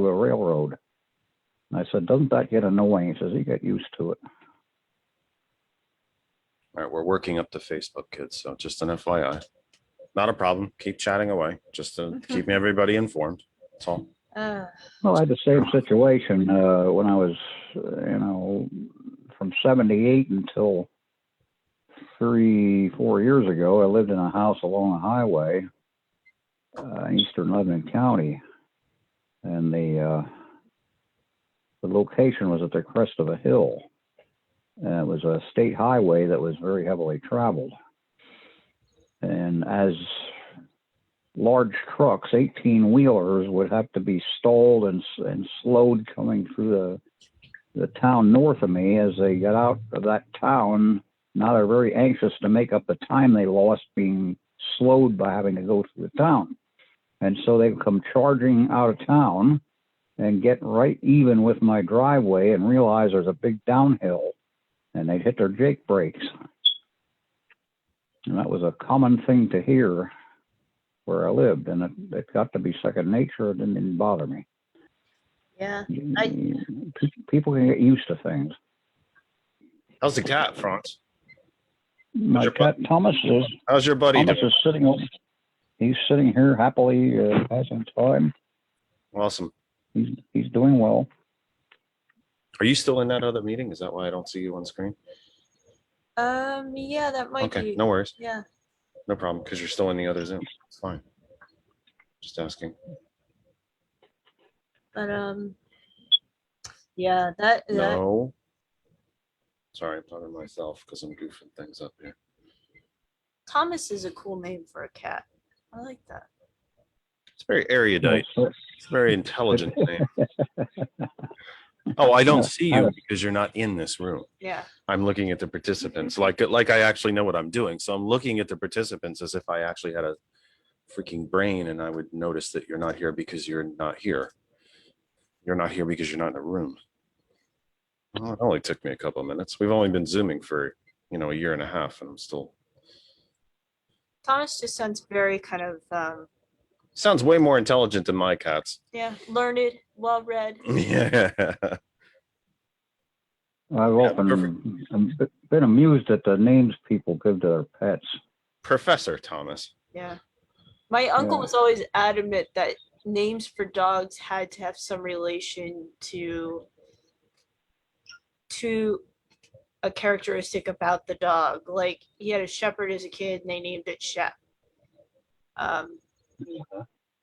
to a railroad. And I said, doesn't that get annoying? He says, you get used to it. All right, we're working up to Facebook, kids. So just an FYI. Not a problem. Keep chatting away. Just to keep everybody informed. That's all. Well, I had the same situation when I was, from 78 until 3-4 years ago. I lived in a house along a highway in eastern Lebanon County. And the location was at the crest of a hill. And it was a state highway that was very heavily traveled. And as large trucks, 18-wheelers, would have to be stalled and slowed coming through the town north of me as they got out of that town. Now they're very anxious to make up the time they lost being slowed by having to go through the town. And so they come charging out of town and get right even with my driveway and realize there's a big downhill, and they'd hit their Jake brakes. And that was a common thing to hear where I lived, and it got to be second nature. It didn't bother me. Yeah. People can get used to things. How's the cat, Franz? My cat Thomas is. How's your buddy Thomas doing? is sitting. He's sitting here happily passing time. Awesome. He's doing well. Are you still in that other meeting? Is that why I don't see you on screen? Yeah, that might be. Okay, no worries. Yeah. No problem, because you're still in the other Zoom. It's fine. Just asking. But yeah, that No. Sorry, I'm talking to myself because I'm goofing things up here. Thomas is a cool name for a cat. I like that. It's very erudite. It's a very intelligent name. Oh, I don't see you because you're not in this room. Yeah. I'm looking at the participants like I actually know what I'm doing. So I'm looking at the participants as if I actually had a freaking brain, and I would notice that you're not here because you're not here. You're not here because you're not in the room. Well, it only took me a couple of minutes. We've only been Zooming for, a year and a half, and I'm still. Thomas just sounds very kind of Sounds way more intelligent than my cats. yeah, learned, well read. Yeah. I've often been amused at the names people give to their pets. Professor Thomas. Yeah. My uncle was always adamant that names for dogs had to have some relation to a characteristic about the dog. Like he had a shepherd as a kid and they named it Shep.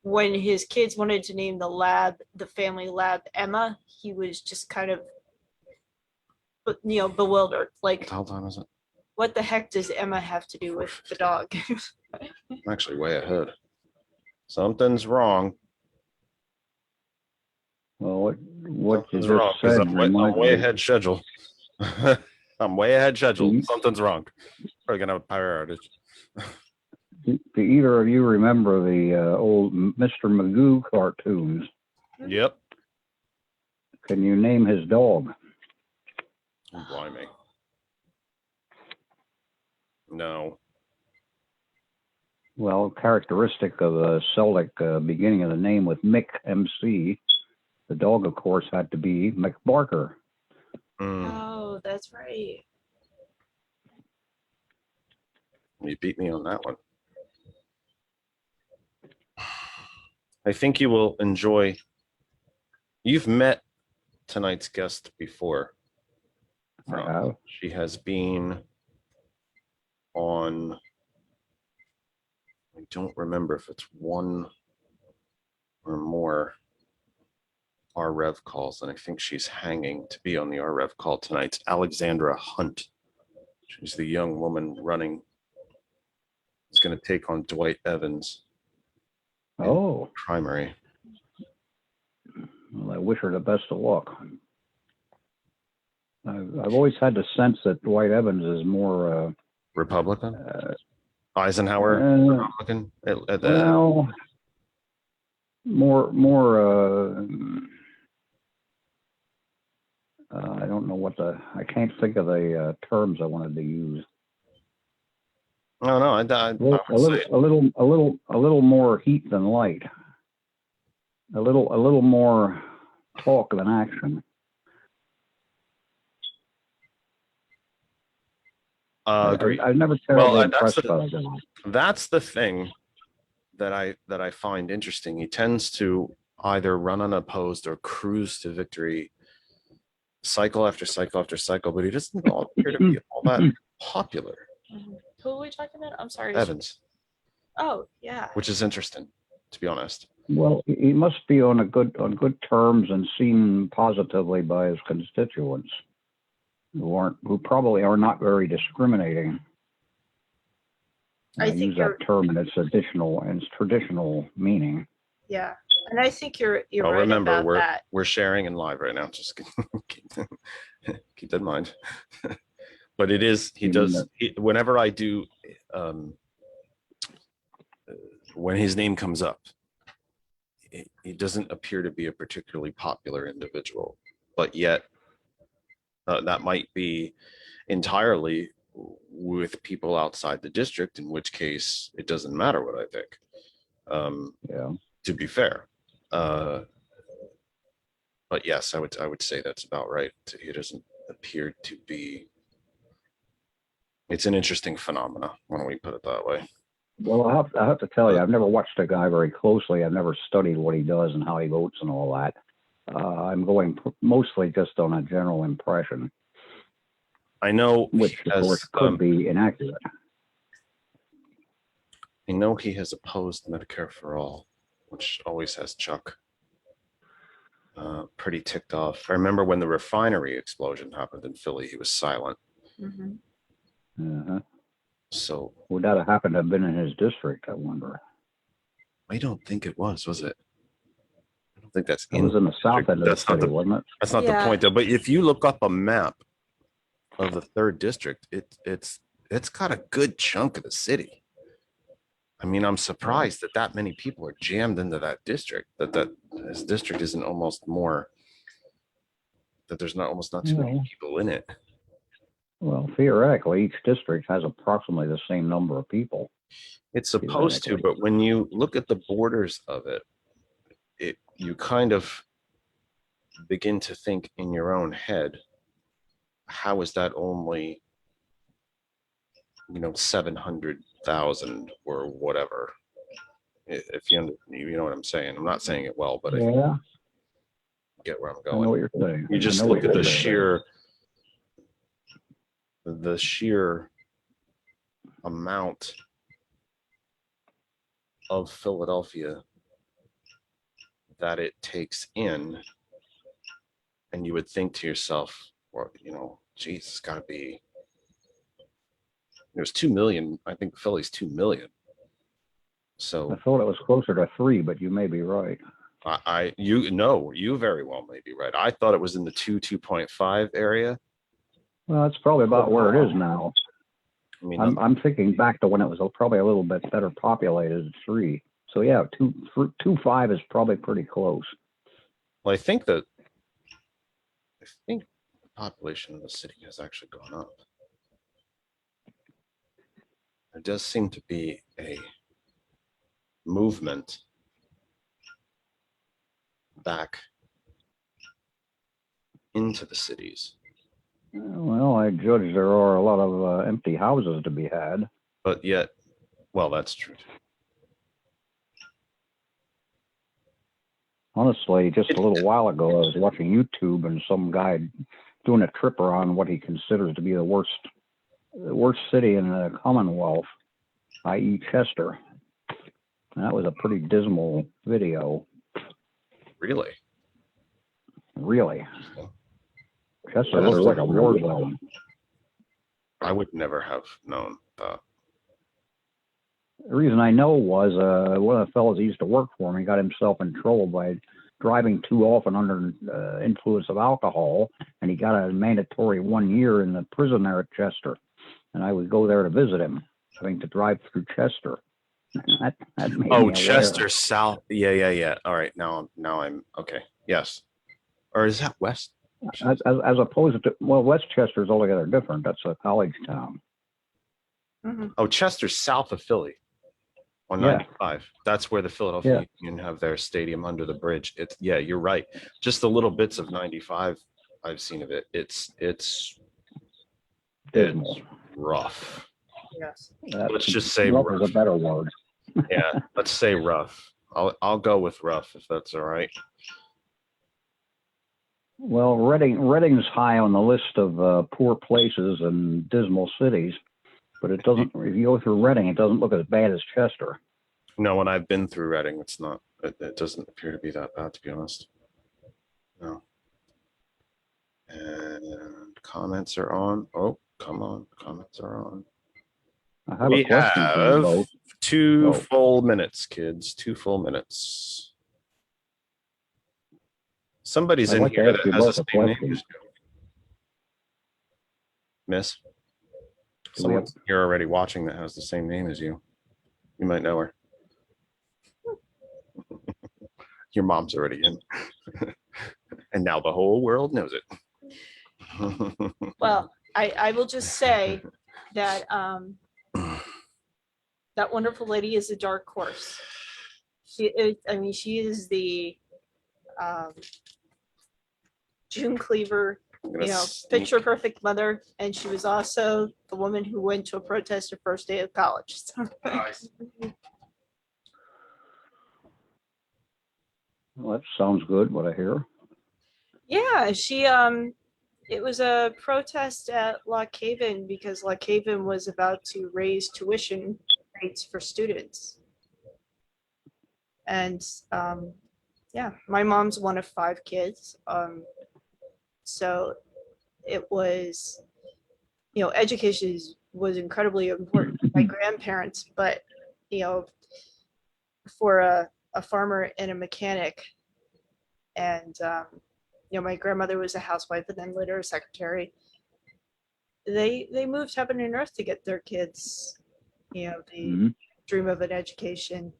When his kids wanted to name the family lab Emma, he was just kind of bewildered. Like, How time is it? what the heck does Emma have to do with the dog? I'm actually way ahead. Something's wrong. Well, what you Something's just wrong because said I'm way ahead schedule. I'm way ahead schedule. Mhm. Something's wrong. Probably gonna have a power outage. Do either of you remember the old Mr. Magoo cartoons? Yep. Can you name his dog? Oh, blimey. No. Well, characteristic of the Celtic beginning of the name with Mick, MC. The dog, of course, had to be Mick Barker. Oh, that's right. You beat me on that one. I think you will enjoy. You've met tonight's guest before. I have. She has been on, I don't remember if it's one or more RRev calls, and I think she's hanging to be on the RRev call tonight. It's Alexandra Hunt. She's the young woman running. Is going to take on Dwight Evans. Oh. Primary. Well, I wish her the best of luck. I've always had the sense that Dwight Evans is more Republican? Eisenhower Republican? Well, more I don't know I can't think of the terms I wanted to use. No, I a little more heat than light. A little more talk than action. Agree. I've never Well, terribly impressed by that guy. that's the thing that I find interesting. He tends to either run unopposed or cruise to victory cycle after cycle after cycle, but he doesn't appear to be all that popular. Who are we talking about? I'm sorry. Evans, Oh, yeah. which is interesting, to be honest. Well, he must be on good terms and seen positively by his constituents, who probably are not very discriminating. I I think use that term in its traditional meaning. Yeah, and I think you're Well, right remember, about that. we're sharing in live right now. Just keep that in mind. But it is, whenever I do, when his name comes up, he doesn't appear to be a particularly popular individual, but yet that might be entirely with people outside the district, in which case it doesn't matter what I think. To be fair, but yes, I would say that's about right. He doesn't appear to be. It's an interesting phenomena. Why don't we put it that way? Well, I have to tell you, I've never watched the guy very closely. I've never studied what he does and how he votes and all that. I'm going mostly just on a general impression. I know, which of course could be inaccurate. I know he has opposed Medicare for All, which always has Chuck pretty ticked off. I remember when the refinery explosion happened in Philly, he was silent. So would that have happened to have been in his district, I wonder? I don't think it was it? I don't think that's it was in the south end of the city, wasn't it? That's not the point, though. But if you look up a map of the 3rd district, it's got a good chunk of the city. I mean, I'm surprised that many people are jammed into that district. That this district isn't almost more. That there's almost not too many people in it. Well, theoretically, each district has approximately the same number of people. It's supposed to, but when you look at the borders of it, you kind of begin to think in your own head, how is that only 700,000 or whatever? If you know what I'm saying. I'm not saying it well, but I get where I'm going. I know what you're saying. You just look at the sheer amount of Philadelphia that it takes in, and you would think to yourself, well, geez, it's got to be. There's 2 million. I think Philly's 2 million. So I thought it was closer to 3, but you may be right. You very well may be right. I thought it was in the 2.5 area. Well, that's probably about where it is now. I mean, I'm thinking back to when it was probably a little bit better populated at 3. So yeah, 2.5 is probably pretty close. Well, I think the population of the city has actually gone up. There does seem to be a movement back into the cities. Well, I judge there are a lot of empty houses to be had. But yet, well, that's true. Honestly, just a little while ago, I was watching YouTube and some guy doing a tripper on what he considers to be the worst city in the Commonwealth, i.e. Chester. And that was a pretty dismal video. Really? Really. Chester looks like a war zone. I would never have known that. The reason I know was one of the fellows that used to work for me got himself in trouble by driving too often under influence of alcohol, and he got a mandatory 1 year in the prison there at Chester. And I would go there to visit him, having to drive through Chester. That made me Chester aware. South. Yeah. All right, now I'm okay. Yes, or is that West? As opposed to, well, Westchester is altogether different. That's a college town. Oh, Chester's south of Philly. on Yeah. 95. That's where the Philadelphia Union have their stadium under the bridge. It's you're right. Just the little bits of 95 I've seen of it. It's Dismal. rough. Yes. Let's just say rough rough. is a better word. Yeah, let's say rough. I'll go with rough if that's all right. Well, Reading's high on the list of poor places and dismal cities, but it doesn't. If you go through Reading, it doesn't look as bad as Chester. No, when I've been through Reading, it's not. It doesn't appear to be that bad, to be honest. No. And comments are on. Oh, come on, comments are on. I have a question for you both. 2 full minutes, kids. 2 full minutes. Somebody's I'd in like to here ask that you has both the a same name question. as you. Miss? Do we Someone have- here already watching that has the same name as you. You might know her. Your mom's already in. And now the whole world knows it. Well, I will just say that that wonderful lady is a dark horse. She is the June Cleaver, picture perfect mother, and she was also the woman who went to a protest her first day of college. So, Nice. Well, that sounds good. What I hear. yeah, she it was a protest at Lock Haven because Lock Haven was about to raise tuition rates for students. And yeah, my mom's one of 5 kids. So it was, education was incredibly important to my grandparents, but, for a farmer and a mechanic, and, my grandmother was a housewife and then later a secretary. They moved heaven and earth to get their kids, the dream of an education.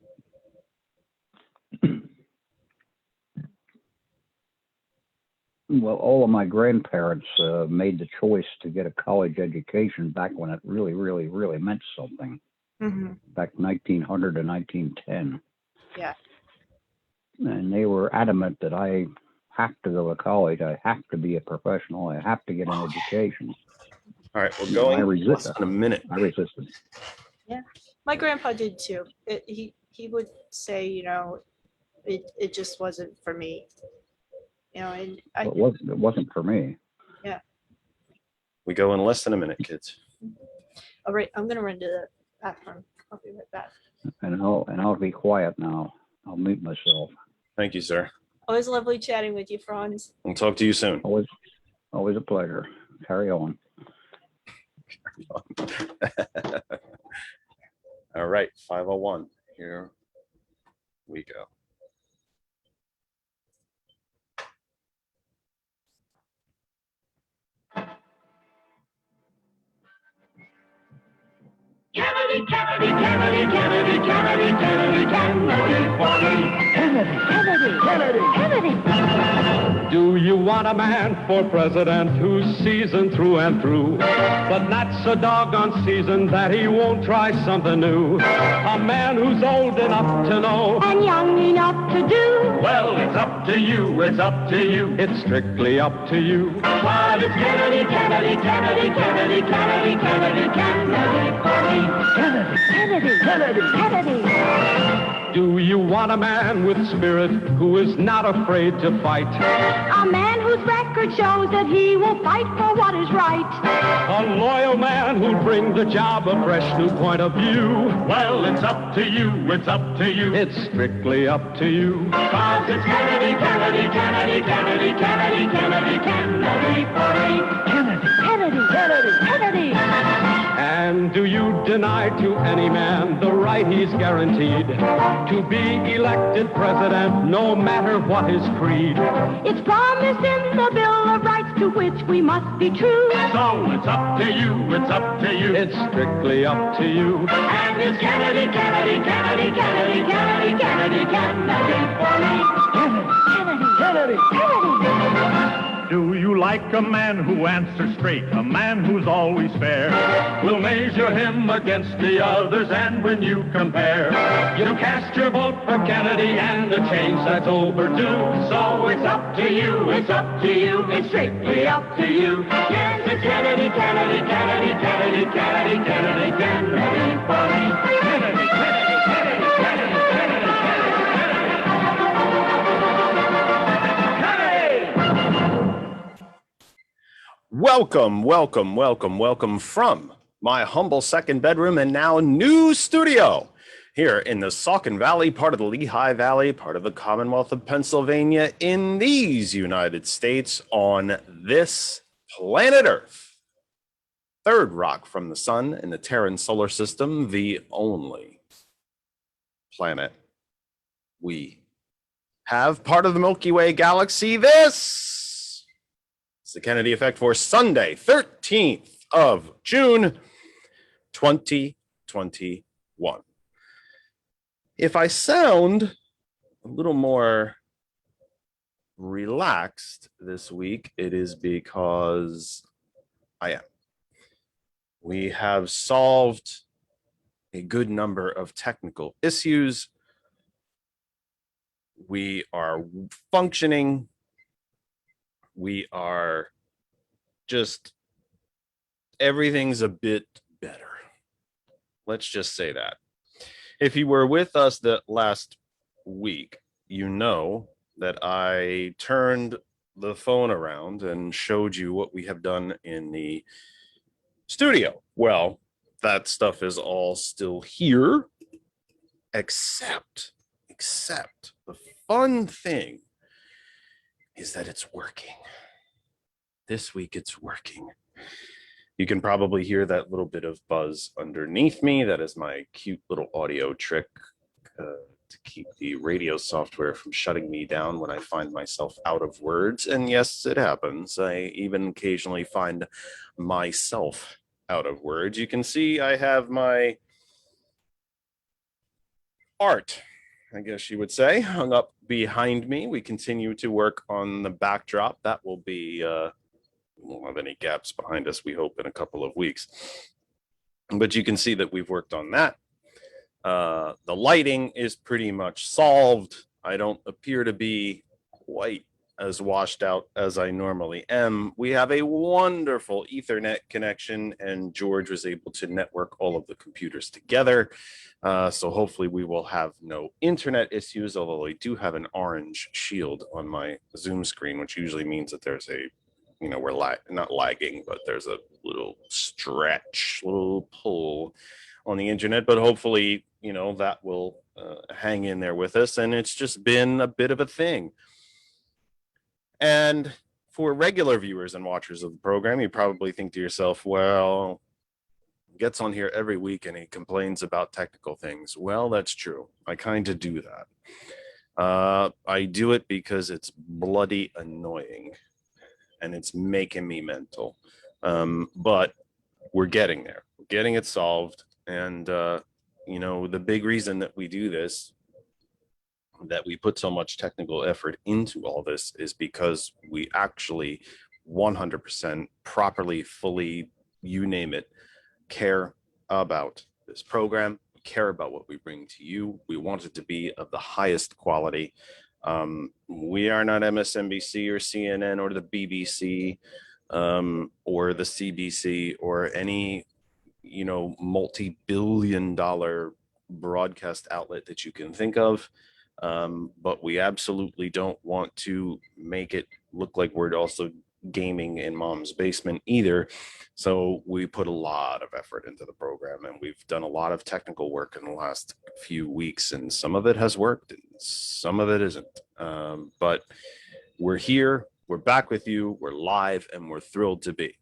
Well, all of my grandparents made the choice to get a college education back when it really, really, really meant something. Mm-hmm. Back 1900 to 1910. Yeah. And they were adamant that I have to go to college. I have to be a professional. I have to get an education. All right, we're going less resisted. than a minute. I resisted. Yeah, my grandpa did too. He would say, it just wasn't for me. And It wasn't for me. Yeah. We go in less than a minute, kids. All right, I'm gonna run to the bathroom. I'll be right back. And I'll be quiet now. I'll mute myself. Thank you, sir. Always lovely chatting with you, Franz. We'll talk to you soon. Always a pleasure. Carry on. All right, 501. Here we go. Kennedy, Kennedy, Kennedy, Kennedy, Kennedy, Kennedy, Kennedy, for me. Kennedy, Kennedy, Kennedy, Kennedy. Do you want a man for president who's seasoned through and through, but not so doggone seasoned that he won't try something new? A man who's old enough to know And young enough to do. well, it's up to you, it's up to you. It's strictly up to you. But it's Kennedy, Kennedy, Kennedy, Kennedy, Kennedy, Kennedy, Kennedy, for me. Kennedy, Kennedy, Kennedy, Kennedy. Do you want a man with spirit who is not afraid to fight? A man whose record shows that he will fight for what is right. A loyal man who'll bring the job a fresh new point of view. Well, it's up to you, it's up to you. It's strictly up to you. Cause it's Kennedy, Kennedy, Kennedy, Kennedy, Kennedy, Kennedy, Kennedy, for me. Kennedy, Kennedy, Kennedy, Kennedy. And do you deny to any man the right he's guaranteed to be elected president, no matter what his creed? It's promised in the Bill of Rights to which we must be true. So it's up to you, it's up to you. It's strictly up to you. And it's Kennedy, Kennedy, Kennedy, Kennedy, Kennedy, Kennedy, Kennedy, for me. Kennedy, Kennedy, Kennedy, Kennedy. do you like a man who answers straight, a man who's always fair? We'll measure him against the others, and when you compare, you cast your vote for Kennedy, and the change that's overdue. So it's up to you, it's up to you, it's strictly up to you. Yes, it's Kennedy, Kennedy, Kennedy, Kennedy, Kennedy, Kennedy, Kennedy for me. Kennedy, Kennedy, Kennedy, Kennedy, Kennedy, Welcome, welcome, welcome, welcome from my humble second bedroom and now new studio here in the Saucon Valley, part of the Lehigh Valley, part of the Commonwealth of Pennsylvania in these United States on this planet Earth. Third rock from the sun in the Terran solar system, the only planet we have, part of the Milky Way galaxy. This is the Kennedy Effect for Sunday, 13th of June, 2021. If I sound a little more relaxed this week, it is because I am. We have solved a good number of technical issues. We are functioning. We are just, everything's a bit better. Let's just say that. If you were with us the last week, you know that I turned the phone around and showed you what we have done in the studio. Well, that stuff is all still here, except the fun thing is that it's working. This week it's working. You can probably hear that little bit of buzz underneath me. That is my cute little audio trick to keep the radio software from shutting me down when I find myself out of words. And yes, it happens. I even occasionally find myself out of words. You can see I have my art, I guess you would say, hung up behind me. We continue to work on the backdrop. That will be, won't have any gaps behind us, we hope, in a couple of weeks. But you can see that we've worked on that. The lighting is pretty much solved. I don't appear to be quite as washed out as I normally am. We have a wonderful Ethernet connection, and George was able to network all of the computers together. So hopefully we will have no internet issues, although I do have an orange shield on my Zoom screen, which usually means that there's a, you know, we're not lagging, but there's a little stretch, little pull on the internet. But hopefully, you know, that will hang in there with us. And it's just been a bit of a thing. And for regular viewers and watchers of the program, you probably think to yourself, well, he gets on here every week and he complains about technical things. Well, that's true. I kind of do that. I do it because it's bloody annoying and it's making me mental. But we're getting there. We're getting it solved. And, you know, the big reason that we do this, that we put so much technical effort into all this, is because we actually 100% properly, fully, you name it, care about this program, care about what we bring to you. We want it to be of the highest quality. We are not MSNBC or CNN or the BBC or the CBC or any, you know, multi-billion-dollar broadcast outlet that you can think of. But we absolutely don't want to make it look like we're also gaming in mom's basement either. So we put a lot of effort into the program, and we've done a lot of technical work in the last few weeks, and some of it has worked and some of it isn't. But we're here, we're back with you, we're live, and we're thrilled to be.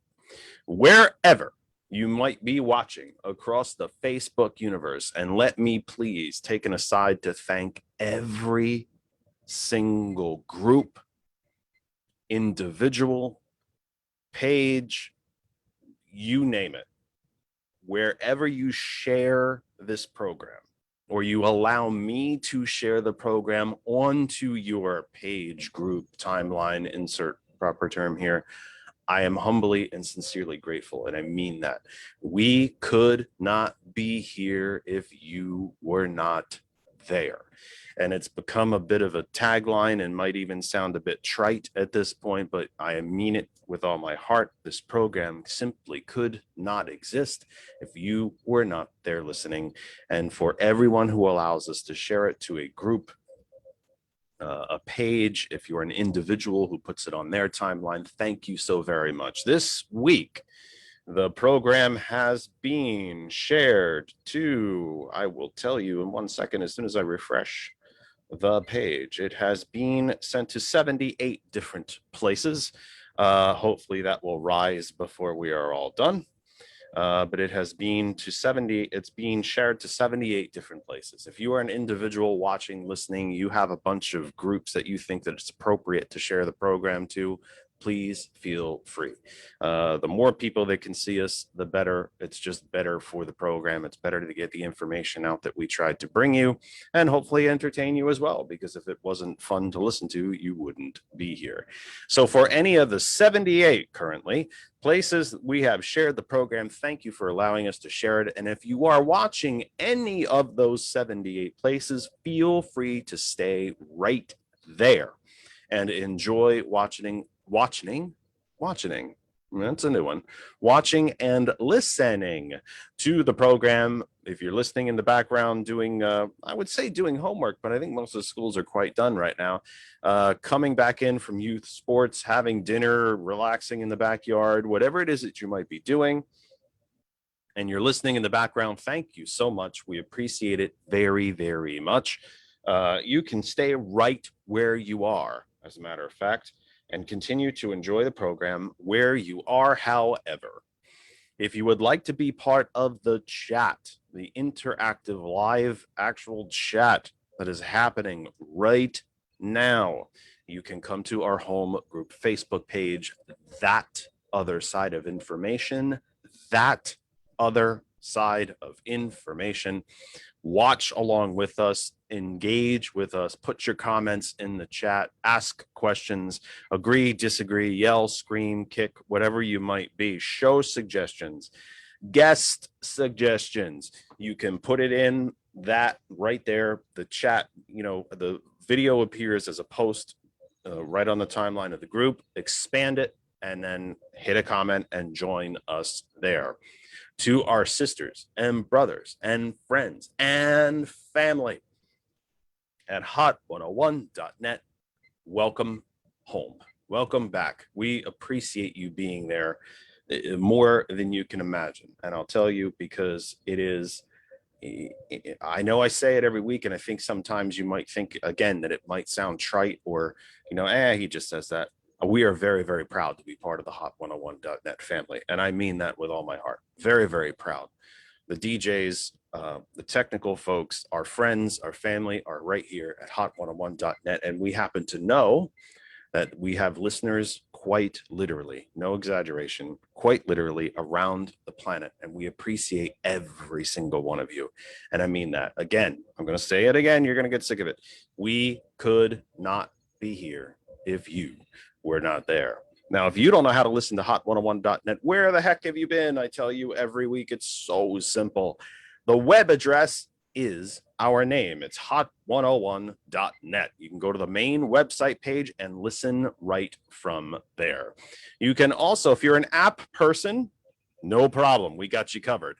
Wherever you might be watching across the Facebook universe, and let me please take an aside to thank every single group, individual, page, you name it. Wherever you share this program, or you allow me to share the program onto your page, group, timeline, insert proper term here. I am humbly and sincerely grateful, and I mean that. We could not be here if you were not there. And it's become a bit of a tagline and might even sound a bit trite at this point, but I mean it with all my heart. This program simply could not exist if you were not there listening. And for everyone who allows us to share it to a group, a page, if you're an individual who puts it on their timeline, thank you so very much. This week, the program has been shared to, I will tell you in 1 second, as soon as I refresh the page, it has been sent to 78 different places. Hopefully that will rise before we are all done. But it has been to 70, it's being shared to 78 different places. If you are an individual watching, listening, you have a bunch of groups that you think that it's appropriate to share the program to, please feel free. The more people that can see us, the better. It's just better for the program. It's better to get the information out that we tried to bring you and hopefully entertain you as well, because if it wasn't fun to listen to, you wouldn't be here. So for any of the 78 currently places we have shared the program, thank you for allowing us to share it. And if you are watching any of those 78 places, feel free to stay right there and enjoy watching. That's a new one. Watching and listening to the program. If you're listening in the background doing, I would say doing homework, but I think most of the schools are quite done right now. Coming back in from youth sports, having dinner, relaxing in the backyard, whatever it is that you might be doing, and you're listening in the background, thank you so much. We appreciate it very, very much. You can stay right where you are, as a matter of fact, and continue to enjoy the program where you are. However, if you would like to be part of the chat, the interactive live actual chat that is happening right now, you can come to our home group Facebook page, That Other Side of Information, That Other Side of Information. Watch along with us, engage with us, put your comments in the chat, ask questions, agree, disagree, yell, scream, kick, whatever you might be, show suggestions, guest suggestions. You can put it in that right there, the chat, the video appears as a post right on the timeline of the group, expand it, and then hit a comment and join us there. To our sisters and brothers and friends and family at hot101.net, welcome home. Welcome back. We appreciate you being there more than you can imagine. And I'll tell you, because it is, I know I say it every week, and I think sometimes you might think, again, that it might sound trite or, he just says that. We are very, very proud to be part of the hot101.net family. And I mean that with all my heart. Very, very proud. The DJs, the technical folks, our friends, our family are right here at hot101.net. And we happen to know that we have listeners quite literally, no exaggeration, quite literally around the planet. And we appreciate every single one of you. And I mean that. Again, I'm going to say it again. You're going to get sick of it. We could not be here if you were not there. Now, if you don't know how to listen to hot101.net, where the heck have you been? I tell you every week, it's so simple. The web address is our name. It's hot101.net. You can go to the main website page and listen right from there. You can also, if you're an app person, no problem. We got you covered.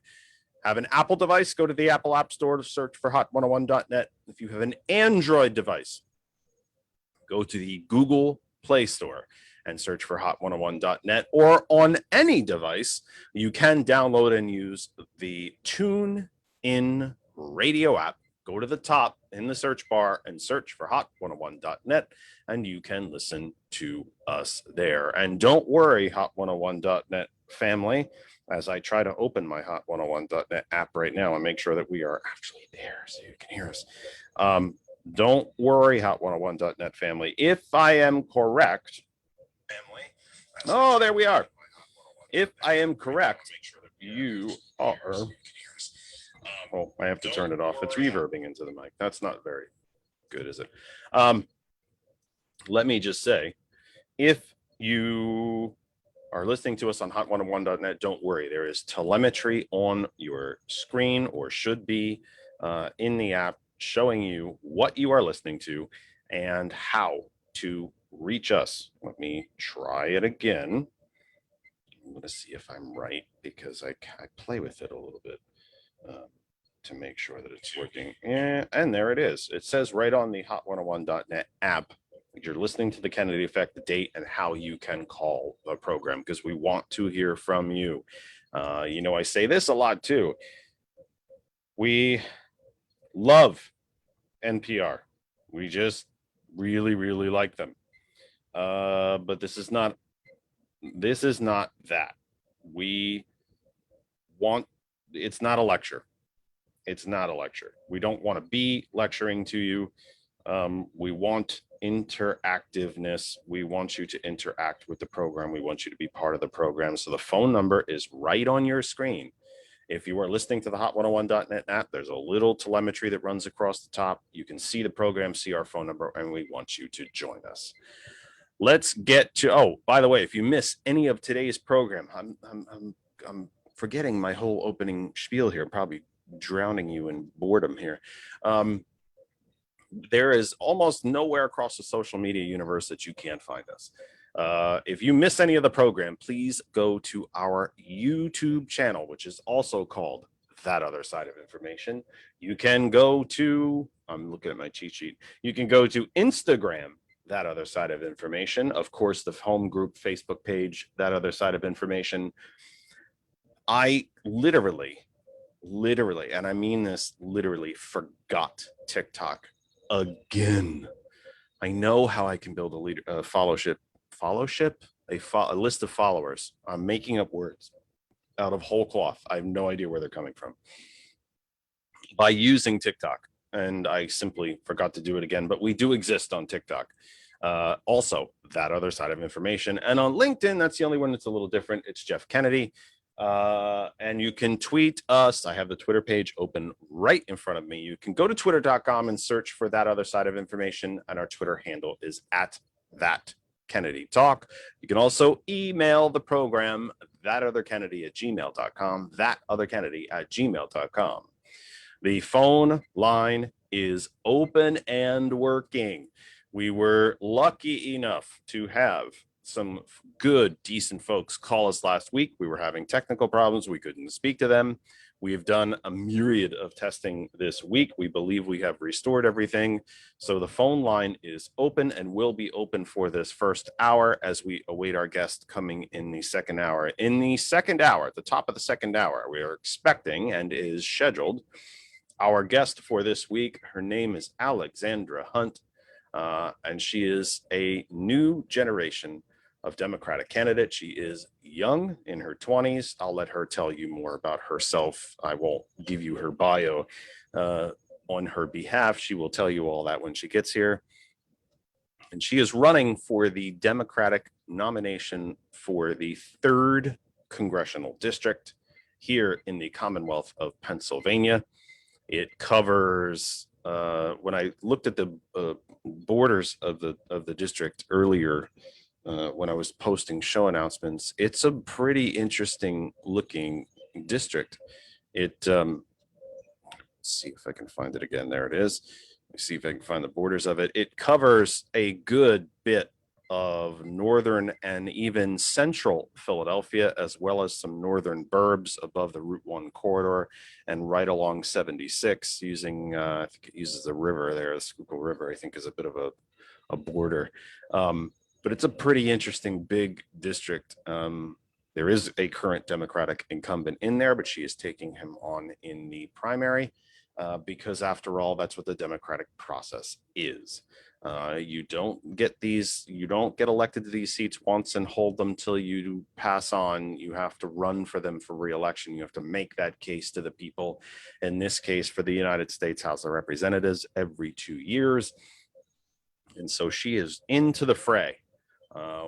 Have an Apple device, go to the Apple App Store to search for hot101.net. If you have an Android device, go to the Google Play Store and search for hot101.net, or on any device, you can download and use the TuneIn radio app. Go to the top in the search bar and search for hot101.net, and you can listen to us there. And don't worry, hot101.net family, as I try to open my hot101.net app right now and make sure that we are actually there so you can hear us. Don't worry, hot101.net family. If I am correct, there we are. If I am correct, you are. Oh, I have to turn it off. It's reverbing into the mic. That's not very good, is it? Let me just say, if you are listening to us on hot101.net, don't worry. There is telemetry on your screen, or should be in the app, showing you what you are listening to and how to reach us. Let me try it again. I'm going to see if I'm right, because I play with it a little bit to make sure that it's working. And there it is. It says right on the hot101.net app, you're listening to the Kennedy Effect, the date, and how you can call the program, because we want to hear from you. You know, I say this a lot too. We love NPR. We just really, really like them. But this is not that. We want, it's not a lecture. It's not a lecture. We don't want to be lecturing to you. We want interactiveness. We want you to interact with the program. We want you to be part of the program. So the phone number is right on your screen. If you are listening to the hot101.net app, there's a little telemetry that runs across the top. You can see the program, see our phone number, and we want you to join us. Let's get to, oh, by the way, if you miss any of today's program, I'm forgetting my whole opening spiel here, probably drowning you in boredom here. There is almost nowhere across the social media universe that you can't find us. If you miss any of the program, please go to our YouTube channel, which is also called That Other Side of Information. You can go to, I'm looking at my cheat sheet. You can go to Instagram, That Other Side of Information. Of course, the home group Facebook page, That Other Side of Information. I literally, and I mean this literally, forgot TikTok again. I know how I can build a list of followers. I'm making up words out of whole cloth. I have no idea where they're coming from, by using TikTok. And I simply forgot to do it again, but we do exist on TikTok. Also, That Other Side of Information. And on LinkedIn, that's the only one that's a little different. It's Jeff Kennedy. And you can tweet us. I have the Twitter page open right in front of me. You can go to twitter.com and search for That Other Side of Information. And our Twitter handle is @ThatKennedyTalk. You can also email the program, thatotherkennedy@gmail.com, thatotherkennedy@gmail.com. The phone line is open and working. We were lucky enough to have some good, decent folks call us last week. We were having technical problems. We couldn't speak to them. We have done a myriad of testing this week. We believe we have restored everything. So the phone line is open and will be open for this first hour as we await our guest coming in the second hour. In the second hour, at the top of the second hour, we are expecting and is scheduled our guest for this week. Her name is Alexandra Hunt, and she is a new generation of Democratic candidate. She is young, in her 20s. I'll let her tell you more about herself. I won't give you her bio on her behalf. She will tell you all that when she gets here. And she is running for the Democratic nomination for the 3rd Congressional District here in the Commonwealth of Pennsylvania. It covers, when I looked at the borders of the district earlier, when I was posting show announcements, it's a pretty interesting looking district. Let's see if I can find it again. There it is. Let's see if I can find the borders of it. It covers a good bit of northern and even central Philadelphia, as well as some northern burbs above the Route 1 corridor and right along 76, using, I think it uses the river there, the Schuylkill River, I think is a bit of a border. But it's a pretty interesting big district. There is a current Democratic incumbent in there, but she is taking him on in the primary because, after all, that's what the democratic process is. You don't get elected to these seats once and hold them till you pass on. You have to run for them for re-election. You have to make that case to the people. In this case, for the United States House of Representatives, every 2 years. And so she is into the fray.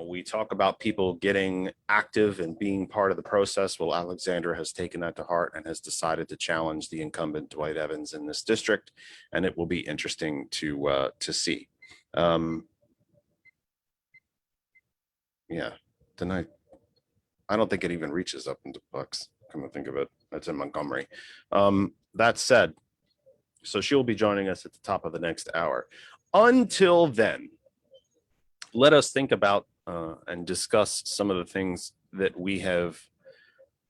We talk about people getting active and being part of the process. Well, Alexandra has taken that to heart and has decided to challenge the incumbent Dwight Evans in this district, and it will be interesting to see. Yeah. Then I don't think it even reaches up into Bucks. Come to think of it, that's in Montgomery. That said, so she'll be joining us at the top of the next hour. Until then, let us think about and discuss some of the things that we have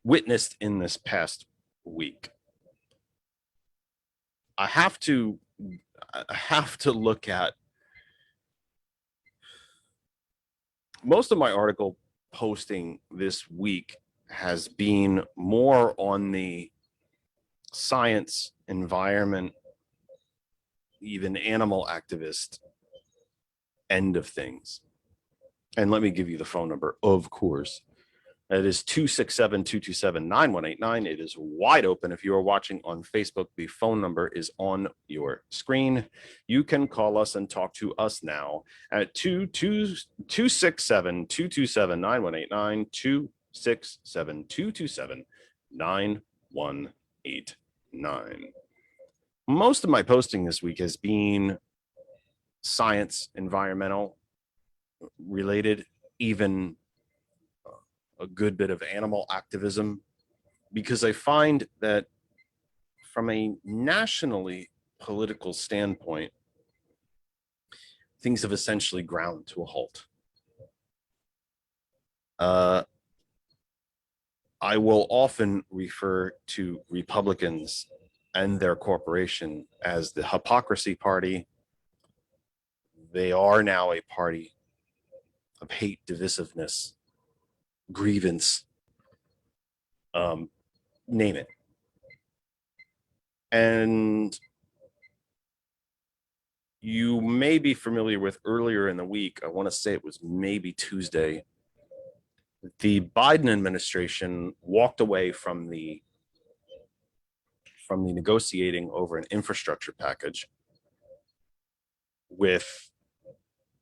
witnessed in this past week. I have to look at most of my article posting this week has been more on the science, environment, even animal activist end of things. And let me give you the phone number, of course. It is 267-227-9189. It is wide open. If you are watching on Facebook, the phone number is on your screen. You can call us and talk to us now at 267-227-9189, 267-227-9189. Most of my posting this week has been science, environmental related, even a good bit of animal activism, because I find that from a nationally political standpoint, things have essentially ground to a halt. I will often refer to Republicans and their corporation as the hypocrisy party. They are now a party of hate, divisiveness, grievance, name it. And you may be familiar with earlier in the week, I want to say it was maybe Tuesday, the Biden administration walked away from the negotiating over an infrastructure package with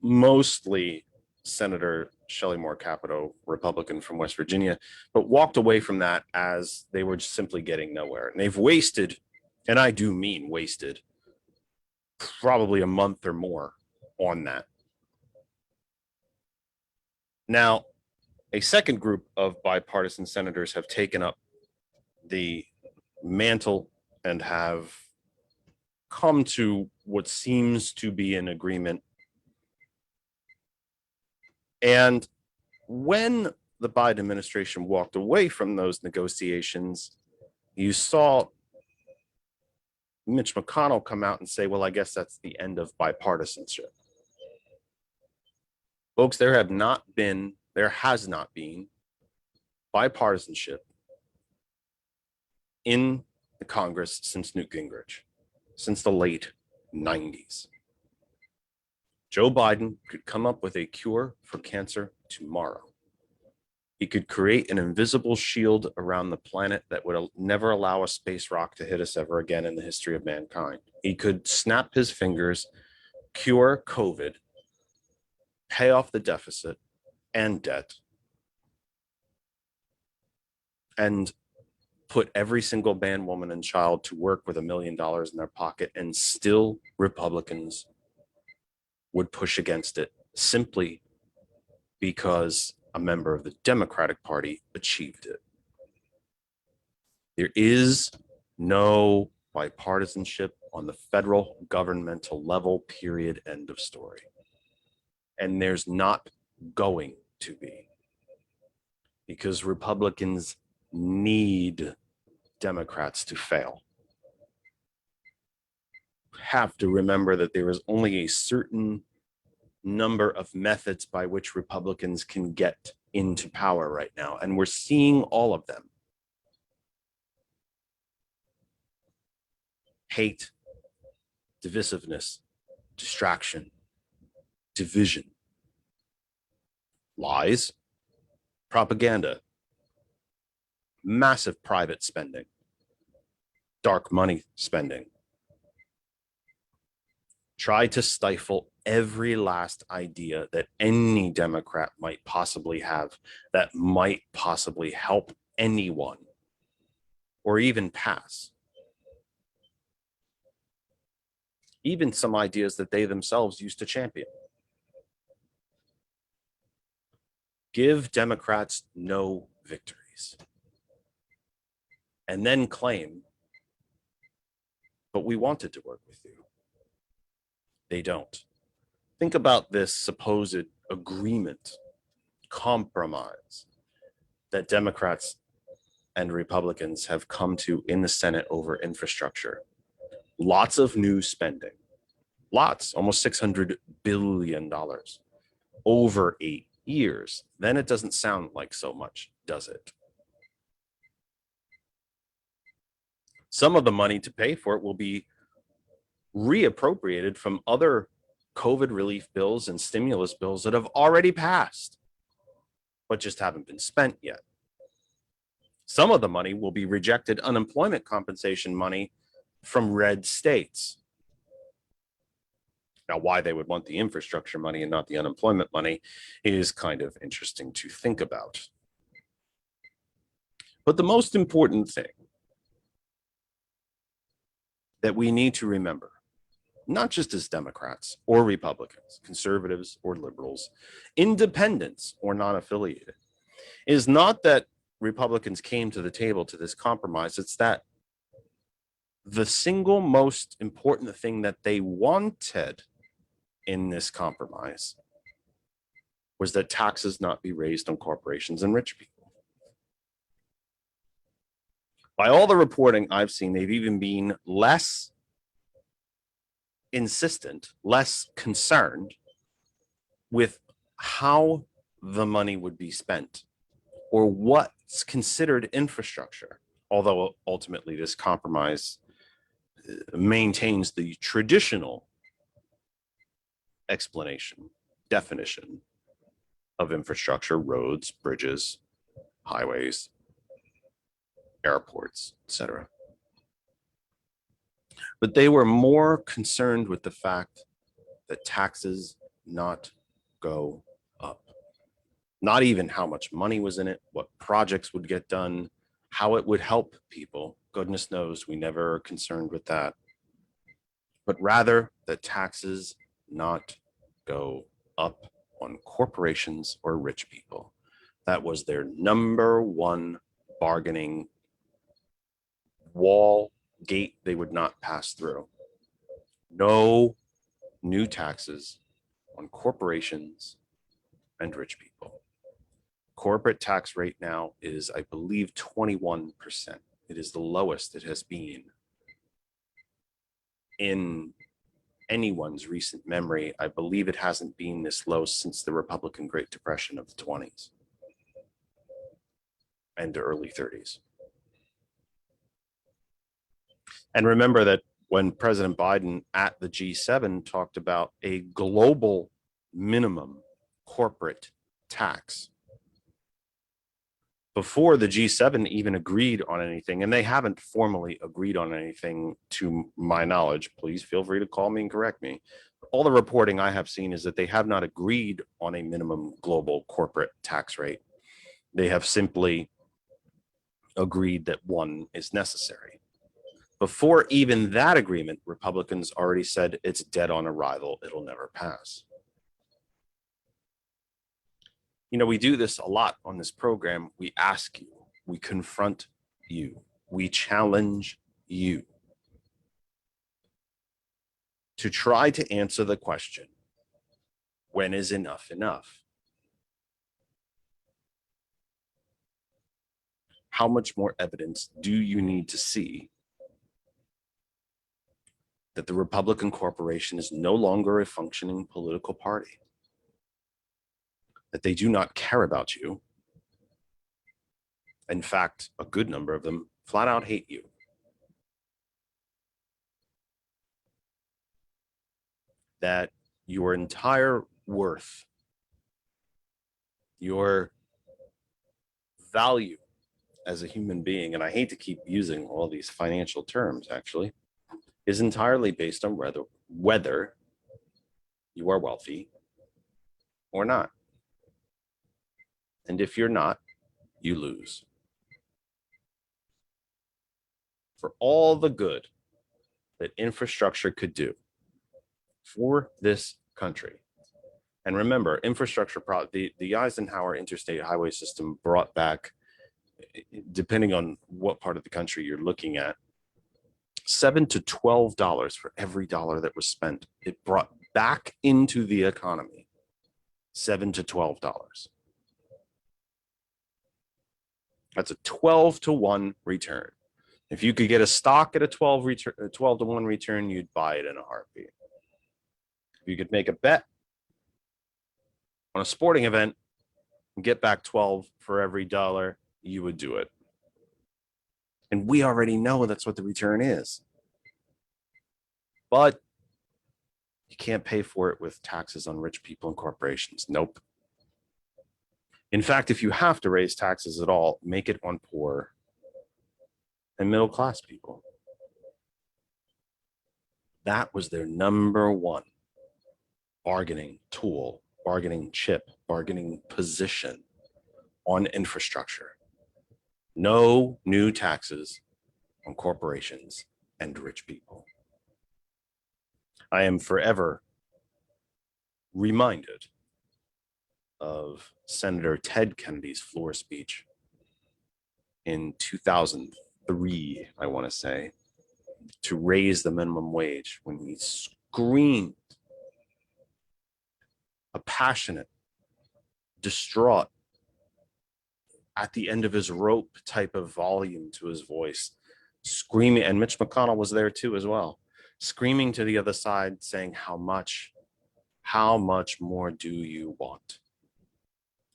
mostly Senator Shelley Moore Capito, Republican from West Virginia, but walked away from that as they were just simply getting nowhere. And they've wasted, and I do mean wasted, probably a month or more on that. Now, a second group of bipartisan senators have taken up the mantle and have come to what seems to be an agreement. And when the Biden administration walked away from those negotiations, you saw Mitch McConnell come out and say, well, I guess that's the end of bipartisanship. Folks, there has not been bipartisanship in the Congress since Newt Gingrich, since the late 90s. Joe Biden could come up with a cure for cancer tomorrow. He could create an invisible shield around the planet that would never allow a space rock to hit us ever again in the history of mankind. He could snap his fingers, cure COVID, pay off the deficit and debt, and put every single man, woman, and child to work with $1 million in their pocket, and still Republicans would push against it simply because a member of the Democratic Party achieved it. There is no bipartisanship on the federal governmental level, period, end of story. And there's not going to be, because Republicans need Democrats to fail. Have to remember that there is only a certain number of methods by which Republicans can get into power right now, and we're seeing all of them. Hate, divisiveness, distraction, division, lies, propaganda, massive private spending, dark money spending. Try to stifle every last idea that any Democrat might possibly have that might possibly help anyone or even pass. Even some ideas that they themselves used to champion. give Democrats no victories, and then claim, but we wanted to work with you. They don't. Think about this supposed agreement, compromise that Democrats and Republicans have come to in the Senate over infrastructure. Lots of new spending, lots, almost $600 billion over 8 years. Then it doesn't sound like so much, does it? Some of the money to pay for it will be reappropriated from other COVID relief bills and stimulus bills that have already passed, but just haven't been spent yet. Some of the money will be rejected unemployment compensation money from red states. Now, why they would want the infrastructure money and not the unemployment money is kind of interesting to think about. But the most important thing that we need to remember, not just as Democrats or Republicans, conservatives or liberals, independents or non-affiliated, is not that Republicans came to the table to this compromise. It's that the single most important thing that they wanted in this compromise was that taxes not be raised on corporations and rich people. By all the reporting I've seen, they've even been less insistent, less concerned with how the money would be spent or what's considered infrastructure, although ultimately this compromise maintains the traditional explanation, definition of infrastructure: roads, bridges, highways, airports, etc. But they were more concerned with the fact that taxes not go up. Not even how much money was in it, what projects would get done, how it would help people. Goodness knows we never are concerned with that. But rather that taxes not go up on corporations or rich people. That was their number one bargaining wall, gate they would not pass through. No new taxes on corporations and rich people. Corporate tax rate now is, I believe, 21%. It is the lowest it has been in anyone's recent memory. I believe it hasn't been this low since the Republican Great Depression of the 20s and the early 30s. And remember that when President Biden at the G7 talked about a global minimum corporate tax, before the G7 even agreed on anything, and they haven't formally agreed on anything to my knowledge, please feel free to call me and correct me. All the reporting I have seen is that they have not agreed on a minimum global corporate tax rate. They have simply agreed that one is necessary. Before even that agreement, Republicans already said it's dead on arrival, it'll never pass. You know, we do this a lot on this program. We ask you, we confront you, we challenge you to try to answer the question, when is enough enough? How much more evidence do you need to see that the Republican corporation is no longer a functioning political party? That they do not care about you. In fact, a good number of them flat out hate you. That your entire worth, your value as a human being, and I hate to keep using all these financial terms actually, is entirely based on whether you are wealthy or not. And if you're not, you lose. For all the good that infrastructure could do for this country, And remember, the Eisenhower interstate highway system brought back, depending on what part of the country you're looking at, $7 to $12 for every dollar that was spent. It brought back into the economy $7 to $12. That's a 12 to 1 return. If you could get a stock at a 12 to 1 return, you'd buy it in a heartbeat. If you could make a bet on a sporting event and get back 12 for every dollar, you would do it. And we already know that's what the return is. But you can't pay for it with taxes on rich people and corporations. Nope. In fact, if you have to raise taxes at all, make it on poor and middle class people. That was their number one bargaining tool, bargaining chip, bargaining position on infrastructure. No new taxes on corporations and rich people. I am forever reminded of Senator Ted Kennedy's floor speech in 2003, I want to say, to raise the minimum wage, when he screamed a passionate, distraught, at the end of his rope type of volume to his voice, screaming, and Mitch McConnell was there too as well, screaming to the other side, saying, how much more do you want?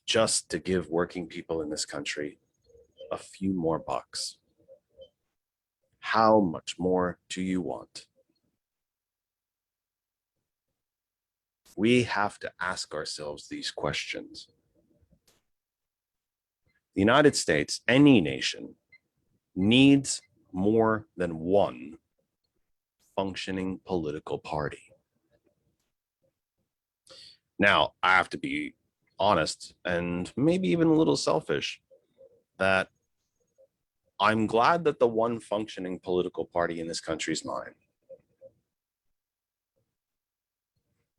Just to give working people in this country a few more bucks. How much more do you want? We have to ask ourselves these questions. The United States, any nation, needs more than one functioning political party. Now, I have to be honest and maybe even a little selfish that I'm glad that the one functioning political party in this country is mine.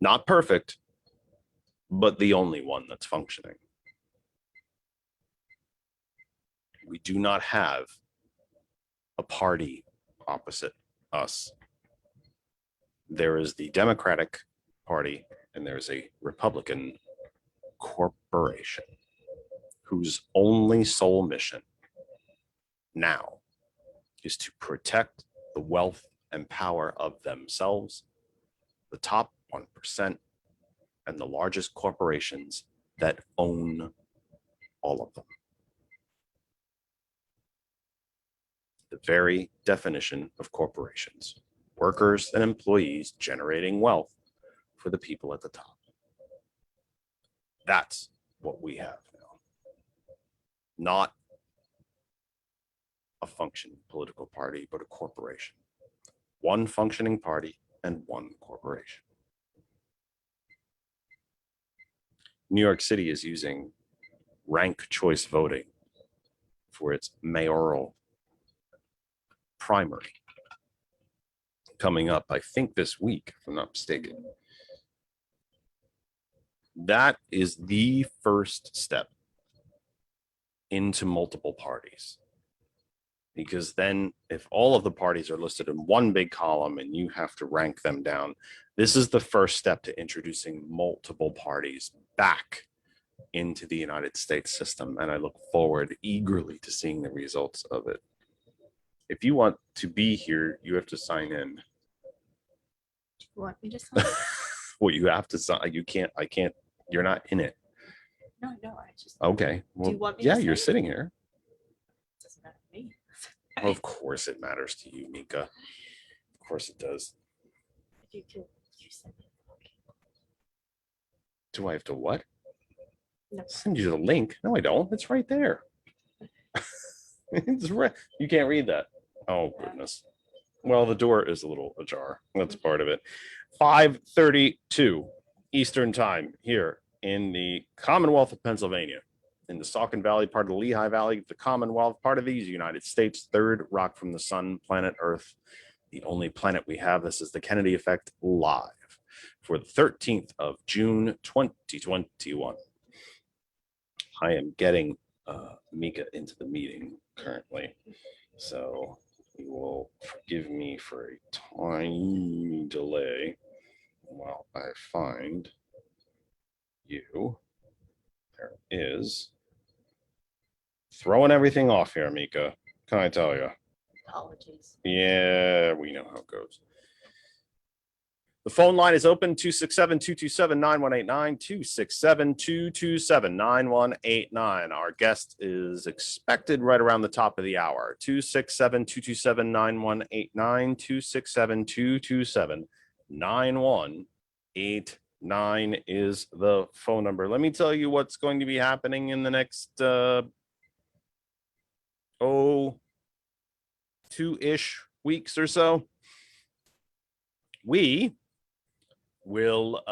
Not perfect, but the only one that's functioning. We do not have a party opposite us. There is the Democratic Party and there's a Republican corporation whose only sole mission now is to protect the wealth and power of themselves, the top 1%, and the largest corporations that own all of them. The very definition of corporations: workers and employees generating wealth for the people at the top. That's what we have now. Not a functioning political party, but a corporation. One functioning party and one corporation. New York City is using ranked choice voting for its mayoral primary coming up, I think, this week, if I'm not mistaken. That is the first step into multiple parties. Because then if all of the parties are listed in one big column and you have to rank them down, this is the first step to introducing multiple parties back into the United States system. And I look forward eagerly to seeing the results of it. If you want to be here, you have to sign in. Do you want me to sign? Well, you have to sign. You can't, I can't, you're not in it. No, I just. Okay. Well, you want me to yeah, you're sign? sitting here. Doesn't matter to me. Of course it matters to you, Mika. Of course it does. If you can, you send me a link. Do I have to what? No. Send you the link. No, I don't. It's right there. It's right. You can't read that. Oh, goodness. Well, the door is a little ajar. That's part of it. 5:32 Eastern Time here in the Commonwealth of Pennsylvania, in the Saucon Valley, part of the Lehigh Valley, the Commonwealth, part of the United States, third rock from the sun, planet Earth, the only planet we have. This is the Kennedy Effect live for the 13th of June, 2021. I am getting Mika into the meeting currently, so you will forgive me for a tiny delay while I find you. There is. Throwing everything off here, Mika. Can I tell you? Apologies. Yeah, we know how it goes. The phone line is open, 267-227-9189, 267-227-9189. Our guest is expected right around the top of the hour, 267-227-9189, 267-227-9189 is the phone number. Let me tell you what's going to be happening in the next, 2-ish weeks or so. We will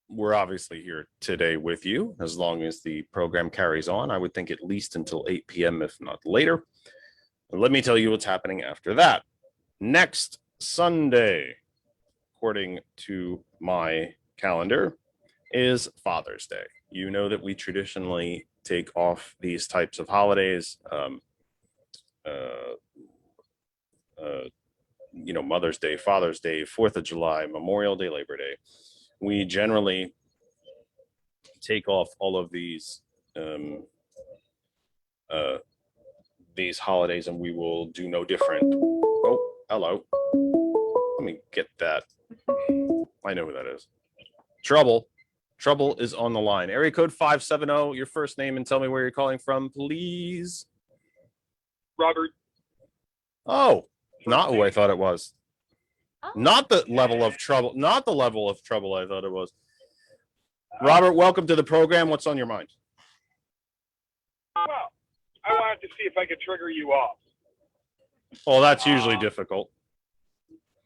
we're obviously here today with you as long as the program carries on. I would think at least until 8 p.m. if not later. And let me tell you what's happening after that. Next Sunday, according to my calendar, is Father's Day. You know that we traditionally take off these types of holidays, Mother's Day, Father's Day, 4th of July, Memorial Day, Labor Day. We generally take off all of these holidays, and we will do no different. Oh, hello. Let me get that. I know who that is. Trouble is on the line. Area code 570, your first name and tell me where you're calling from, please. Robert. Oh, not who I thought it was. Oh. Not the level of trouble I thought it was. Robert, welcome to the program. What's on your mind? Well, I wanted to see if I could trigger you off. Well, that's usually difficult.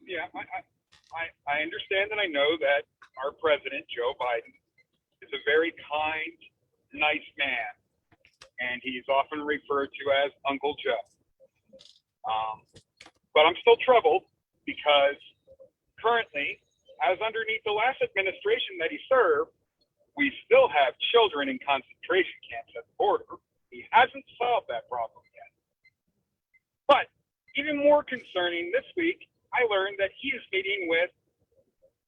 Yeah, I understand and I know that our president, Joe Biden, is a very kind, nice man, and he's often referred to as Uncle Joe. But I'm still troubled because currently, as underneath the last administration that he served, we still have children in concentration camps at the border. He hasn't solved that problem yet. But even more concerning, this week, I learned that he is meeting with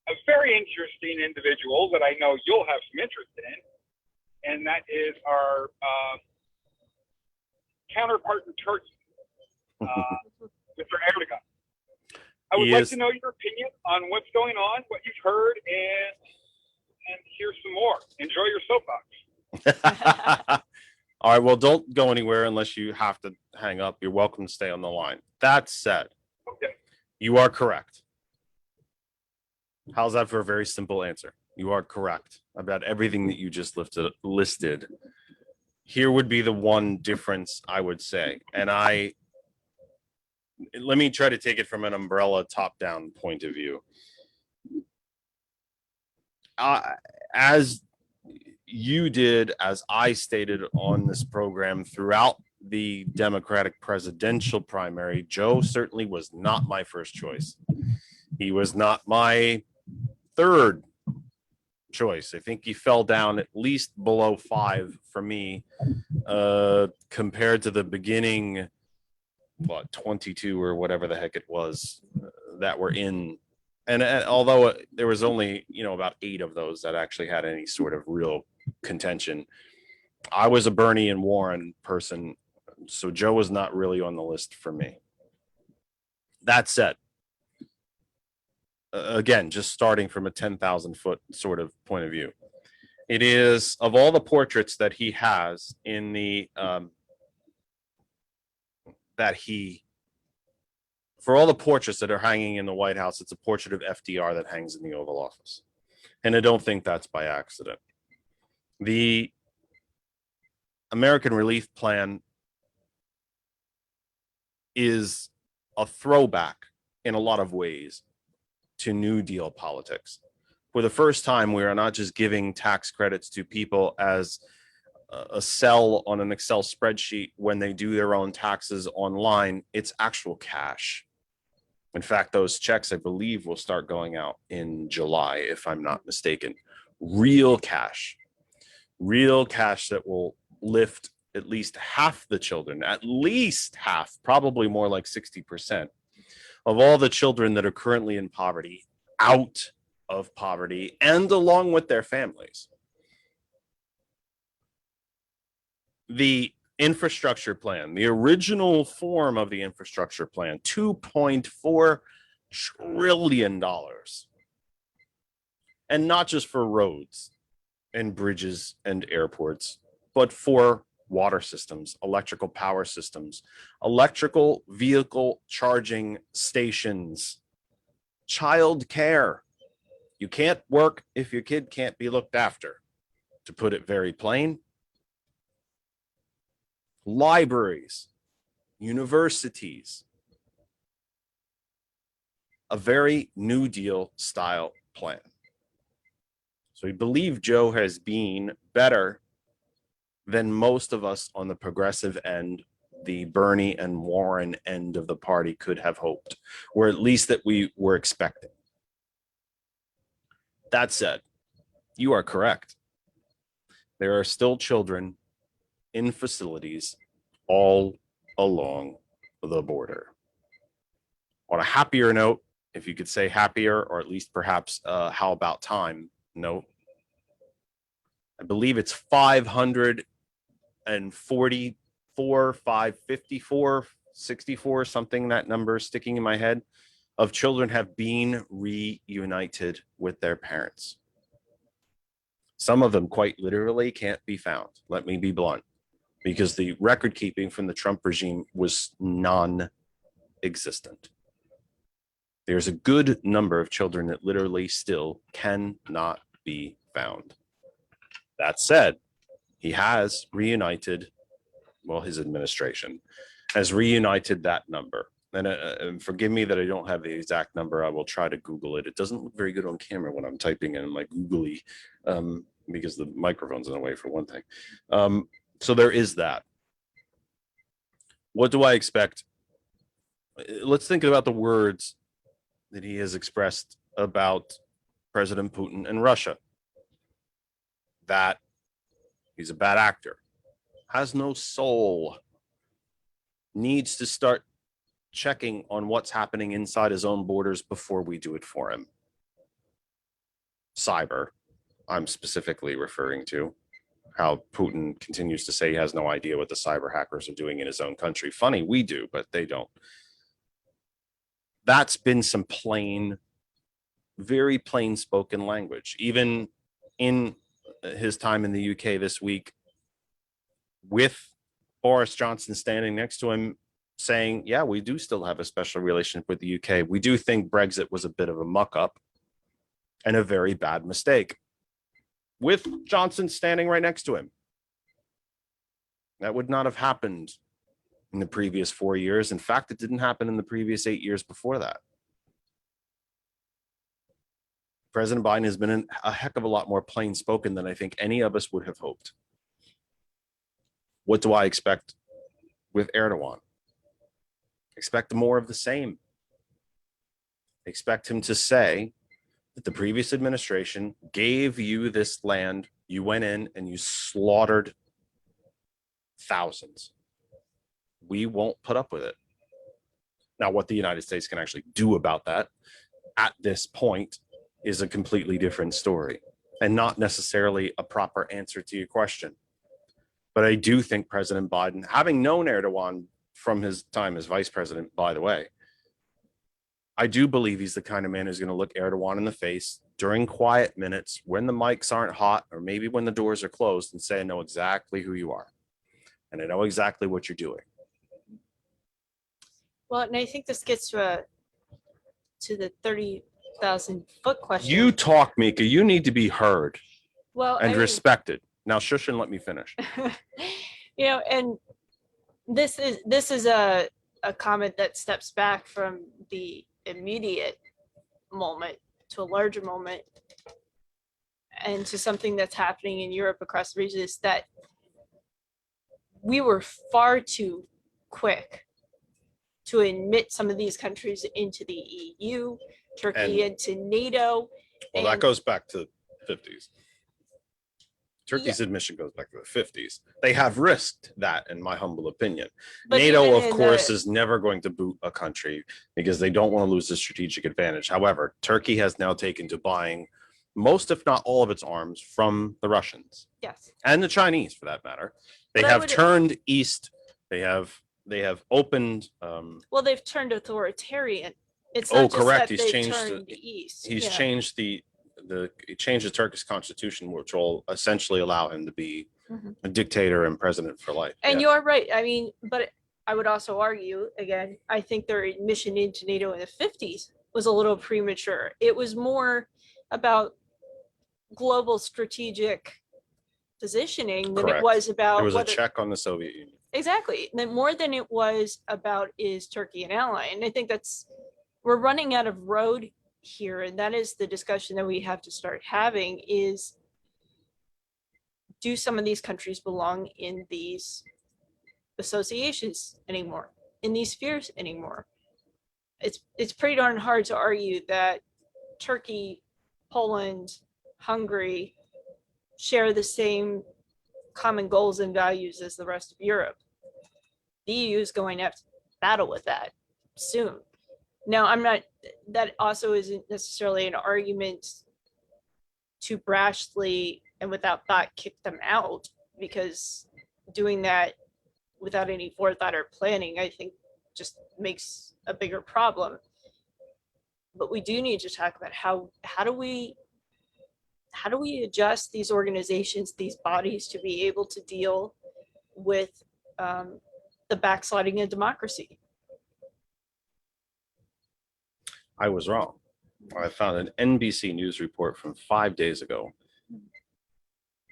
a very interesting individual that I know you'll have some interest in, and that is our counterpart in Turkey, Mr. Erdogan. I would like to know your opinion on what's going on, what you've heard, and hear some more. Enjoy your soapbox. All right, well, don't go anywhere unless you have to hang up. You're welcome to stay on the line. That said, Okay. You are correct. How's that for a very simple answer? You are correct about everything that you just listed. Here would be the one difference I would say, and let me try to take it from an umbrella top-down point of view. As you did, as I stated on this program throughout the Democratic presidential primary, Joe certainly was not my first choice. He was not my third choice. I think he fell down at least below 5 for me, compared to the beginning, 22 or whatever the heck it was that were in. And although there was only, about 8 of those that actually had any sort of real contention, I was a Bernie and Warren person, so Joe was not really on the list for me. That said, again, just starting from a 10,000 foot sort of point of view, it is, of all the portraits that he has in the for all the portraits that are hanging in the White House, it's a portrait of FDR that hangs in the Oval Office. And I don't think that's by accident. The American Relief Plan is a throwback in a lot of ways to New Deal politics. For the first time, we are not just giving tax credits to people as a cell on an Excel spreadsheet when they do their own taxes online. It's actual cash. In fact, those checks, I believe, will start going out in July, if I'm not mistaken. Real cash that will lift at least half the children, at least half, probably more like 60% of all the children that are currently in poverty out of poverty and along with their families. The infrastructure plan, the original form of the infrastructure plan, $2.4 trillion. And not just for roads and bridges and airports, but for water systems, electrical power systems, electrical vehicle charging stations, child care. You can't work if your kid can't be looked after, to put it very plain. Libraries, universities, a very New Deal style plan. So we believe Joe has been better than most of us on the progressive end, the Bernie and Warren end of the party could have hoped, or at least that we were expecting. That said, you are correct. There are still children in facilities all along the border. On a happier note, if you could say happier, or at least perhaps how about time note, I believe it's 544, 554, 64, something, that number is sticking in my head, of children have been reunited with their parents. Some of them quite literally can't be found. Let me be blunt, because the record keeping from the Trump regime was non-existent. There's a good number of children that literally still cannot be found. That said, he has reunited, well, his administration has reunited that number. And forgive me that I don't have the exact number. I will try to Google it. It doesn't look very good on camera when I'm typing in my googly, because the microphone's in the way, for one thing. So there is that. What do I expect? Let's think about the words that he has expressed about President Putin and Russia. That he's a bad actor, has no soul, needs to start checking on what's happening inside his own borders before we do it for him. Cyber, I'm specifically referring to how Putin continues to say he has no idea what the cyber hackers are doing in his own country. Funny, we do, but they don't. That's been some plain, very plain spoken language. Even in his time in the UK this week, with Boris Johnson standing next to him saying, yeah, we do still have a special relationship with the UK. We do think Brexit was a bit of a muck up and a very bad mistake, with Johnson standing right next to him. That would not have happened in the previous 4 years. In fact, it didn't happen in the previous 8 years before that. President Biden has been a heck of a lot more plain spoken than I think any of us would have hoped. What do I expect with Erdogan? Expect more of the same. Expect him to say that the previous administration gave you this land, you went in and you slaughtered thousands. We won't put up with it. Now, what the United States can actually do about that at this point is a completely different story, and not necessarily a proper answer to your question. But I do think President Biden, having known Erdogan from his time as vice president, by the way, I do believe he's the kind of man who's going to look Erdogan in the face during quiet minutes when the mics aren't hot, or maybe when the doors are closed, and say, I know exactly who you are, and I know exactly what you're doing. Well, and I think this gets to the 30,000 foot question. You talk, Mika. You need to be heard and respected. Now shush and let me finish. And this is a comment that steps back from the immediate moment to a larger moment, and to something that's happening in Europe across the region, is that we were far too quick to admit some of these countries into the EU, Turkey into NATO. Well, that and- goes back to the 50s. Turkey's admission goes back to the 50s. They have risked that, in my humble opinion. But NATO, even of in course, the- is never going to boot a country because they don't want to lose the strategic advantage. However, Turkey has now taken to buying most, if not all, of its arms from the Russians Yes. and the Chinese, for that matter. They But I have would- turned east. They have opened. Well, they've turned authoritarian. It's Oh, not just correct. that He's they've changed turned east. He's Yeah. changed he changed the Turkish constitution, which will essentially allow him to be Mhm. a dictator and president for life. And Yeah. you're right. I mean, but I would also argue, again, I think their admission into NATO in the 50s was a little premature. It was more about global strategic positioning than Correct. it was about There was a whether- check on the Soviet Union. Exactly. Then more than it was about is Turkey an ally? And I think we're running out of road here. And that is the discussion that we have to start having is, do some of these countries belong in these associations anymore, in these spheres anymore? It's pretty darn hard to argue that Turkey, Poland, Hungary share the same common goals and values as the rest of Europe. The EU is going to have to battle with that soon. Now, that also isn't necessarily an argument to brashly and without thought kick them out, because doing that without any forethought or planning, I think, just makes a bigger problem. But we do need to talk about how do we adjust these organizations, these bodies, to be able to deal with the backsliding of democracy. I was wrong. I found an NBC News report from 5 days ago.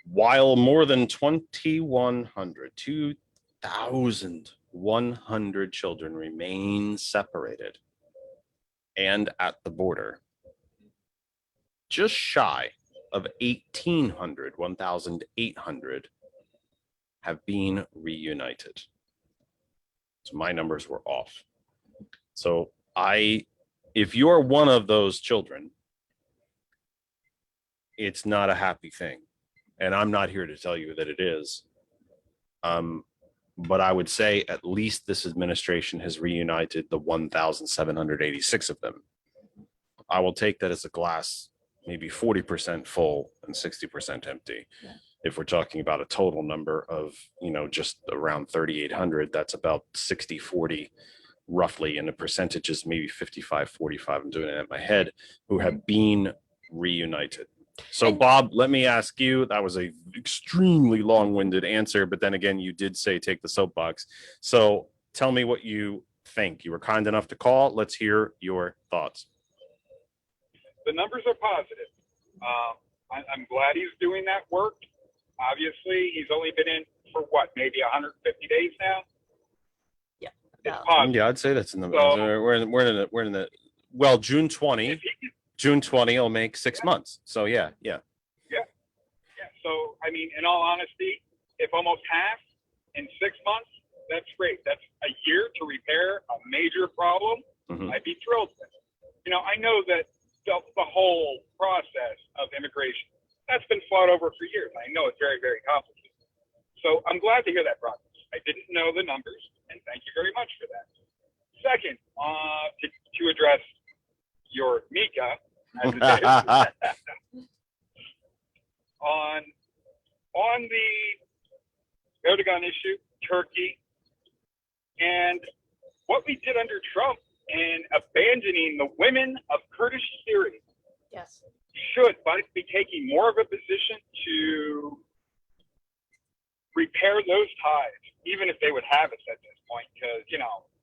While more than 2,100 children remain separated and at the border, just shy of 1,800 have been reunited. So my numbers were off. So if you're one of those children, it's not a happy thing. And I'm not here to tell you that it is. But I would say at least this administration has reunited the 1,786 of them. I will take that as a glass maybe 40% full and 60% empty. Yeah. If we're talking about a total number of, just around 3,800, that's about 60-40 roughly, and the percentage is maybe 55-45. I'm doing it in my head, who have been reunited. So And- Bob, let me ask you, that was a extremely long-winded answer, but then again, you did say take the soapbox. So tell me what you think. You were kind enough to call. Let's hear your thoughts. The numbers are positive. I'm glad he's doing that work. Obviously, he's only been in for what, maybe 150 days now. Yeah. It's positive. Yeah, I'd say that's in the So- we're in the well, June 20 If he can- will make 6 months. So yeah. Yeah. So, I mean, in all honesty, if almost half in 6 months, that's great. That's a year to repair a major problem. Mhm. I'd be thrilled with. I know that the whole process of immigration, that's been fought over for years. I know it's very, very complicated. So I'm glad to hear that progress. I didn't know the numbers, and thank you very much for that. Second, to address your Mika, as it is, on the Erdogan issue, Turkey, and what we did under Trump in abandoning the women of Kurdish Syria, Yes. should be taking more of a position to repair those ties, even if they would have us at this point, because,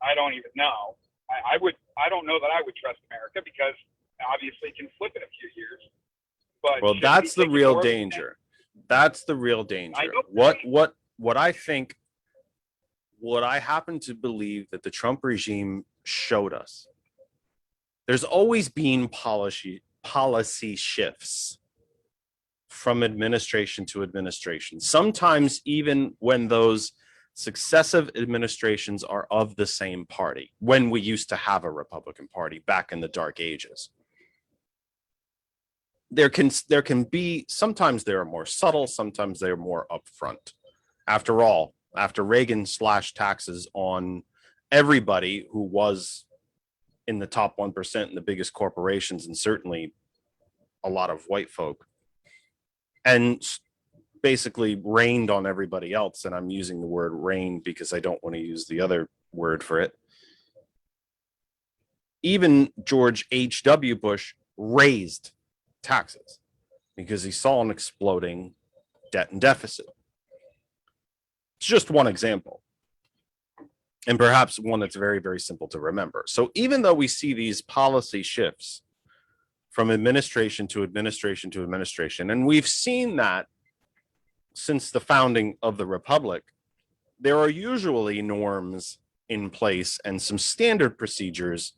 I don't even know. I don't know that I would trust America, because obviously it can flip in a few years. But Well, should that's we the take real more of a danger. That's the real danger. I know. What I think, what I happen to believe that the Trump regime showed us, there's always been policy shifts from administration to administration. Sometimes even when those Successive administrations are of the same party when we used to have a Republican Party back in the dark ages. There can be, sometimes they are more subtle, sometimes they are more upfront. After all, after Reagan slashed taxes on everybody who was in the top 1% and the biggest corporations, and certainly a lot of white folk, and basically rained on everybody else, and I'm using the word rain because I don't want to use the other word for it. Even George H.W. Bush raised taxes because he saw an exploding debt and deficit. It's just one example, and perhaps one that's very, very simple to remember. So even though we see these policy shifts from administration to administration to administration, and we've seen that since the founding of the Republic, there are usually norms in place and some standard procedures.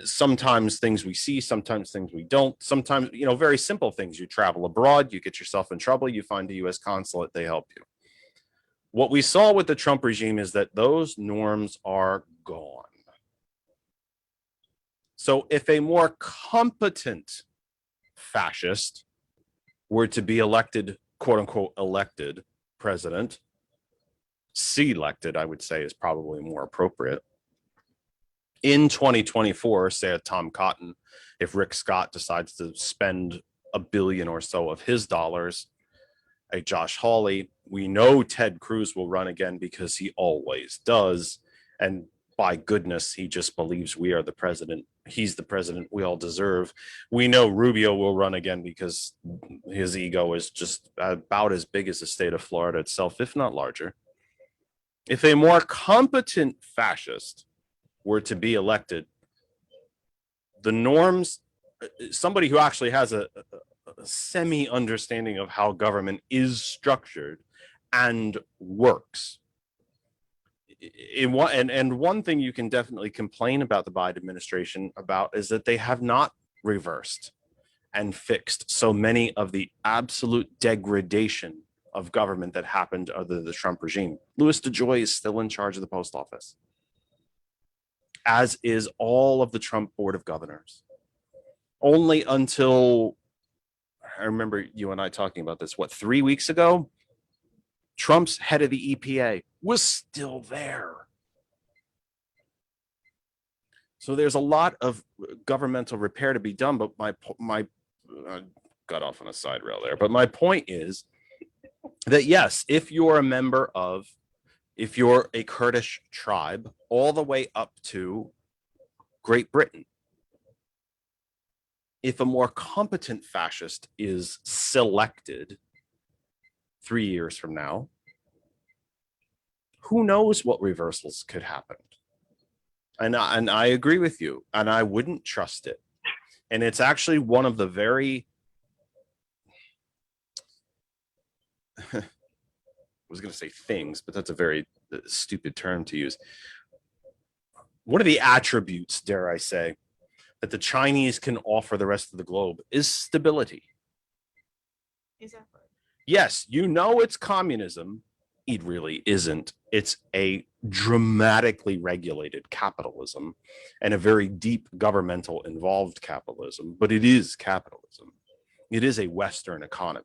Sometimes things we see, sometimes things we don't. Sometimes, very simple things. You travel abroad, you get yourself in trouble, you find a U.S. consulate, they help you. What we saw with the Trump regime is that those norms are gone. So if a more competent fascist were to be elected, quote unquote, elected president, selected, I would say, is probably more appropriate. In 2024, say a Tom Cotton, if Rick Scott decides to spend $1 billion or so of his dollars, a Josh Hawley, we know Ted Cruz will run again because he always does. And by goodness, he just believes we are the president. He's the president we all deserve. We know Rubio will run again because his ego is just about as big as the state of Florida itself, if not larger. If a more competent fascist were to be elected, the norms, somebody who actually has a semi understanding of how government is structured and works. And one thing you can definitely complain about the Biden administration about is that they have not reversed and fixed so many of the absolute degradation of government that happened under the Trump regime. Louis DeJoy is still in charge of the post office, as is all of the Trump board of governors. Only until, I remember you and I talking about this, 3 weeks ago, Trump's head of the EPA was still there. So there's a lot of governmental repair to be done, but my got off on a side rail there. But my point is that yes, if you're a Kurdish tribe, all the way up to Great Britain, if a more competent fascist is selected 3 years from now, who knows what reversals could happen? And I agree with you, and I wouldn't trust it. And it's actually one of the very, I was going to say things, but that's a very stupid term to use. One of the attributes, dare I say, that the Chinese can offer the rest of the globe is stability. Exactly. Yes, it's communism. It really isn't. It's a dramatically regulated capitalism and a very deep governmental involved capitalism, but it is capitalism. It is a Western economy,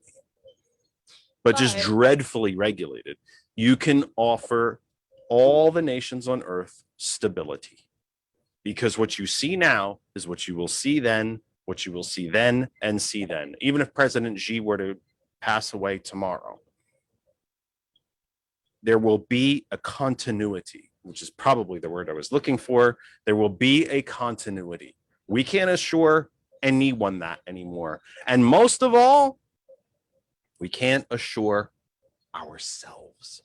but just dreadfully regulated. You can offer all the nations on earth stability, because what you see now is what you will see then, what you will see then, and see then. Even if President Xi were to pass away tomorrow, there will be a continuity, which is probably the word I was looking for. There will be a continuity. We can't assure anyone that anymore. And most of all, we can't assure ourselves.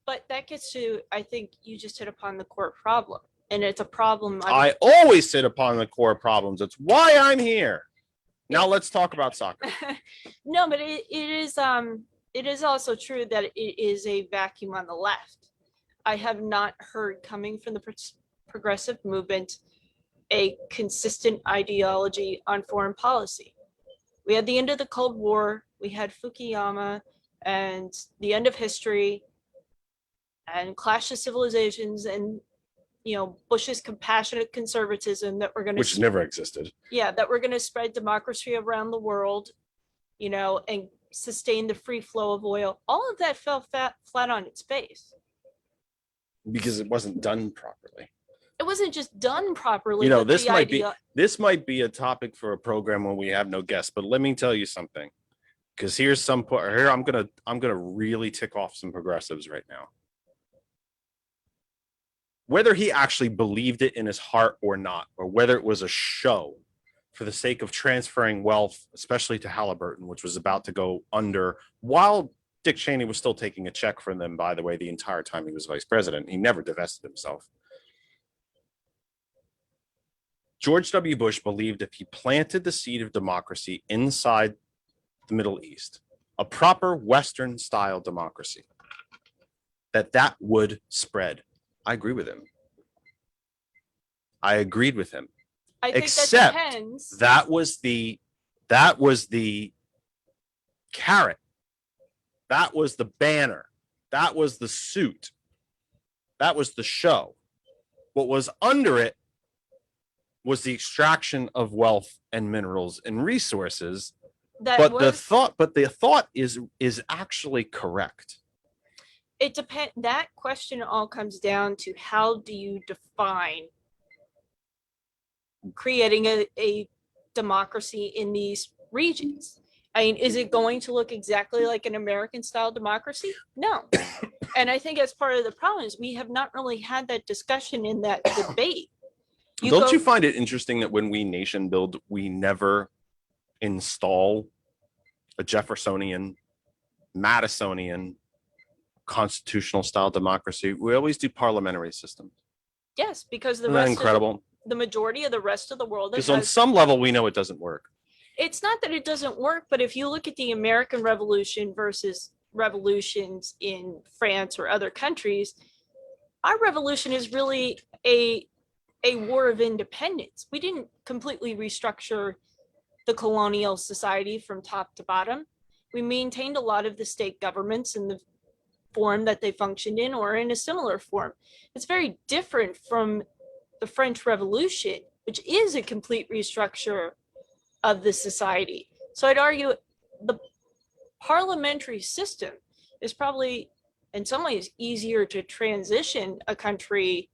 But that gets to, I think you just hit upon the core problem. And it's a problem. I always hit upon the core problems. That's why I'm here. Now let's talk about soccer. No, but it is also true that it is a vacuum on the left. I have not heard, coming from the progressive movement, a consistent ideology on foreign policy. We had the end of the Cold War, we had Fukuyama and the end of history. and clash of civilizations and, Bush's compassionate conservatism that we're going Which to, never existed. that we're going to spread democracy around the world, and sustain the free flow of oil. All of that fell flat on its face. Because it wasn't done properly. It wasn't just done properly. But this might be a topic for a program when we have no guests. But let me tell you something, because here's some point. Here I'm gonna really tick off some progressives right now. Whether he actually believed it in his heart or not, or whether it was a show for the sake of transferring wealth, especially to Halliburton, which was about to go under, while Dick Cheney was still taking a check from them, by the way, the entire time he was vice president. He never divested himself. George W. Bush believed if he planted the seed of democracy inside the Middle East, a proper Western-style democracy, that would spread. I agree with him. I agreed with him. I think Except that depends. that was the carrot. That was the banner. That was the suit. That was the show. What was under it was the extraction of wealth and minerals and resources. The thought is actually correct. It depends. That question all comes down to how do you define creating a democracy in these regions? I mean, is it going to look exactly like an American style democracy? No. And I think as part of the problem is we have not really had that discussion in that debate. Don't you find it interesting that when we nation build, we never install a Jeffersonian, Madisonian, constitutional style democracy? We always do parliamentary systems. Yes, because Isn't that incredible? The majority of the rest of the world. Because on some level, we know it doesn't work. It's not that it doesn't work, but if you look at the American Revolution versus revolutions in France or other countries, our revolution is really a war of independence. We didn't completely restructure the colonial society from top to bottom. We maintained a lot of the state governments in the form that they functioned in or in a similar form. It's very different from the French Revolution, which is a complete restructure of the society. So I'd argue the parliamentary system is probably in some ways easier to transition a country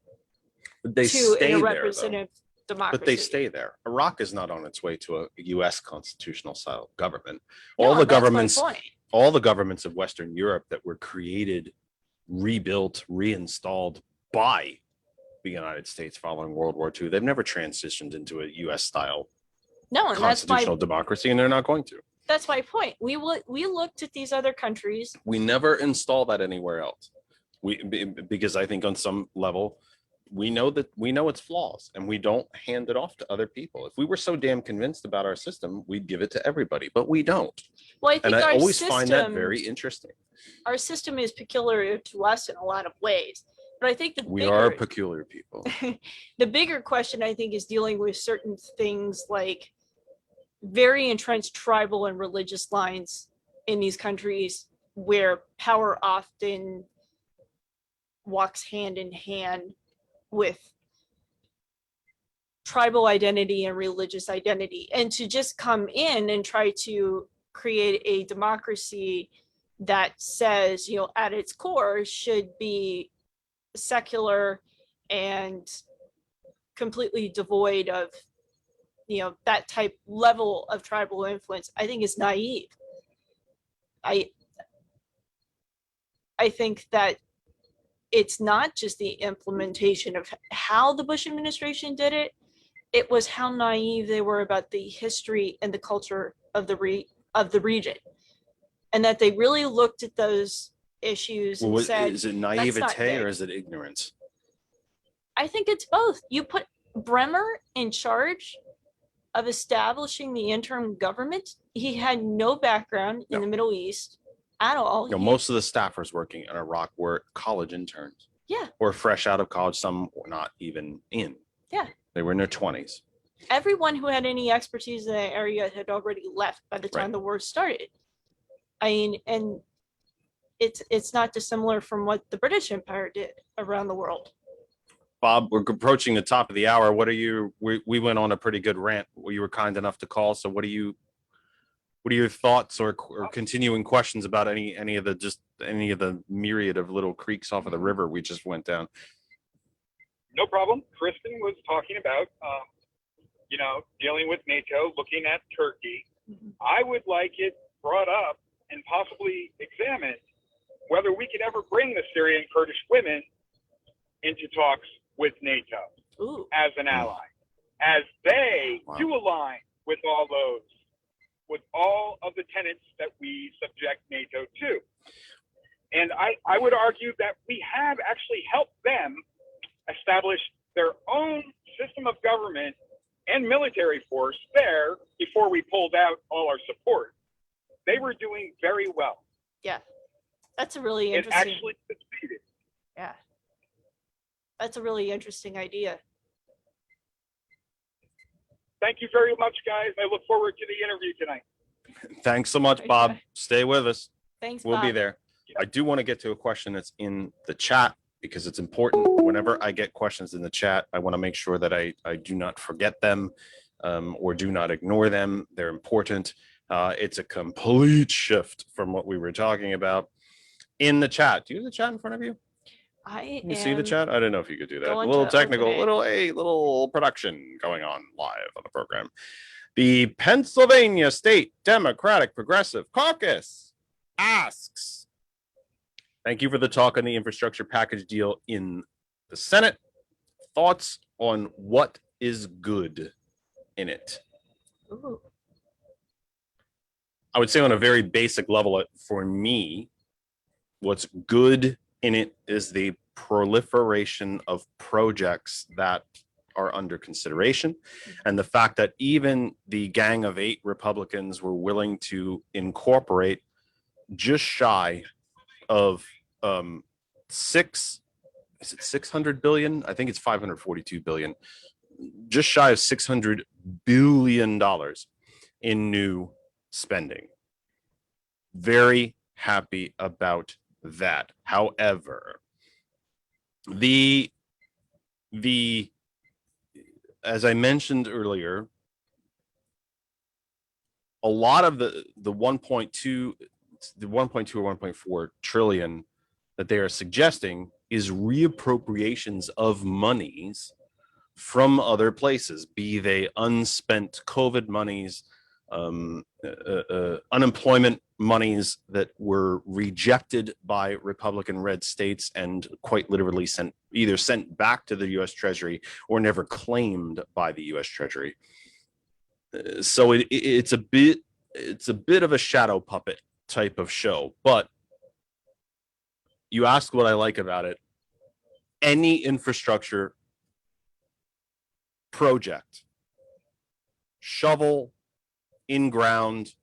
to a representative democracy. But they stay there. Iraq is not on its way to a U.S. constitutional style government. All the governments of Western Europe that were created, rebuilt, reinstalled by the United States following World War II, they've never transitioned into a U.S. style constitutional democracy, and they're not going to. That's my point. We looked at these other countries. We never install that anywhere else. Because I think on some level, we know its flaws, and we don't hand it off to other people. If we were so damn convinced about our system, we'd give it to everybody, but we don't. Well, I think I always find that very interesting. Our system is peculiar to us in a lot of ways, but I think we are peculiar people. The bigger question, I think, is dealing with certain things like very entrenched tribal and religious lines in these countries where power often walks hand in hand with tribal identity and religious identity, and to just come in and try to create a democracy that says, at its core should be secular and completely devoid of that type level of tribal influence, I think is naive. I think that it's not just the implementation of how the Bush administration did it. It was how naive they were about the history and the culture of the region, and that they really looked at those issues and said, is it naivete or is it ignorance? I think it's both. You put Bremer in charge of establishing the interim government. He had no background in the Middle East at all. Most of the staffers working in Iraq were college interns. Yeah. Or fresh out of college. Some were not even in. Yeah. They were in their 20s. Everyone who had any expertise in that area had already left by the time the war started. I mean, and it's not dissimilar from what the British Empire did around the world. Bob, we're approaching the top of the hour. What are you? We went on a pretty good rant. You were kind enough to call. So what are your thoughts or continuing questions about any of the myriad of little creeks off of the river we just went down? No problem. Kristen was talking about, dealing with NATO, looking at Turkey. I would like it brought up and possibly examined whether we could ever bring the Syrian Kurdish women into talks with NATO as an ally, as they do align with all of the tenets that we subject NATO to. And I would argue that we have actually helped them establish their own system of government and military force there before we pulled out all our support. They were doing very well. Yeah, that's a really It interesting. actually succeeded. Yeah, that's a really interesting idea. Thank you very much, guys. I look forward to the interview tonight. Thanks so much, Bob. Stay with us. Thanks, We'll be Bob. there. I do want to get to a question that's in the chat because it's important. Whenever I get questions in the chat, I want to make sure that I do not forget them or do not ignore them. They're important. It's a complete shift from what we were talking about in the chat. Do you have the chat in front of you? You see the chat? I didn't know if you could do that. A little technical, little production going on live on the program. The Pennsylvania State Democratic Progressive Caucus asks, thank you for the talk on the infrastructure package deal in the Senate. Thoughts on what is good in it? Ooh. I would say on a very basic level, for me, what's good in it is the proliferation of projects that are under consideration, and the fact that even the Gang of 8 Republicans were willing to incorporate just shy of 600 billion. I think it's 542 billion, just shy of $600 billion in new spending. Very happy about that. However, as I mentioned earlier, a lot of the 1.2 or 1.4 trillion that they are suggesting is reappropriations of monies from other places, be they unspent COVID monies, unemployment monies that were rejected by Republican red states and quite literally sent back to the U.S. Treasury or never claimed by the U.S. Treasury. So it's a bit of a shadow puppet type of show. But you ask what I like about it. Any infrastructure project, shovel in ground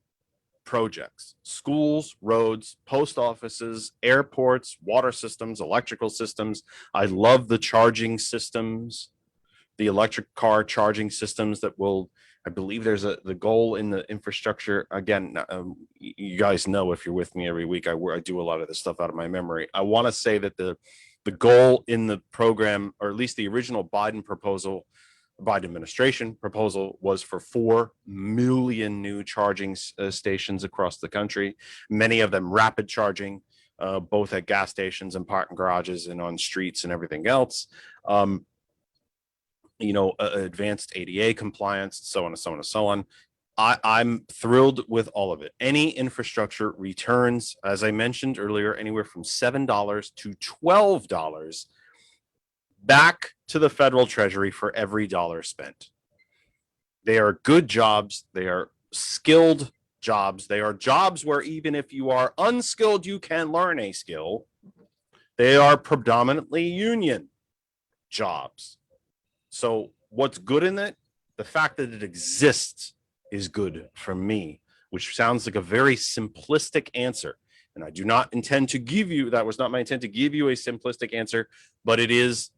projects, schools, roads, post offices, airports, water systems, electrical systems. I love the charging systems, the electric car charging systems that will, I believe there's the goal in the infrastructure. Again, you guys know, if you're with me every week, I do a lot of this stuff out of my memory. I want to say that the goal in the program, or at least the original Biden administration proposal, was for 4 million new charging stations across the country, many of them rapid charging, both at gas stations and parking garages and on streets and everything else. Advanced ADA compliance, so on and so on and so on. I'm thrilled with all of it. Any infrastructure returns, as I mentioned earlier, anywhere from $7 to $12 back to the federal treasury for every dollar spent. They are good jobs. They are skilled jobs. They are jobs where even if you are unskilled, you can learn a skill. They are predominantly union jobs. So what's good in it? The fact that it exists is good for me, which sounds like a very simplistic answer. And I do not intend to give you, that was not my intent to give you a simplistic answer, but it is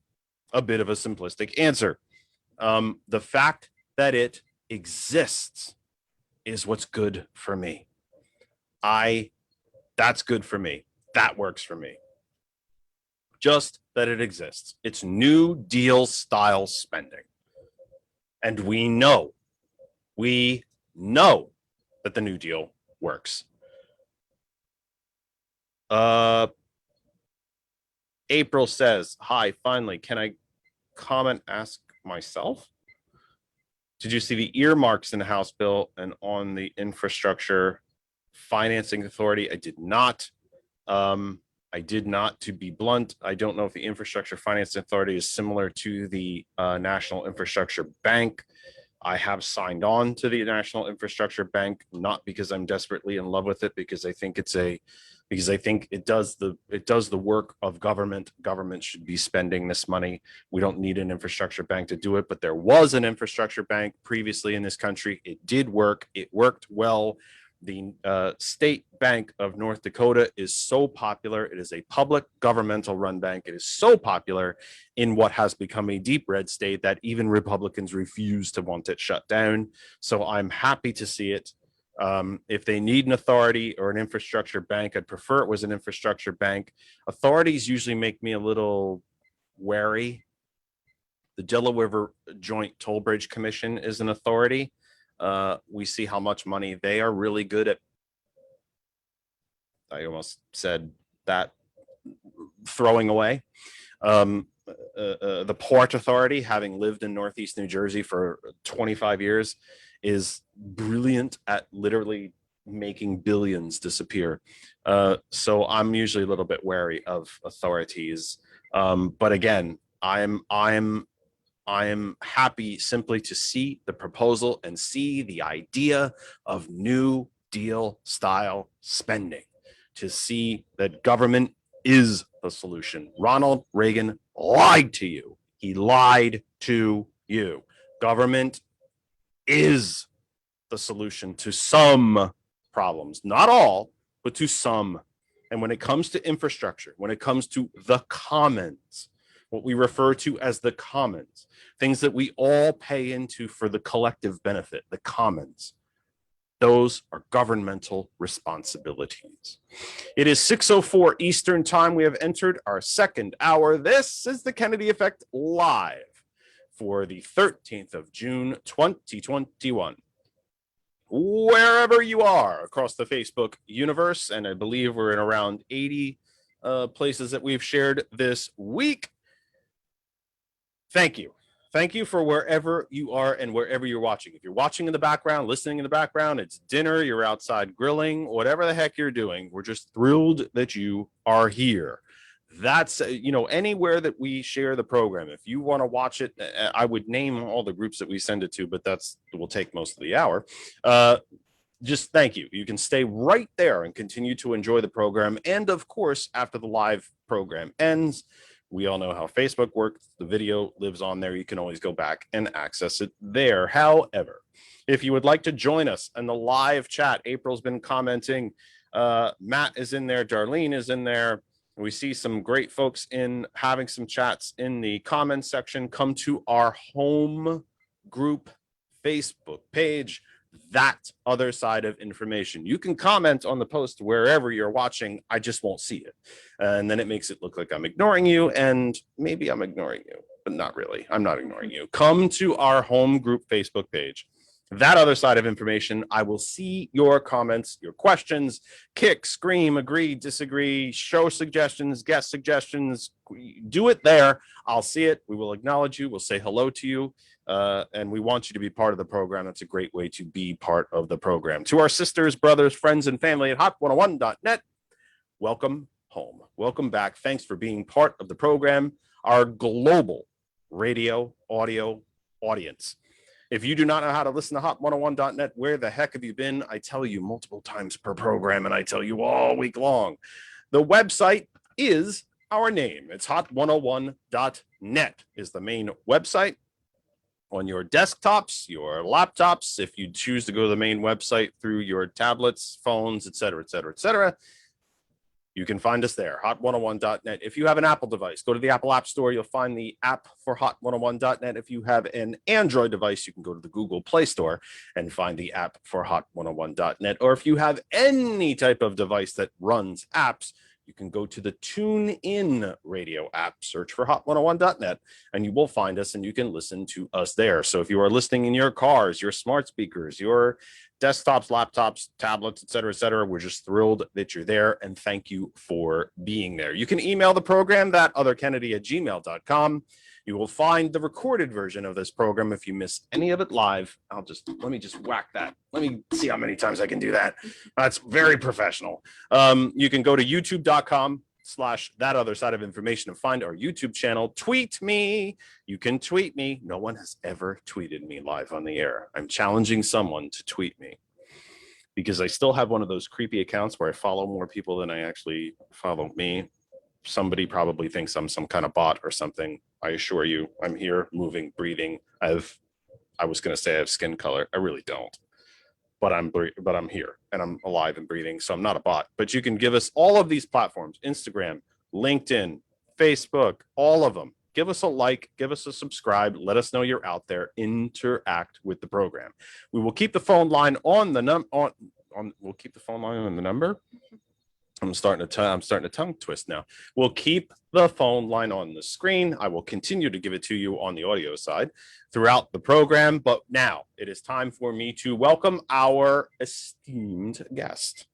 a bit of a simplistic answer. The fact that it exists is what's good for me. That's good for me. That works for me. Just that it exists. It's New Deal style spending. And we know that the New Deal works. April says, hi, finally, can I ask myself? Did you see the earmarks in the House bill and on the Infrastructure Financing Authority? I did not. To be blunt. I don't know if the Infrastructure Financing Authority is similar to the National Infrastructure Bank. I have signed on to the National Infrastructure Bank, not because I'm desperately in love with it, because I think it does the work of government. Government should be spending this money. We don't need an infrastructure bank to do it, but there was an infrastructure bank previously in this country. It did work. It worked well. The State Bank of North Dakota is so popular. It is a public governmental run bank. It is so popular in what has become a deep red state that even Republicans refuse to want it shut down. So I'm happy to see it. If they need an authority or an infrastructure bank, I'd prefer it was an infrastructure bank. Authorities usually make me a little wary. The Delaware River Joint Toll Bridge Commission is an authority. We see how much money they are really good at. I almost said that throwing away. The Port Authority, having lived in Northeast New Jersey for 25 years, is brilliant at literally making billions disappear. So I'm usually a little bit wary of authorities. But again, I'm happy simply to see the proposal and see the idea of New Deal style spending, to see that government is the solution. Ronald Reagan lied to you. He lied to you. Government is the solution to some problems, not all, but to some. And when it comes to infrastructure, when it comes to the commons, what we refer to as the commons, things that we all pay into for the collective benefit, the commons, those are governmental responsibilities. It is 6:04 Eastern Time. We have entered our second hour. This is the Kennedy Effect live for the 13th of June, 2021. Wherever you are across the Facebook universe, and I believe we're in around 80 places that we've shared this week. Thank you. Thank you for wherever you are and wherever you're watching. If you're watching in the background, listening in the background, it's dinner, you're outside grilling, whatever the heck you're doing, we're just thrilled that you are here. That's, anywhere that we share the program. If you want to watch it, I would name all the groups that we send it to, but will take most of the hour. Just thank you. You can stay right there and continue to enjoy the program. And of course, after the live program ends, we all know how Facebook works. The video lives on there. You can always go back and access it there. However, if you would like to join us in the live chat, April's been commenting. Matt is in there. Darlene is in there. We see some great folks having some chats in the comments section. Come to our home group Facebook page. That other side of information. You can comment on the post wherever you're watching. I just won't see it. And then it makes it look like I'm ignoring you. And maybe I'm ignoring you, but not really. I'm not ignoring you. Come to our home group Facebook page. That other side of information, I will see your comments, your questions, kick, scream, agree, disagree, show suggestions, guest suggestions. Do it there. I'll see it. We will acknowledge you. We'll say hello to you. And we want you to be part of the program. That's a great way to be part of the program. To our sisters, brothers, friends, and family at hot101.net, welcome home. Welcome back. Thanks for being part of the program, our global radio audio audience. If you do not know how to listen to hot101.net, where the heck have you been? I tell you multiple times per program, and I tell you all week long. The website is our name. It's hot101.net is the main website. On your desktops, your laptops, if you choose to go to the main website through your tablets, phones, etc., you can find us there, hot101.net. If you have an Apple device, go to the Apple App Store. You'll find the app for hot101.net. If you have an Android device, you can go to the Google Play Store and find the app for hot101.net. Or if you have any type of device that runs apps, you can go to the TuneIn radio app, search for hot101.net, and you will find us and you can listen to us there. So if you are listening in your cars, your smart speakers, your desktops, laptops, tablets, et cetera, we're just thrilled that you're there, and thank you for being there. You can email the program, thatotherkennedy@gmail.com. You will find the recorded version of this program if you miss any of it live. Let me just whack that. Let me see how many times I can do that. That's very professional. You can go to youtube.com/thatothersideofinformation and find our YouTube channel. Tweet me. You can tweet me. No one has ever tweeted me live on the air. I'm challenging someone to tweet me because I still have one of those creepy accounts where I follow more people than I actually follow me. Somebody probably thinks I'm some kind of bot or something. I assure you, I'm here, moving, breathing. I was going to say I have skin color. I really don't. But I'm here and I'm alive and breathing. So I'm not a bot. But you can give us all of these platforms: Instagram, LinkedIn, Facebook, all of them. Give us a like, give us a subscribe. Let us know you're out there. Interact with the program. We will keep the phone line on the we'll keep the phone line on the number. I'm starting to tongue twist now. We'll keep the phone line on the screen. I will continue to give it to you on the audio side throughout the program. But now it is time for me to welcome our esteemed guest.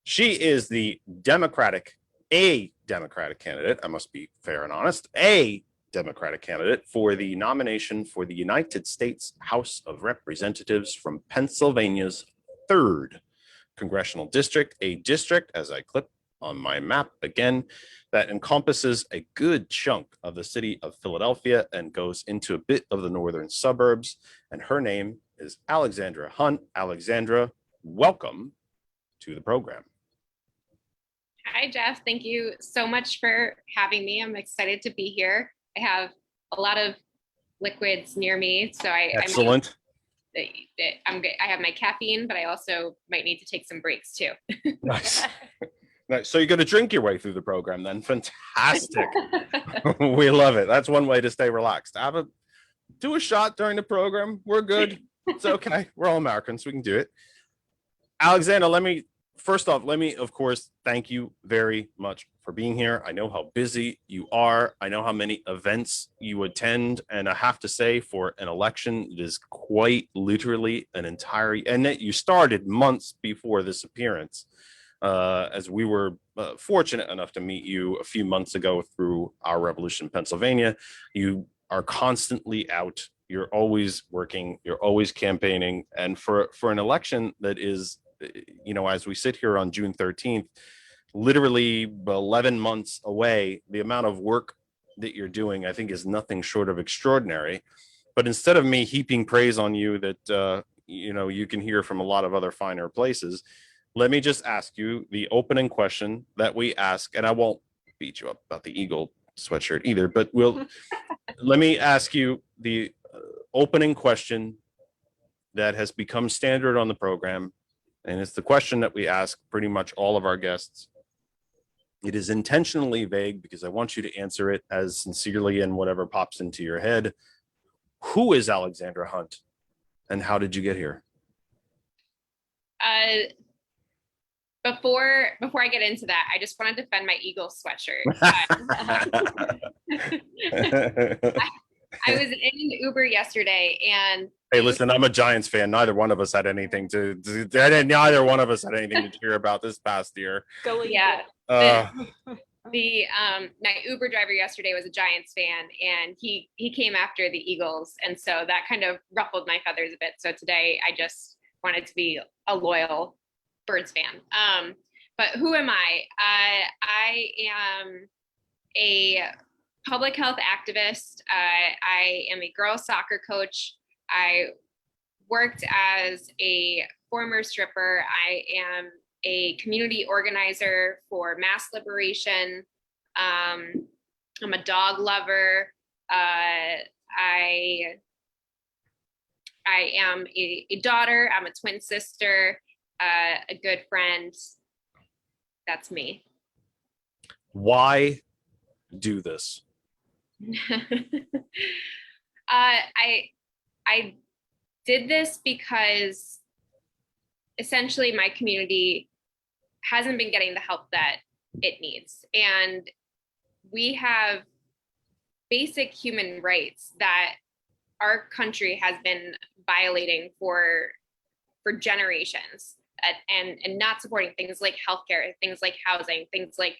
She is a Democratic candidate. I must be fair and honest. A Democratic candidate for the nomination for the United States House of Representatives from Pennsylvania's 3rd Congressional District, a district, as I click on my map again, that encompasses a good chunk of the city of Philadelphia and goes into a bit of the northern suburbs. And her name is Alexandra Hunt. Alexandra, welcome to the program. Hi, Jeff. Thank you so much for having me. I'm excited to be here. I have a lot of liquids near me, so Excellent. I have my caffeine, but I also might need to take some breaks too. Nice. Nice. So you're going to drink your way through the program then? Fantastic. We love it. That's one way to stay relaxed. Do a shot during the program. We're good. It's okay. We're all Americans. We can do it. Alexandra, let me, of course, thank you very much for being here. I know how busy you are. I know how many events you attend. And I have to say, for an election, it is quite literally an entire, and that you started months before this appearance, as we were fortunate enough to meet you a few months ago through our Revolution, Pennsylvania. You are constantly out. You're always working. You're always campaigning. And for an election that is, as we sit here on June 13th, literally 11 months away, the amount of work that you're doing, I think, is nothing short of extraordinary. But instead of me heaping praise on you that, you can hear from a lot of other finer places, let me just ask you the opening question that we ask, and I won't beat you up about the Eagle sweatshirt either, but let me ask you the opening question that has become standard on the program. And it's the question that we ask pretty much all of our guests. It is intentionally vague because I want you to answer it as sincerely and whatever pops into your head. Who is Alexandra Hunt and how did you get here? Before I get into that, I just want to defend my Eagle sweatshirt. I was in an Uber yesterday and hey, listen, I'm a Giants fan. Neither one of us had anything to neither one of us had anything to cheer about this past year. Yeah. My Uber driver yesterday was a Giants fan and he came after the Eagles. And so that kind of ruffled my feathers a bit. So today I just wanted to be a loyal Birds fan. But who am I? I am a public health activist. I am a girls soccer coach. I worked as a former stripper. I am a community organizer for mass liberation. I'm a dog lover. I am a daughter. I'm a twin sister, a good friend. That's me. Why do this? I did this because essentially my community hasn't been getting the help that it needs. And we have basic human rights that our country has been violating for generations, and not supporting things like healthcare, things like housing, things like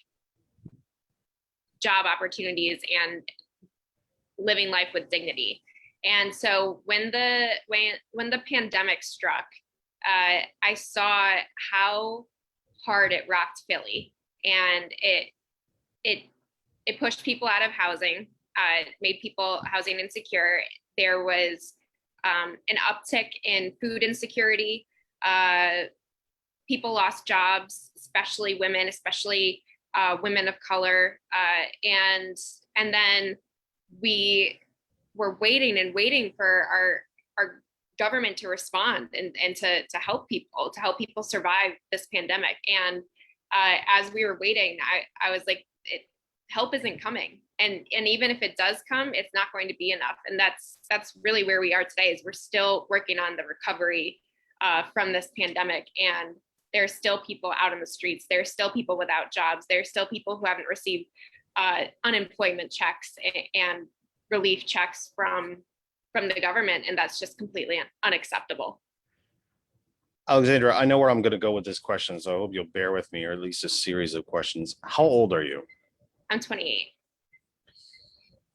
job opportunities, and living life with dignity. And so when the pandemic struck, I saw how hard it rocked Philly, and it pushed people out of housing, made people housing insecure. There was an uptick in food insecurity. People lost jobs, especially women, especially women of color, and then we were waiting for our government to respond and to help people survive this pandemic. And as we were waiting, I was like, help isn't coming, and even if it does come, it's not going to be enough. And that's really where we are today. Is we're still working on the recovery from this pandemic, and there's still people out in the streets. There's still people without jobs. There's still people who haven't received unemployment checks and relief checks from the government, and that's just completely unacceptable. Alexandra, I know where I'm going to go with this question, so I hope you'll bear with me, or at least a series of questions. How old are you? I'm 28.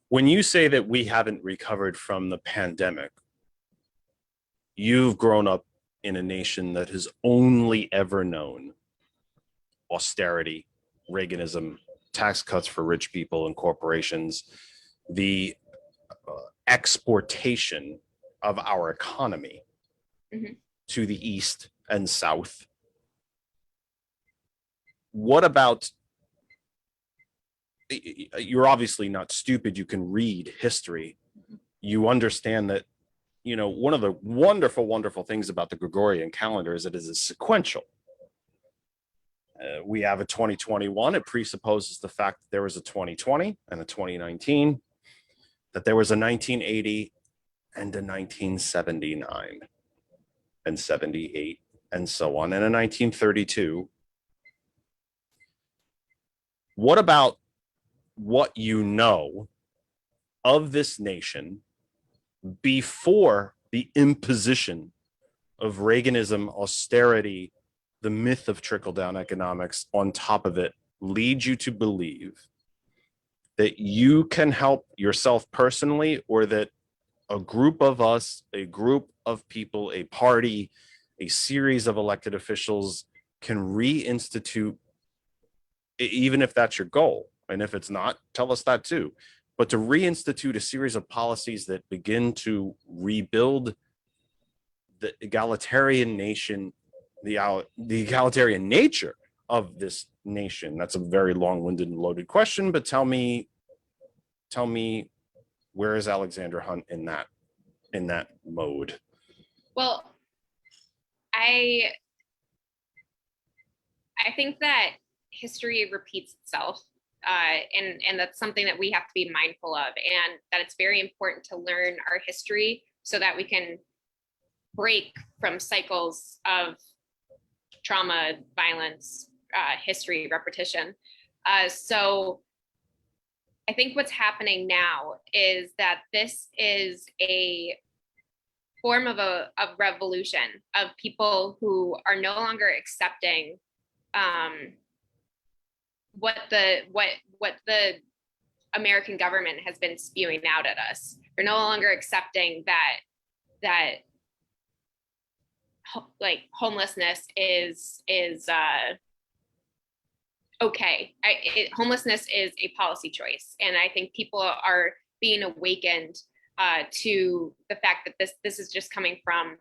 When you say that we haven't recovered from the pandemic, you've grown up in a nation that has only ever known austerity, Reaganism, tax cuts for rich people and corporations, the exportation of our economy to the East and South. What about, you're obviously not stupid, you can read history. You understand that, you know, one of the wonderful things about the Gregorian calendar is that it is sequential. We have a 2021. It presupposes the fact that there was a 2020 and a 2019, that there was a 1980 and a 1979 and 78 and so on, and a 1932. What about what you know of this nation before the imposition of Reaganism, austerity, the myth of trickle-down economics on top of it, leads you to believe that you can help yourself personally, or that a group of us, a group of people, a party, a series of elected officials can reinstitute, even if that's your goal? And if it's not, tell us that too. But to reinstitute a series of policies that begin to rebuild the egalitarian nation, the egalitarian nature of this nation. That's a very long-winded and loaded question, but tell me, where is Alexandra Hunt in that mode? Well, I think that history repeats itself, and that's something that we have to be mindful of, and that it's very important to learn our history so that we can break from cycles of trauma, violence, history, repetition. So I think what's happening now is that this is a form of a revolution of people who are no longer accepting what the American government has been spewing out at us. They're no longer accepting that like homelessness is okay. Homelessness is a policy choice, and I think people are being awakened to the fact that this is just coming from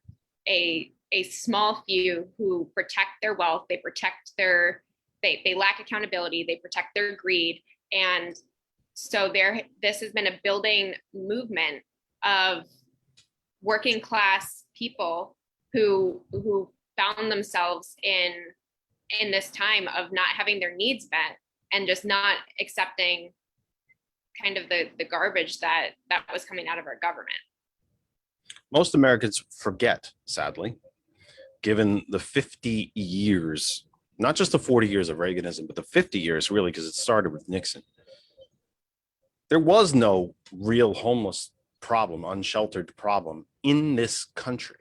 a small few who protect their wealth. They protect they lack accountability. They protect their greed, and so this has been a building movement of working class people who found themselves in this time of not having their needs met and just not accepting kind of the garbage that was coming out of our government. Most Americans forget, sadly, given the 50 years not just the 40 years of Reaganism, but the 50 years really, because it started with Nixon. There was no real homeless problem, unsheltered problem in this country,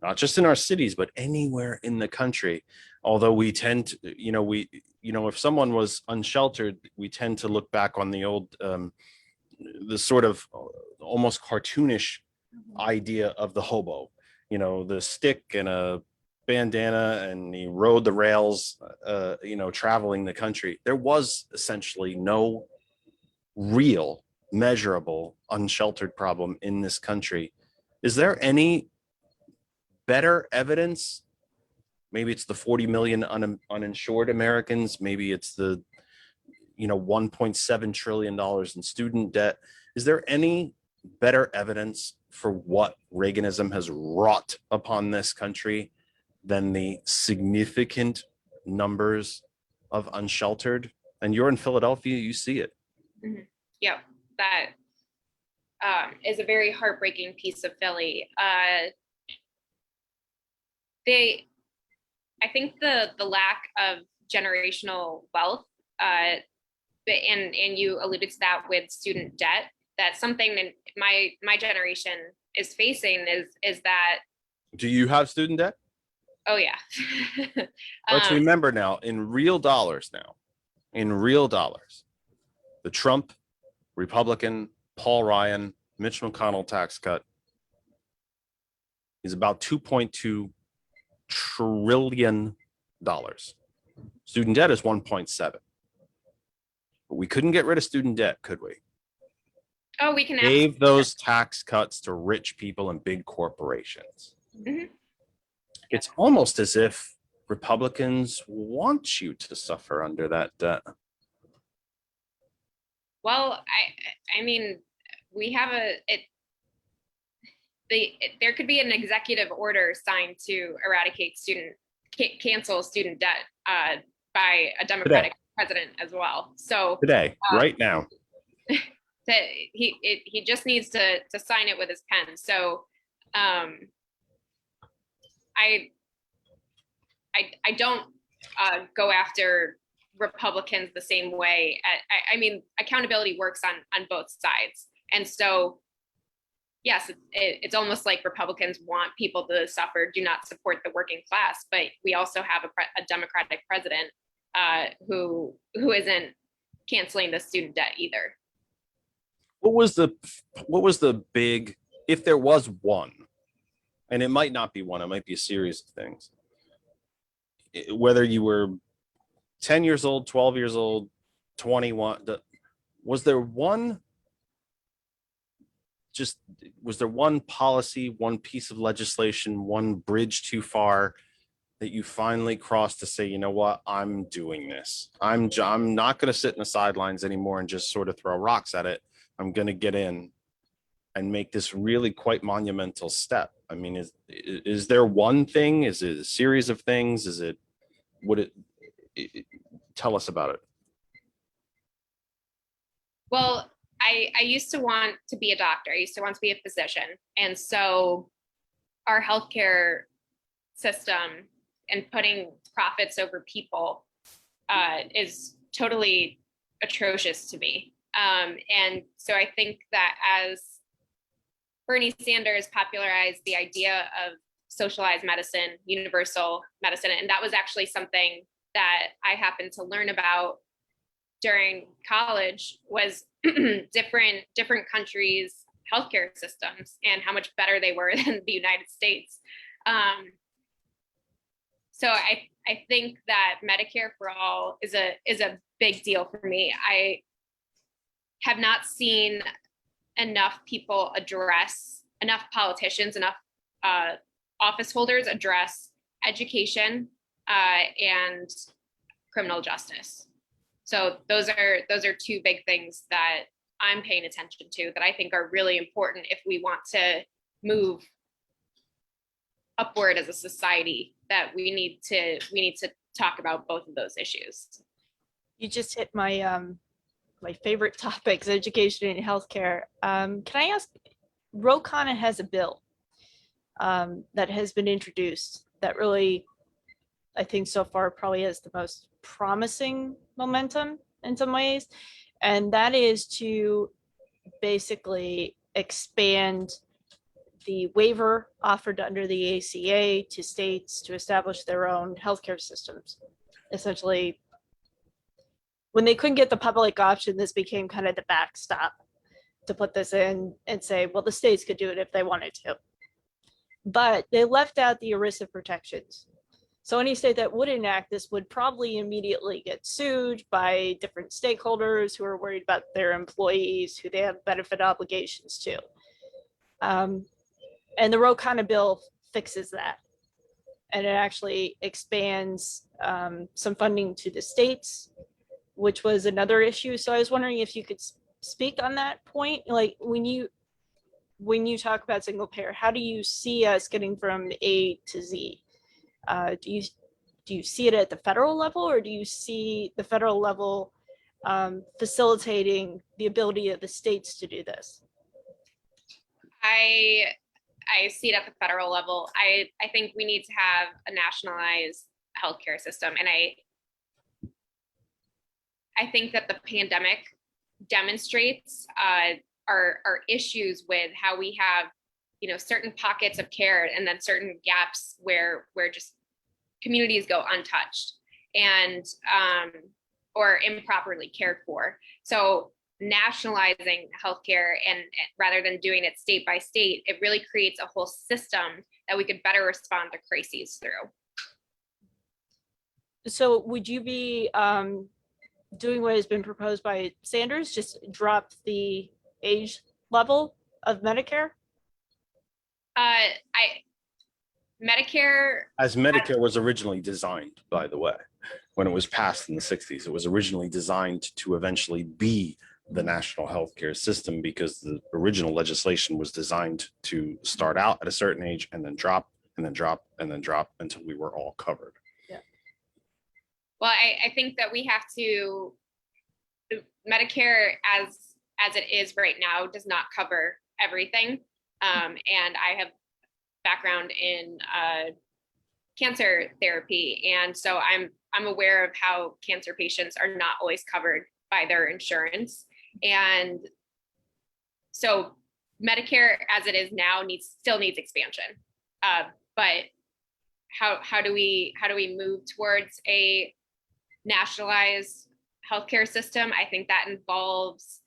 not just in our cities, but anywhere in the country. Although we tend to, if someone was unsheltered, we tend to look back on the old, the sort of almost cartoonish idea of the hobo, the stick and a bandana, and he rode the rails, traveling the country. There was essentially no real, measurable, unsheltered problem in this country. Is there any better evidence? Maybe it's the 40 million uninsured Americans. Maybe it's the, $1.7 trillion in student debt. Is there any better evidence for what Reaganism has wrought upon this country than the significant numbers of unsheltered? And you're in Philadelphia, you see it. Mm-hmm. Yeah, that is a very heartbreaking piece of Philly. I think the lack of generational wealth, and you alluded to that with student debt. That's something that my generation is facing. Is that? Do you have student debt? Oh yeah. Let's remember now, in real dollars, the Trump, Republican, Paul Ryan, Mitch McConnell tax cut is about $2.2 trillion. Student debt is 1.7. But we couldn't get rid of student debt, could we? Oh, we can gave those tax cuts to rich people and big corporations. Mm-hmm. It's almost as if Republicans want you to suffer under that debt. Well, I mean, we have there could be an executive order signed to eradicate cancel student debt by a Democratic president as well. So today, right now, he just needs to sign it with his pen. So I don't go after Republicans the same way. I mean, accountability works on both sides. And so, yes, it's almost like Republicans want people to suffer, do not support the working class. But we also have a Democratic president who isn't canceling the student debt either. What was the big, if there was one, and it might not be one, it might be a series of things, whether you were 10 years old, 12 years old, 21, was there one policy, one piece of legislation, one bridge too far that you finally crossed to say, you know what, I'm doing this. I'm not going to sit in the sidelines anymore and just sort of throw rocks at it. I'm going to get in and make this really quite monumental step. I mean, is there one thing? Is it a series of things? Tell us about it. Well, I used to want to be a doctor. I used to want to be a physician. And so our healthcare system and putting profits over people is totally atrocious to me. And so I think that as Bernie Sanders popularized the idea of socialized medicine, universal medicine, and that was actually something that I happened to learn about during college, was different countries' healthcare systems and how much better they were than the United States. So I think that Medicare for all is a big deal for me. I have not seen enough people enough politicians, enough office holders address education and criminal justice. So those are two big things that I'm paying attention to that I think are really important if we want to move upward as a society, that we need to talk about both of those issues. You just hit my my favorite topics, education and healthcare. Can I ask, Ro Khanna has a bill that has been introduced that really I think so far probably has the most promising momentum in some ways. And that is to basically expand the waiver offered under the ACA to states to establish their own healthcare systems. Essentially, when they couldn't get the public option, this became kind of the backstop to put this in and say, well, the states could do it if they wanted to. But they left out the ERISA protections. So any state that would enact this would probably immediately get sued by different stakeholders who are worried about their employees, who they have benefit obligations to. And the Ro Khanna bill fixes that. And it actually expands some funding to the states, which was another issue. So I was wondering if you could speak on that point. Like when you talk about single payer, how do you see us getting from A to Z? Do you see it at the federal level, or do you see the federal level facilitating the ability of the states to do this? I see it at the federal level. I think we need to have a nationalized healthcare system. And I think that the pandemic demonstrates our issues with how we have, certain pockets of care and then certain gaps where just communities go untouched and or improperly cared for. So nationalizing healthcare and rather than doing it state by state, it really creates a whole system that we could better respond to crises through. So would you be doing what has been proposed by Sanders, just drop the age level of Medicare? Medicare, As Medicare was originally designed, by the way, when it was passed in the 60s, it was originally designed to eventually be the national healthcare system, because the original legislation was designed to start out at a certain age and then drop and then drop and then drop until we were all covered. Yeah. Well, I think that we have to, Medicare as it is right now does not cover everything. And I have background in cancer therapy. And so I'm aware of how cancer patients are not always covered by their insurance. And so Medicare as it is now still needs expansion. But how do we move towards a nationalized healthcare system? I think that involves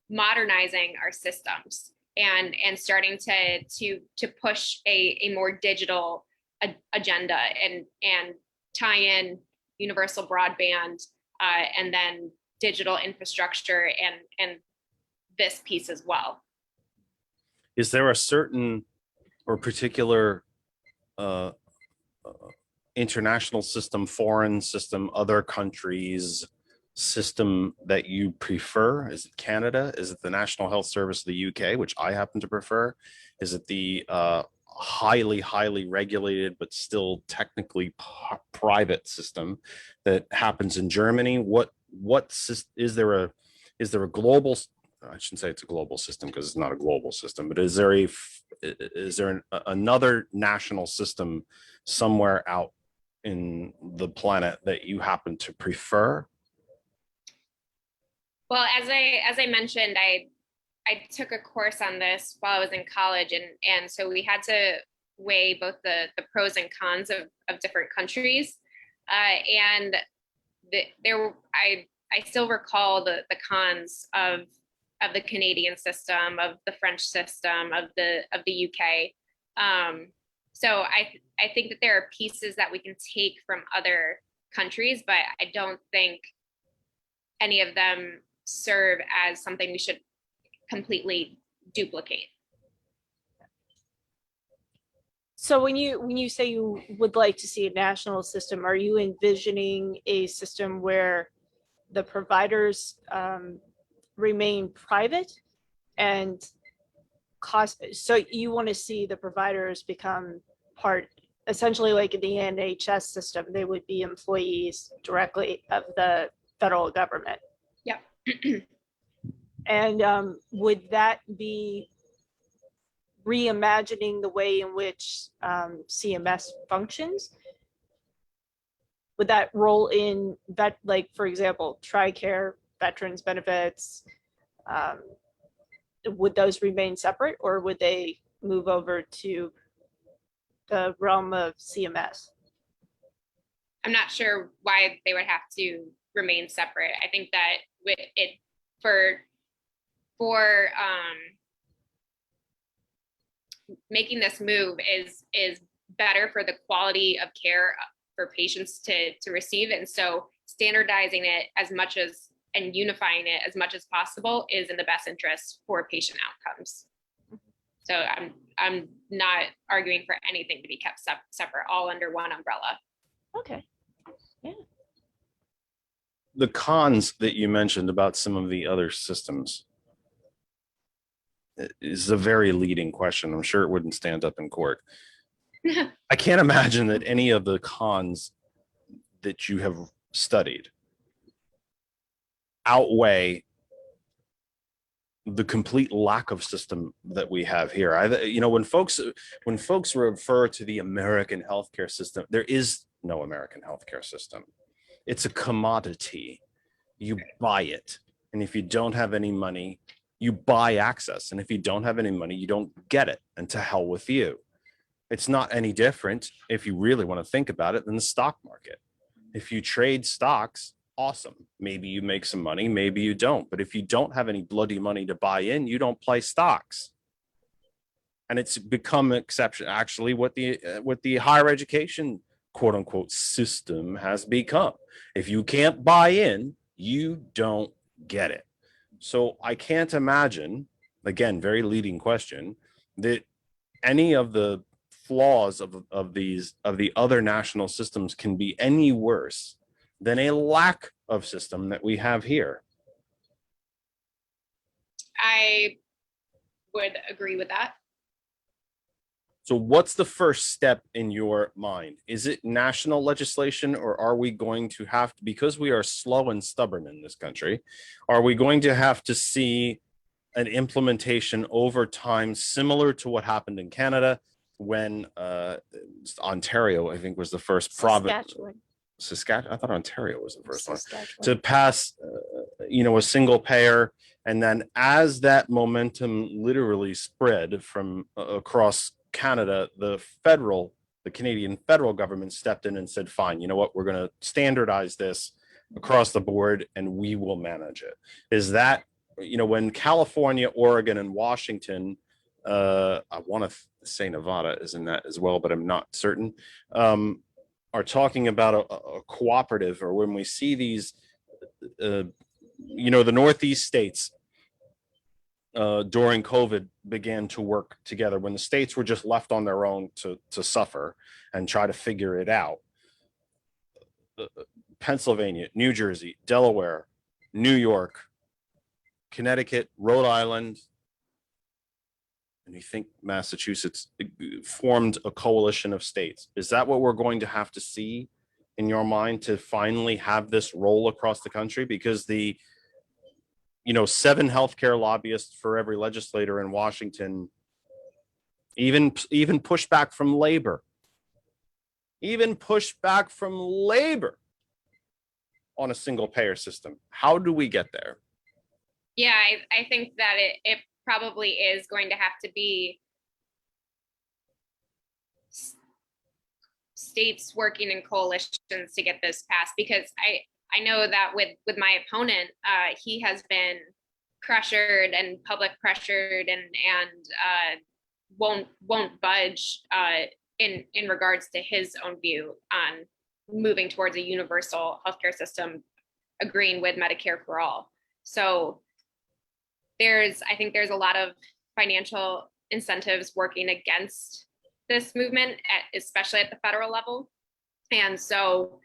modernizing our systems and starting to push a more digital agenda and tie in universal broadband and then digital infrastructure and this piece as well. Is there a certain or particular international system, foreign system, other countries system that you prefer? Is it Canada? Is it the National Health Service of the UK, which I happen to prefer? Is it the highly regulated but still technically private system that happens in Germany? Is there a global, I shouldn't say it's a global system because it's not a global system, but is there another national system somewhere out in the planet that you happen to prefer? Well, as I mentioned, I took a course on this while I was in college, and so we had to weigh both the pros and cons of different countries, and I still recall the cons of the Canadian system, of the French system, of the UK. So I think that there are pieces that we can take from other countries, but I don't think any of them serve as something we should completely duplicate. So when you say you would like to see a national system, are you envisioning a system where the providers remain private and cost? So you want to see the providers become part, essentially like in the NHS system, they would be employees directly of the federal government. Yeah. And would that be reimagining the way in which CMS functions? Would that roll in that, like, for example, TRICARE, veterans benefits, would those remain separate, or would they move over to the realm of CMS? I'm not sure why they would have to remain separate. I think that it for making this move is better for the quality of care for patients to receive. And so standardizing it as much as and unifying it as much as possible is in the best interest for patient outcomes. So I'm not arguing for anything to be kept separate, all under one umbrella. Okay. Yeah. The cons that you mentioned about some of the other systems is a very leading question. I'm sure it wouldn't stand up in court. I can't imagine that any of the cons that you have studied outweigh the complete lack of system that we have here. When folks refer to the American healthcare system, there is no American healthcare system. It's a commodity. You buy it. And if you don't have any money, you buy access. And if you don't have any money, you don't get it. And to hell with you. It's not any different, if you really want to think about it, than the stock market. If you trade stocks, awesome. Maybe you make some money, maybe you don't. But if you don't have any bloody money to buy in, you don't play stocks. And it's become an exception, actually, what the higher education, quote unquote, system has become. If you can't buy in, you don't get it. So I can't imagine, again, very leading question, that any of the flaws of the other national systems can be any worse than a lack of system that we have here. I would agree with that. So what's the first step in your mind? Is it national legislation, or are we going to have to, because we are slow and stubborn in this country, are we going to have to see an implementation over time similar to what happened in Canada when Ontario, I think, was the first province. Saskatchewan. I thought Ontario was the first one to pass, a single payer. And then as that momentum literally spread from across Canada, the Canadian federal government stepped in and said, fine, you know what, we're going to standardize this across the board and we will manage it. Is that, when California, Oregon, and Washington, I want to say Nevada is in that as well, but I'm not certain, are talking about a cooperative, or when we see these, the Northeast states during COVID began to work together, when the states were just left on their own to suffer and try to figure it out. Pennsylvania, New Jersey, Delaware, New York, Connecticut, Rhode Island, and you think Massachusetts formed a coalition of states. Is that what we're going to have to see in your mind to finally have this roll across the country? Because the 7 healthcare lobbyists for every legislator in Washington, even pushback from labor on a single payer system. How do we get there? Yeah, I think that it probably is going to have to be states working in coalitions to get this passed, because I know that with my opponent, he has been pressured and public pressured and won't budge in regards to his own view on moving towards a universal healthcare system, agreeing with Medicare for all. So I think there's a lot of financial incentives working against this movement, especially at the federal level. And so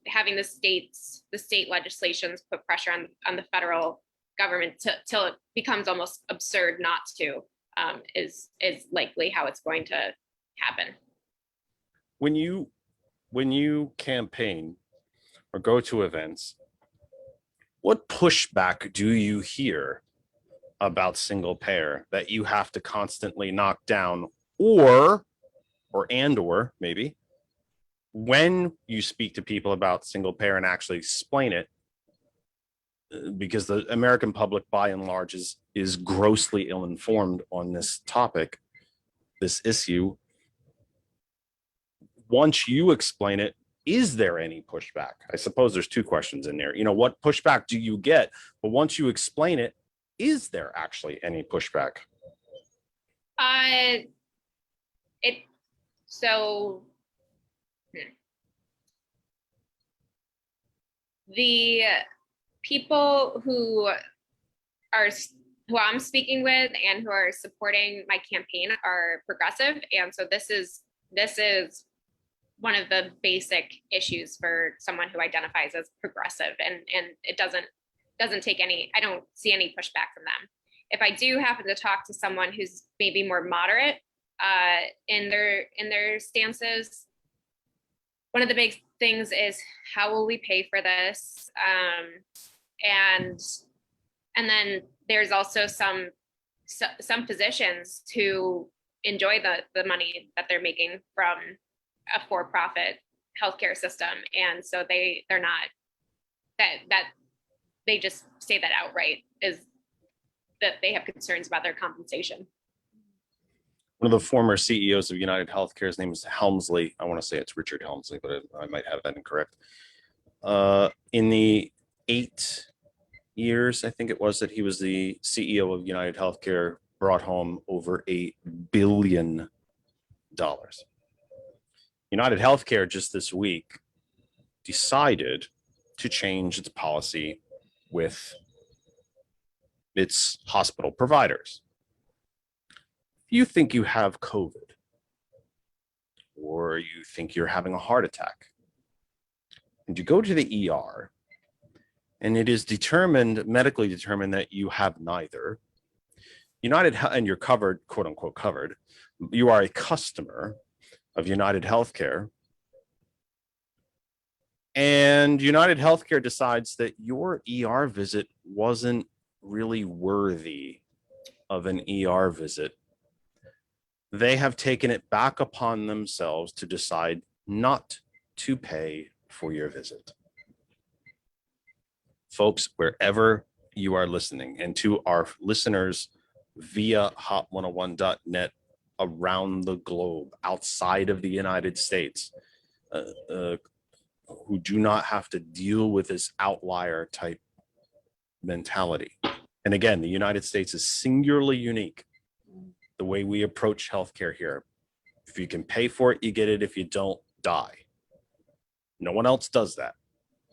having the state legislations put pressure on the federal government till it becomes almost absurd not to, is likely how it's going to happen. When you campaign or go to events, what pushback do you hear about single payer that you have to constantly knock down, or maybe when you speak to people about single payer and actually explain it, because the American public by and large is grossly ill-informed on this topic, this issue. Once you explain it, is there any pushback? I suppose there's two questions in there. You know, what pushback do you get? But once you explain it, is there actually any pushback? The people who I'm speaking with and who are supporting my campaign are progressive, and so this is one of the basic issues for someone who identifies as progressive, and it doesn't take any, I don't see any pushback from them. If I do happen to talk to someone who's maybe more moderate in their stances, one of the big things is, how will we pay for this? And then there's also some physicians who enjoy the money that they're making from a for-profit healthcare system, and so they're not that they just say that outright, is that they have concerns about their compensation. One of the former CEOs of United Healthcare, his name is Helmsley. I want to say it's Richard Helmsley, but I might have that incorrect. In the 8 years, I think it was, that he was the CEO of United Healthcare, brought home over $8 billion. United Healthcare just this week decided to change its policy with its hospital providers. If you think you have COVID, or you think you're having a heart attack, and you go to the ER, and it is medically determined that you have neither, and you're covered, quote unquote covered, you are a customer of United Healthcare, and United Healthcare decides that your ER visit wasn't really worthy of an ER visit, they have taken it back upon themselves to decide not to pay for your visit. Folks, wherever you are listening, and to our listeners via hot101.net around the globe, outside of the United States, who do not have to deal with this outlier type mentality. And again, the United States is singularly unique the way we approach healthcare here. If you can pay for it, you get it. If you don't, die. No one else does that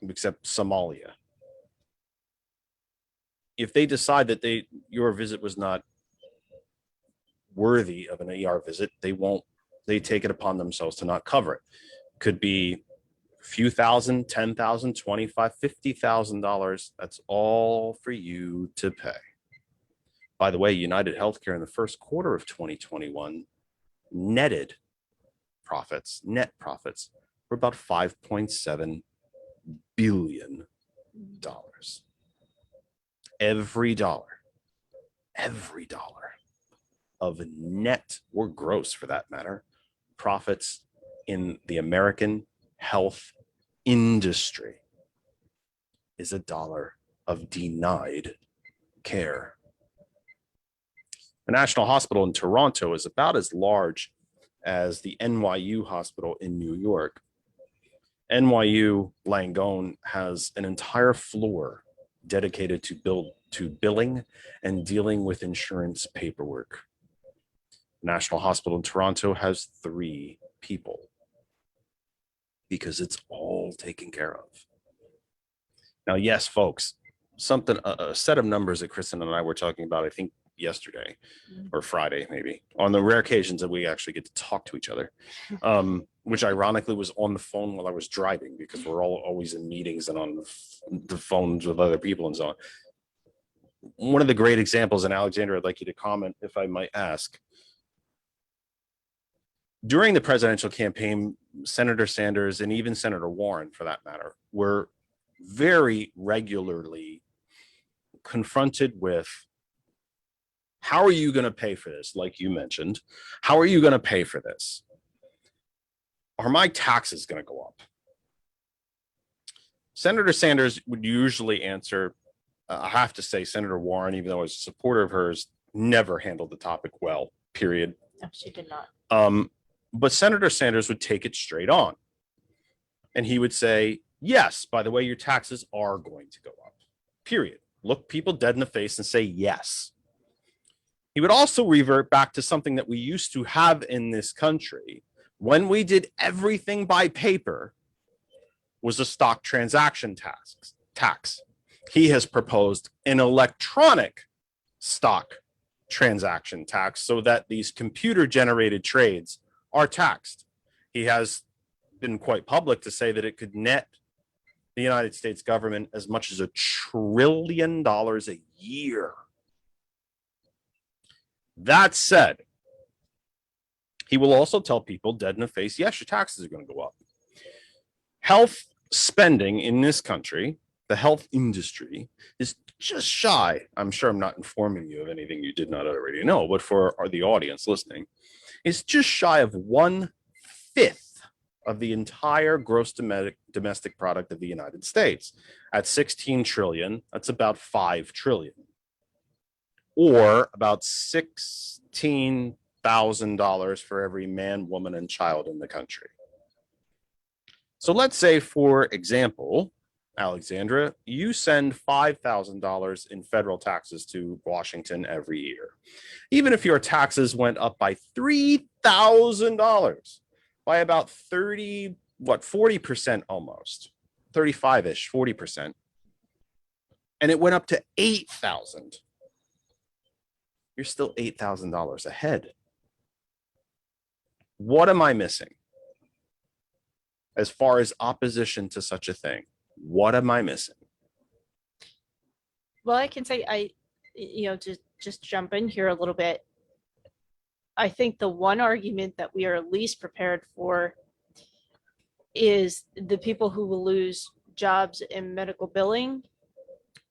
except Somalia. If they decide that your visit was not worthy of an ER visit, they take it upon themselves to not cover it. Could be a few thousand, $10,000, $25,000, $50,000. That's all for you to pay. By the way, United Healthcare in the first quarter of 2021 net profits were about $5.7 billion. Every dollar of net, or gross for that matter, profits in the American health industry is a dollar of denied care. The National Hospital in Toronto is about as large as the NYU Hospital in New York. NYU Langone has an entire floor dedicated to billing and dealing with insurance paperwork. National Hospital in Toronto has 3 people because it's all taken care of. Now, yes, folks, a set of numbers that Kristen and I were talking about, I think yesterday or Friday, maybe, on the rare occasions that we actually get to talk to each other, which ironically was on the phone while I was driving, because we're all always in meetings and on the phones with other people and so on. One of the great examples, and Alexandra, I'd like you to comment if I might ask. During the presidential campaign, Senator Sanders and even Senator Warren, for that matter, were very regularly confronted with How are you going to pay for this? Like you mentioned, how are you going to pay for this? Are my taxes going to go up? Senator Sanders would usually answer, I have to say, Senator Warren, even though I was a supporter of hers, never handled the topic well, period. No, she did not. But Senator Sanders would take it straight on. And he would say, yes, by the way, your taxes are going to go up, period. Look people dead in the face and say yes. He would also revert back to something that we used to have in this country when we did everything by paper, was a stock transaction tax. He has proposed an electronic stock transaction tax so that these computer generated trades are taxed. He has been quite public to say that it could net the United States government as much as $1 trillion a year. That said, he will also tell people dead in the face, yes, your taxes are going to go up. Health spending in this country, the health industry, is just shy. I'm sure I'm not informing you of anything you did not already know, but for the audience listening, it's just shy of 1/5 of the entire gross domestic product of the United States. At 16 trillion, that's about 5 trillion, or about $16,000 for every man, woman, and child in the country. So let's say, for example, Alexandra, you send $5,000 in federal taxes to Washington every year. Even if your taxes went up by $3,000, by about 40% almost, 35-ish, 40%, and it went up to 8,000, you're still $8,000 ahead. What am I missing? As far as opposition to such a thing, what am I missing? Well, I can say to just jump in here a little bit. I think the one argument that we are least prepared for is the people who will lose jobs in medical billing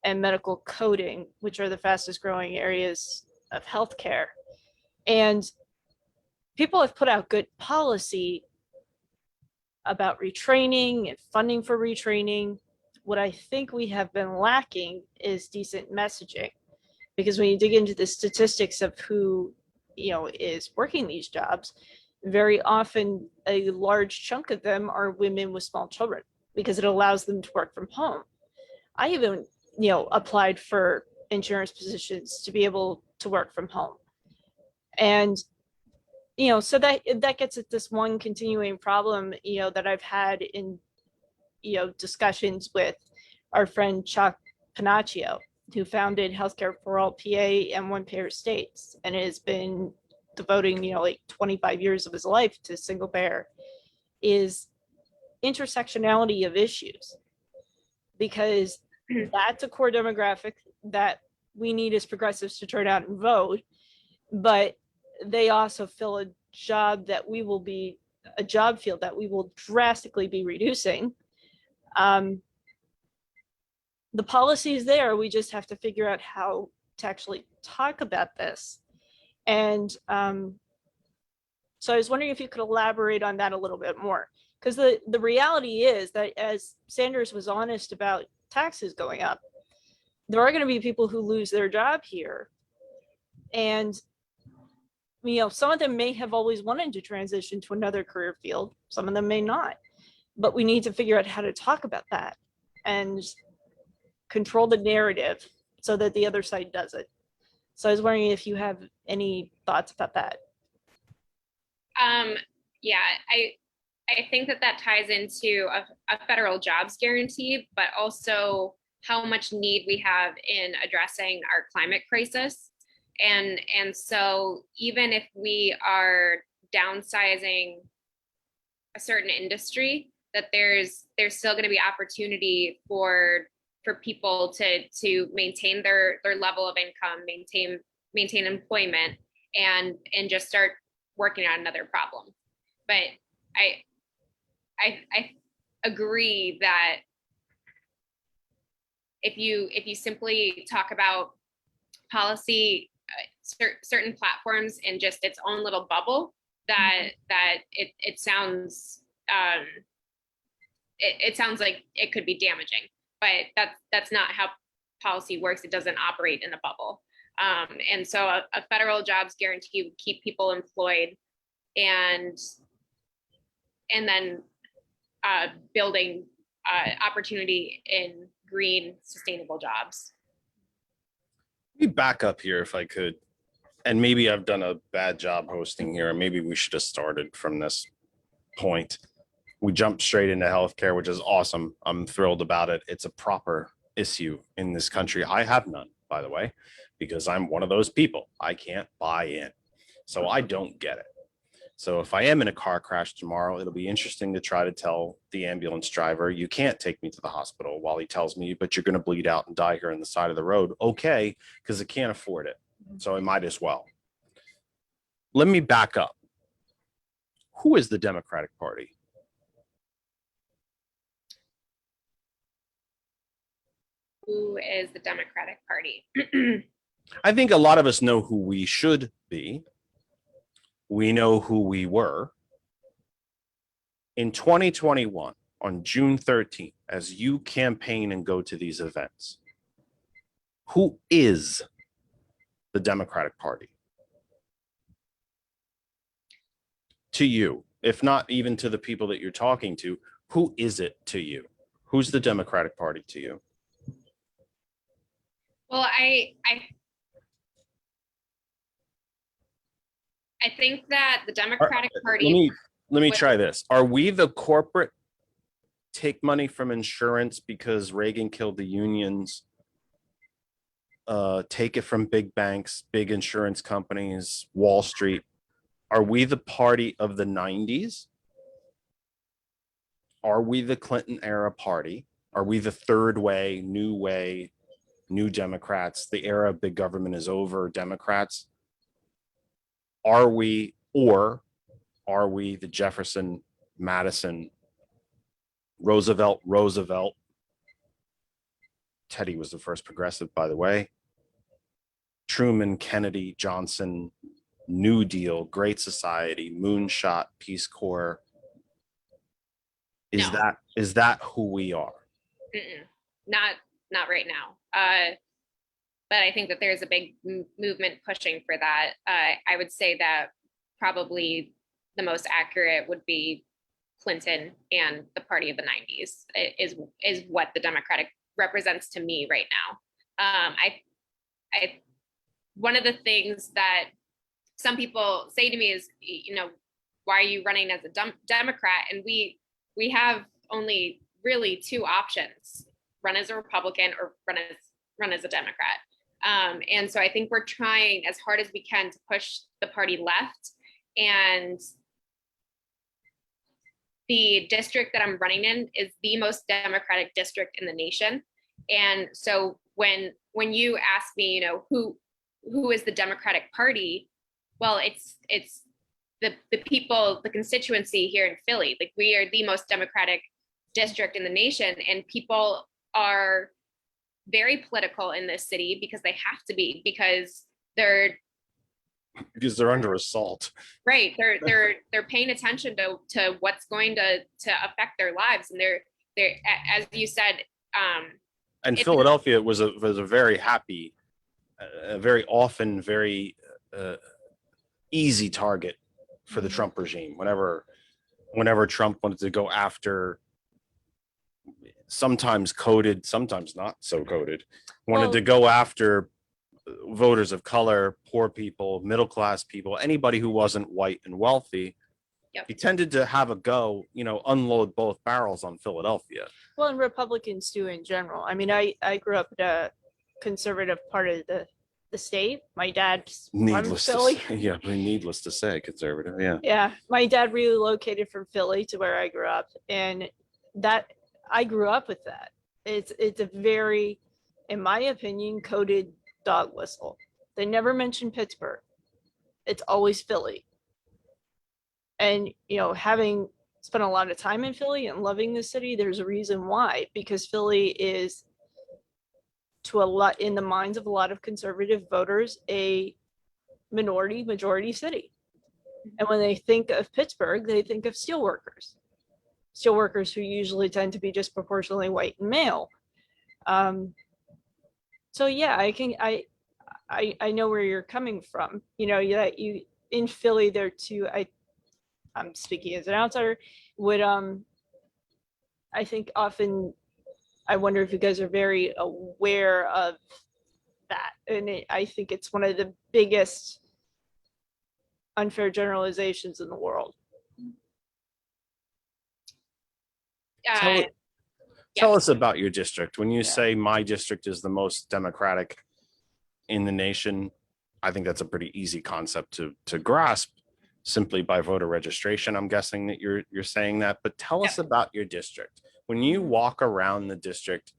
and medical coding, which are the fastest growing areas of healthcare. And people have put out good policy about retraining and funding for retraining. What I think we have been lacking is decent messaging, because when you dig into the statistics of who is working these jobs, very often a large chunk of them are women with small children, because it allows them to work from home. I even applied for insurance positions to be able to work from home, and so that gets at this one continuing problem that I've had in discussions with our friend Chuck Panaccio, who founded Healthcare for All PA and One Payer States, and has been devoting like 25 years of his life to single payer, is intersectionality of issues, because that's a core demographic that we need as progressives to turn out and vote, but they also fill a job that we will be a job field that we will drastically be reducing. The policy is there. We just have to figure out how to actually talk about this. And so I was wondering if you could elaborate on that a little bit more, because the reality is that, as Sanders was honest about taxes going up, there are going to be people who lose their job here. And some of them may have always wanted to transition to another career field. Some of them may not. But we need to figure out how to talk about that and control the narrative so that the other side does it. So I was wondering if you have any thoughts about that. Yeah, I think that ties into a federal jobs guarantee, but also how much need we have in addressing our climate crisis. And so even if we are downsizing a certain industry, that there's still going to be opportunity for people to maintain their level of income, maintain employment, and just start working on another problem. But I agree that if you simply talk about policy certain platforms in just its own little bubble that it sounds it sounds like it could be damaging, but that's not how policy works. It doesn't operate in a bubble. And so a federal jobs guarantee would keep people employed and then building opportunity in green, sustainable jobs. Let me back up here if I could. And maybe I've done a bad job hosting here. Maybe we should have started from this point. We jumped straight into healthcare, which is awesome. I'm thrilled about it. It's a proper issue in this country. I have none, by the way, because I'm one of those people. I can't buy in. So I don't get it. So if I am in a car crash tomorrow, it'll be interesting to try to tell the ambulance driver, you can't take me to the hospital, while he tells me, but you're going to bleed out and die here on the side of the road. Okay, because I can't afford it. So I might as well. Let me back up. Who is the Democratic Party? Who is the Democratic Party? I think a lot of us know who we should be. We know who we were. In 2021, on June 13th, as you campaign and go to these events, who is the Democratic Party? To you, if not even to the people that you're talking to, who is it to you? Who's the Democratic Party to you? Well, I think that the Democratic Party. Let me try this. Are we the corporate take money from insurance because Reagan killed the unions? Take it from big banks, big insurance companies, Wall Street. Are we the party of the 90s? Are we the Clinton era party? Are we the third way, new Democrats? The era of big government is over, Democrats? Are we the Jefferson, Madison, Roosevelt? Teddy was the first progressive, by the way. Truman, Kennedy, Johnson, New Deal, Great Society, Moonshot, Peace Corps. Is that who we are? Not right now. But I think that there's a big movement pushing for that. I would say that probably the most accurate would be Clinton and the party of the 90s is what the Democratic represents to me right now. One of the things that some people say to me is, why are you running as a Democrat? And we have only really two options: run as a Republican or run as a Democrat. And so I think we're trying as hard as we can to push the party left. And the district that I'm running in is the most Democratic district in the nation. And so when you ask me, who is the Democratic Party? Well, it's the people, the constituency here in Philly. Like, we are the most Democratic district in the nation, and people are very political in this city because they have to be, because they're under assault. Right. They're paying attention to what's going to affect their lives. And they're as you said, and Philadelphia was a very happy, very often very easy target for the Trump regime. Whenever Trump wanted to go after, sometimes coded, sometimes not so coded, wanted to go after voters of color, poor people, middle-class people, anybody who wasn't white and wealthy. Yep. He tended to have a go, unload both barrels on Philadelphia. Well, and Republicans do in general. I mean, I grew up in a conservative part of the state. My dad's from Philly. Needless to say, conservative. Yeah. Yeah. My dad relocated from Philly to where I grew up, and that I grew up with that. It's a very, in my opinion, coded dog whistle. They never mention Pittsburgh. It's always Philly. And, having spent a lot of time in Philly and loving the city, there's a reason why, because Philly is, to a lot, in the minds of a lot of conservative voters, a majority city. And when they think of Pittsburgh, they think of steelworkers who usually tend to be disproportionately white and male. So yeah, I know where you're coming from. You know, that you in Philly there too. I'm speaking as an outsider. Would I think often I wonder if you guys are very aware of that, and I think it's one of the biggest unfair generalizations in the world. Tell, Yeah. tell us about your district. When you Yeah. say my district is the most democratic in the nation, I think that's a pretty easy concept to grasp simply by voter registration. I'm guessing that you're saying that, but tell us about your district. When you walk around the district,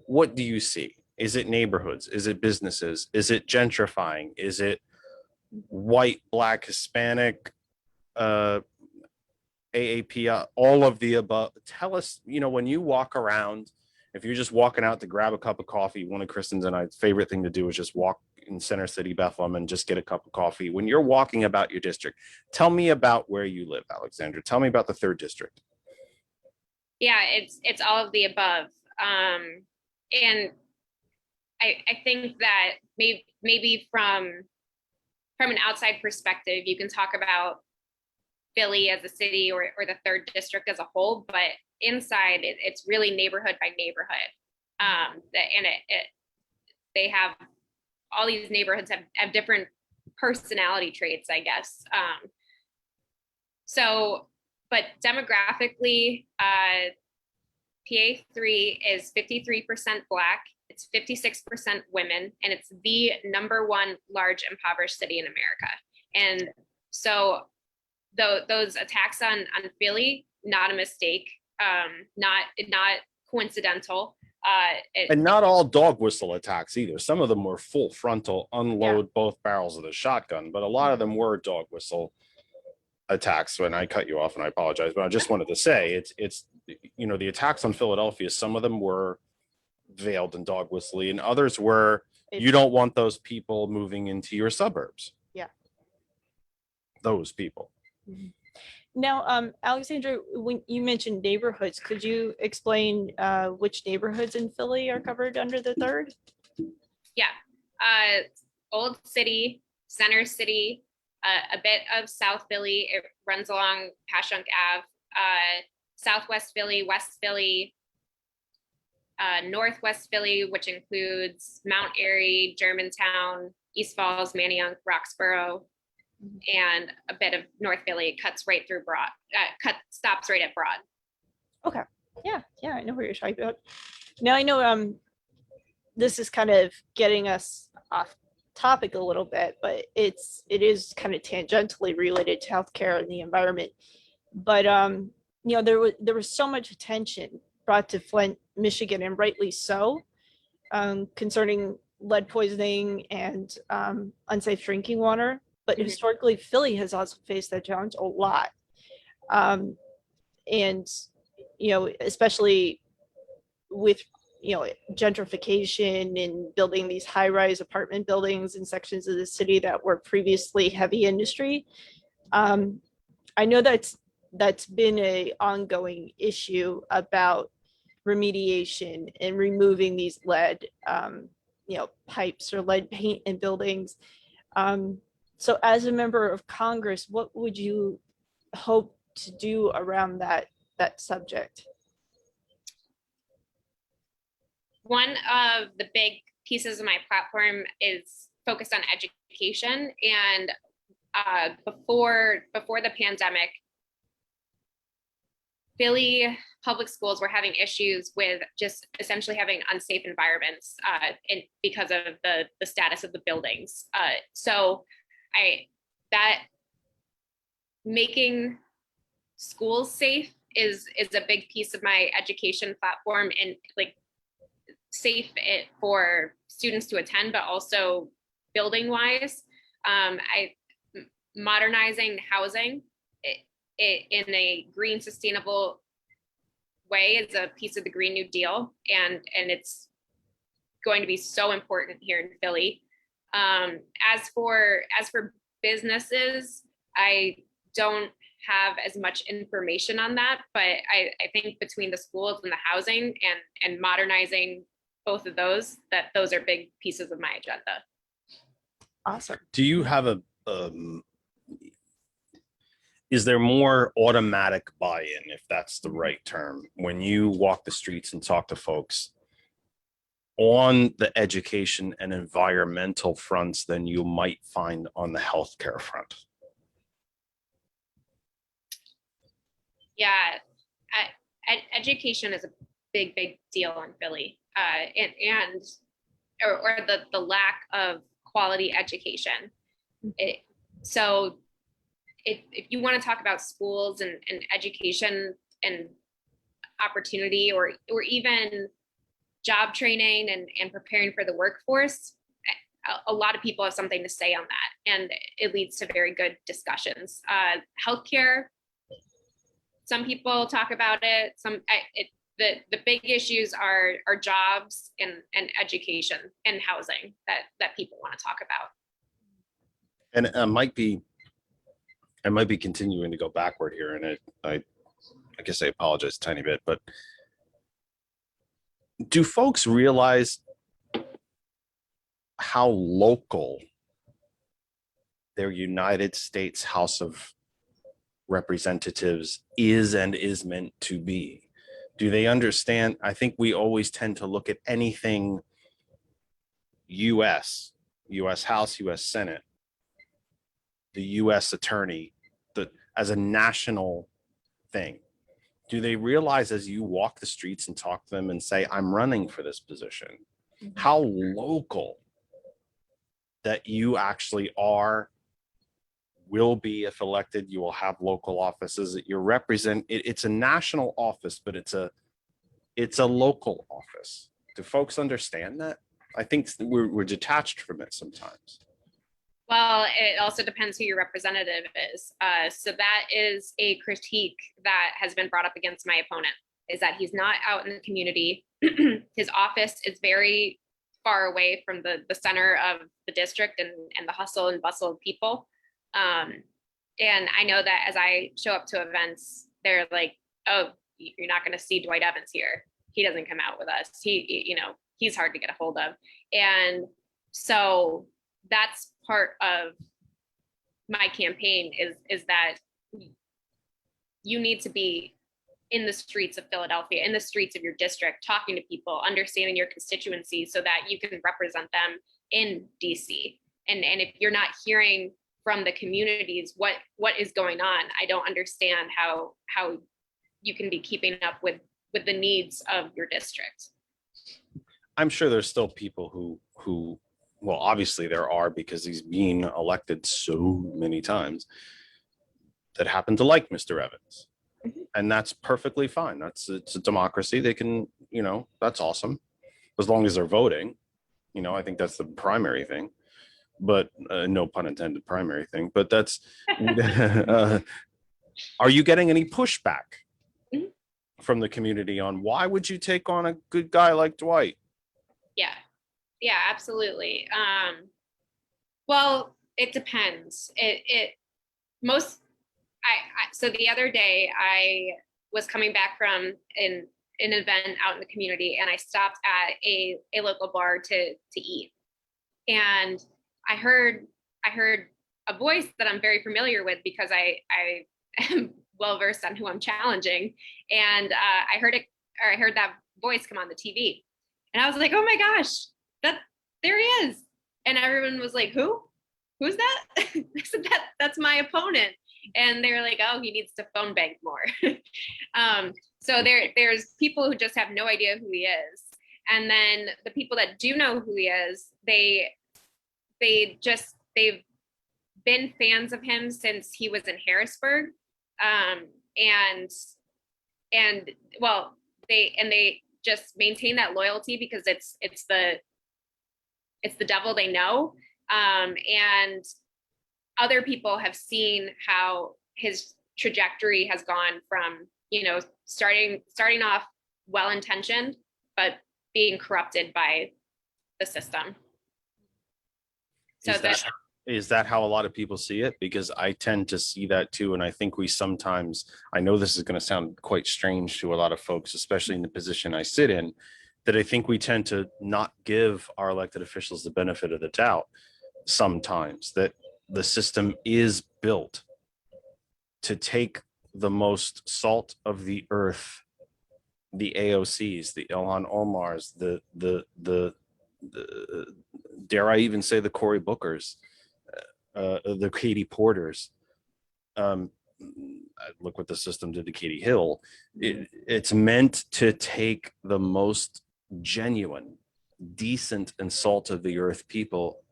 what do you see? Is it neighborhoods? Is it businesses? Is it gentrifying? Is it white, black, Hispanic, AAP, all of the above? Tell us, you know, when you walk around, if you're just walking out to grab a cup of coffee, one of Kristen's and I's favorite thing to do is just walk in Center City, Bethlehem, and just get a cup of coffee. When you're walking about your district, tell me about where you live, Alexandra. Tell me about the 3rd district. Yeah, it's all of the above. And I think that maybe from an outside perspective, you can talk about Philly as a city or the 3rd district as a whole, but inside it's really neighborhood by neighborhood. And they have all these neighborhoods have different personality traits, I guess. But demographically, PA3 is 53% Black, it's 56% women, and it's the #1 large impoverished city in America. And so those attacks on Philly, not a mistake, not coincidental. And not all dog whistle attacks either. Some of them were full frontal, unload both barrels of the shotgun, but a lot of them were dog whistle attacks. When I cut you off, and I apologize, but I just wanted to say it's you know, the attacks on Philadelphia, some of them were veiled and dog whistly, and others were you don't want those people moving into your suburbs. Yeah. Those people. Now, Alexandra, when you mentioned neighborhoods, could you explain which neighborhoods in Philly are covered under the 3rd? Yeah, Old City, Center City, a bit of South Philly. It runs along Passyunk Ave. Southwest Philly, West Philly, Northwest Philly, which includes Mount Airy, Germantown, East Falls, Manayunk, Roxborough, and a bit of North Philly. It cuts right through Broad, stops right at Broad. Okay. Yeah, I know what you're talking about. Now I know this is kind of getting us off topic a little bit, but it is kind of tangentially related to healthcare and the environment. But you know, there was so much attention brought to Flint, Michigan, and rightly so, concerning lead poisoning and unsafe drinking water. But historically, Philly has also faced that challenge a lot. And, you know, especially with, you know, gentrification and building these high-rise apartment buildings in sections of the city that were previously heavy industry. I know that's been a ongoing issue about remediation and removing these lead, you know, pipes or lead paint in buildings. So as a member of Congress, what would you hope to do around that subject? One of the big pieces of my platform is focused on education. And before the pandemic, Philly public schools were having issues with just essentially having unsafe environments because of the status of the buildings. So that making schools safe is a big piece of my education platform, and like safe for students to attend, but also building wise, modernizing housing in a green, sustainable way is a piece of the Green New Deal, and it's going to be so important here in Philly. As for businesses, I don't have as much information on that, but I think between the schools and the housing and modernizing both of those, that those are big pieces of my agenda. Awesome. Do you have a, is there more automatic buy-in, if that's the right term, when you walk the streets and talk to folks on the education and environmental fronts than you might find on the healthcare front? Yeah, education is a big deal in Philly, or the lack of quality education. So if you want to talk about schools and education and opportunity, or even job training and preparing for the workforce, a lot of people have something to say on that, and it leads to very good discussions. Healthcare, some people talk about it. The big issues are jobs and education and housing that people want to talk about. And I might be continuing to go backward here, and I guess I apologize a tiny bit, but do folks realize how local their United States House of Representatives is and is meant to be? Do they understand? I think we always tend to look at anything US House, US Senate, the US Attorney, as a national thing. Do they realize, as you walk the streets and talk to them and say, I'm running for this position, how local that you actually are, will be if elected? You will have local offices that you represent. It's a national office, but it's a local office. Do folks understand that? I think we're detached from it sometimes. Well, it also depends who your representative is. So that is a critique that has been brought up against my opponent, is that he's not out in the community. His office is very far away from the center of the district and the hustle and bustle of people. And I know that as I show up to events, they're like, oh, you're not going to see Dwight Evans here. He doesn't come out with us. He's hard to get a hold of. And so that's part of my campaign is that you need to be in the streets of Philadelphia, in the streets of your district, talking to people, understanding your constituency so that you can represent them in DC. And if you're not hearing from the communities what is going on, I don't understand how you can be keeping up with the needs of your district. I'm sure there's still people who well, obviously there are, because he's being elected so many times, that happen to like Mr. Evans. And that's perfectly fine. It's a democracy. They can, that's awesome. As long as they're voting, I think that's the primary thing. But no pun intended, primary thing. But that's, are you getting any pushback from the community on why would you take on a good guy like Dwight? Yeah, absolutely. Well, it depends. So the other day I was coming back from an event out in the community, and I stopped at a local bar to eat. And I heard a voice that I'm very familiar with because I am well versed on who I'm challenging. And I heard that voice come on the TV. And I was like, oh my gosh, there he is. And everyone was like, who's that? I said, that's my opponent. And they were like, oh, he needs to phone bank more. So there's people who just have no idea who he is. And then the people that do know who he is, they've been fans of him since he was in Harrisburg. They just maintain that loyalty because it's the devil they know. And other people have seen how his trajectory has gone from, starting off well-intentioned, but being corrupted by the system. So Is that how a lot of people see it? Because I tend to see that too. And I think we sometimes, I know this is going to sound quite strange to a lot of folks, especially in the position I sit in, that I think we tend to not give our elected officials the benefit of the doubt sometimes, that the system is built to take the most salt of the earth, the AOCs, the Ilhan Omars, the dare I even say the Cory Bookers, the Katie Porters. Look what the system did to Katie Hill. It's meant to take the most genuine, decent, and salt of the earth people,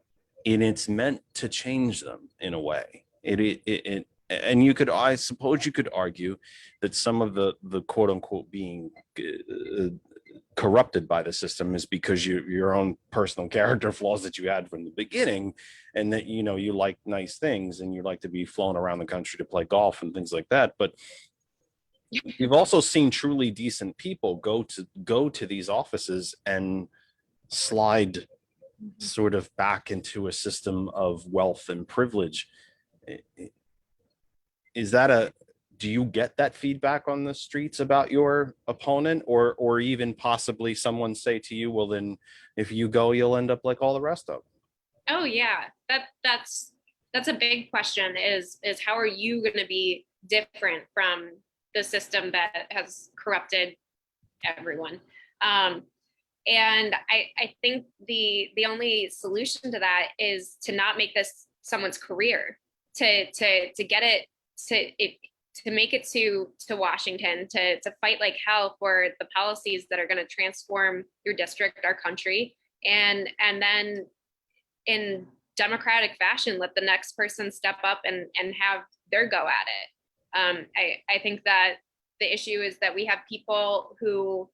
and it's meant to change them in a way. And you could, I suppose, you could argue that some of the quote unquote being corrupted by the system is because your own personal character flaws that you had from the beginning, and that you like nice things and you like to be flown around the country to play golf and things like that. But you've also seen truly decent people go to these offices and slide sort of back into a system of wealth and privilege. Is that do you get that feedback on the streets about your opponent, or even possibly someone say to you, well, then if you go, you'll end up like all the rest of them? Oh yeah, that's a big question, is how are you going to be different from the system that has corrupted everyone? And I think the only solution to that is to not make this someone's career, to get it to make it to Washington, to fight like hell for the policies that are going to transform your district, our country, and then in democratic fashion, let the next person step up and have their go at it. I think that the issue is that we have people who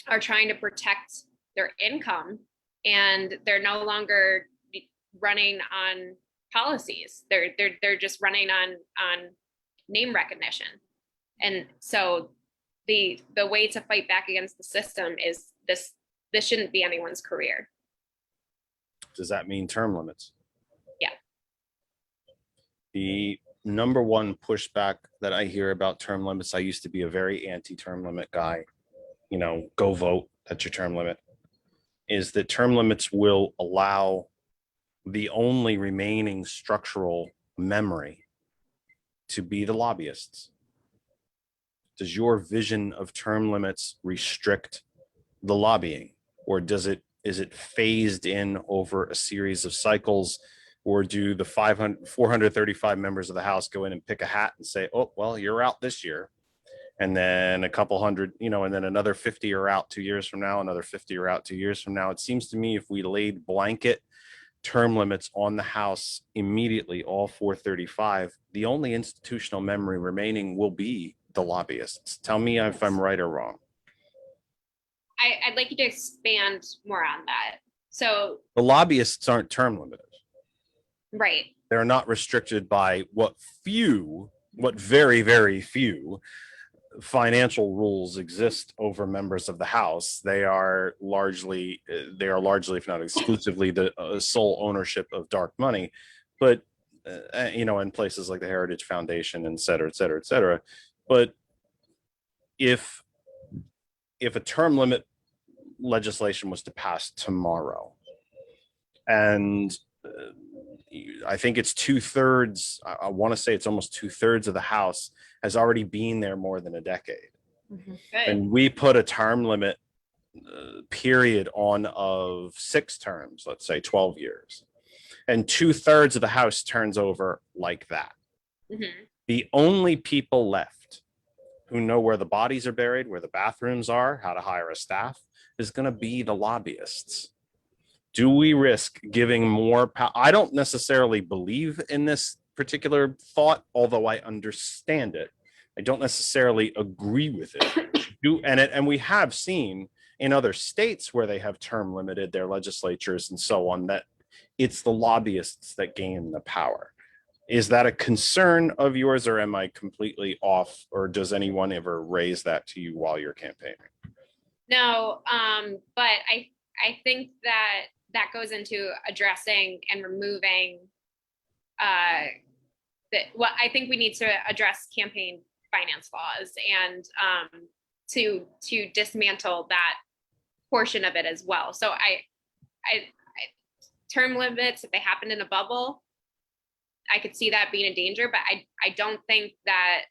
are trying to protect their income, and they're no longer running on policies. They're just running on name recognition. And so the way to fight back against the system is this shouldn't be anyone's career. Does that mean term limits? Yeah. The number one pushback that I hear about term limits, I used to be a very anti-term limit guy. Go vote, that's your term limit, is that term limits will allow the only remaining structural memory to be the lobbyists. Does your vision of term limits restrict the lobbying, or is it phased in over a series of cycles, or do the 435 members of the House go in and pick a hat and say, oh, well, you're out this year, and then a couple hundred, and then another 50 are out 2 years from now, another 50 are out 2 years from now? It seems to me if we laid blanket term limits on the House immediately, all 435, the only institutional memory remaining will be the lobbyists. Tell me if I'm right or wrong. I'd like you to expand more on that. So the lobbyists aren't term limited. Right. They're not restricted by what very, very few financial rules exist over members of the House. They are largely, if not exclusively, the sole ownership of dark money. But in places like the Heritage Foundation, et cetera, et cetera, et cetera. But if a term limit legislation was to pass tomorrow, and I think it's 2/3, I want to say it's almost 2/3 of the House has already been there more than a decade. Mm-hmm. And we put a term limit period on of 6 terms, let's say 12 years. And 2/3 of the House turns over like that. Mm-hmm. The only people left who know where the bodies are buried, where the bathrooms are, how to hire a staff, is going to be the lobbyists. Do we risk giving more power? I don't necessarily believe in this particular thought, although I understand it. I don't necessarily agree with it. And we have seen in other states where they have term limited their legislatures and so on, that it's the lobbyists that gain the power. Is that a concern of yours, or am I completely off, or does anyone ever raise that to you while you're campaigning? No, but I think that goes into addressing and removing well, I think we need to address campaign finance laws and to dismantle that portion of it as well. So I term limits, if they happen in a bubble, I could see that being a danger, but I don't think that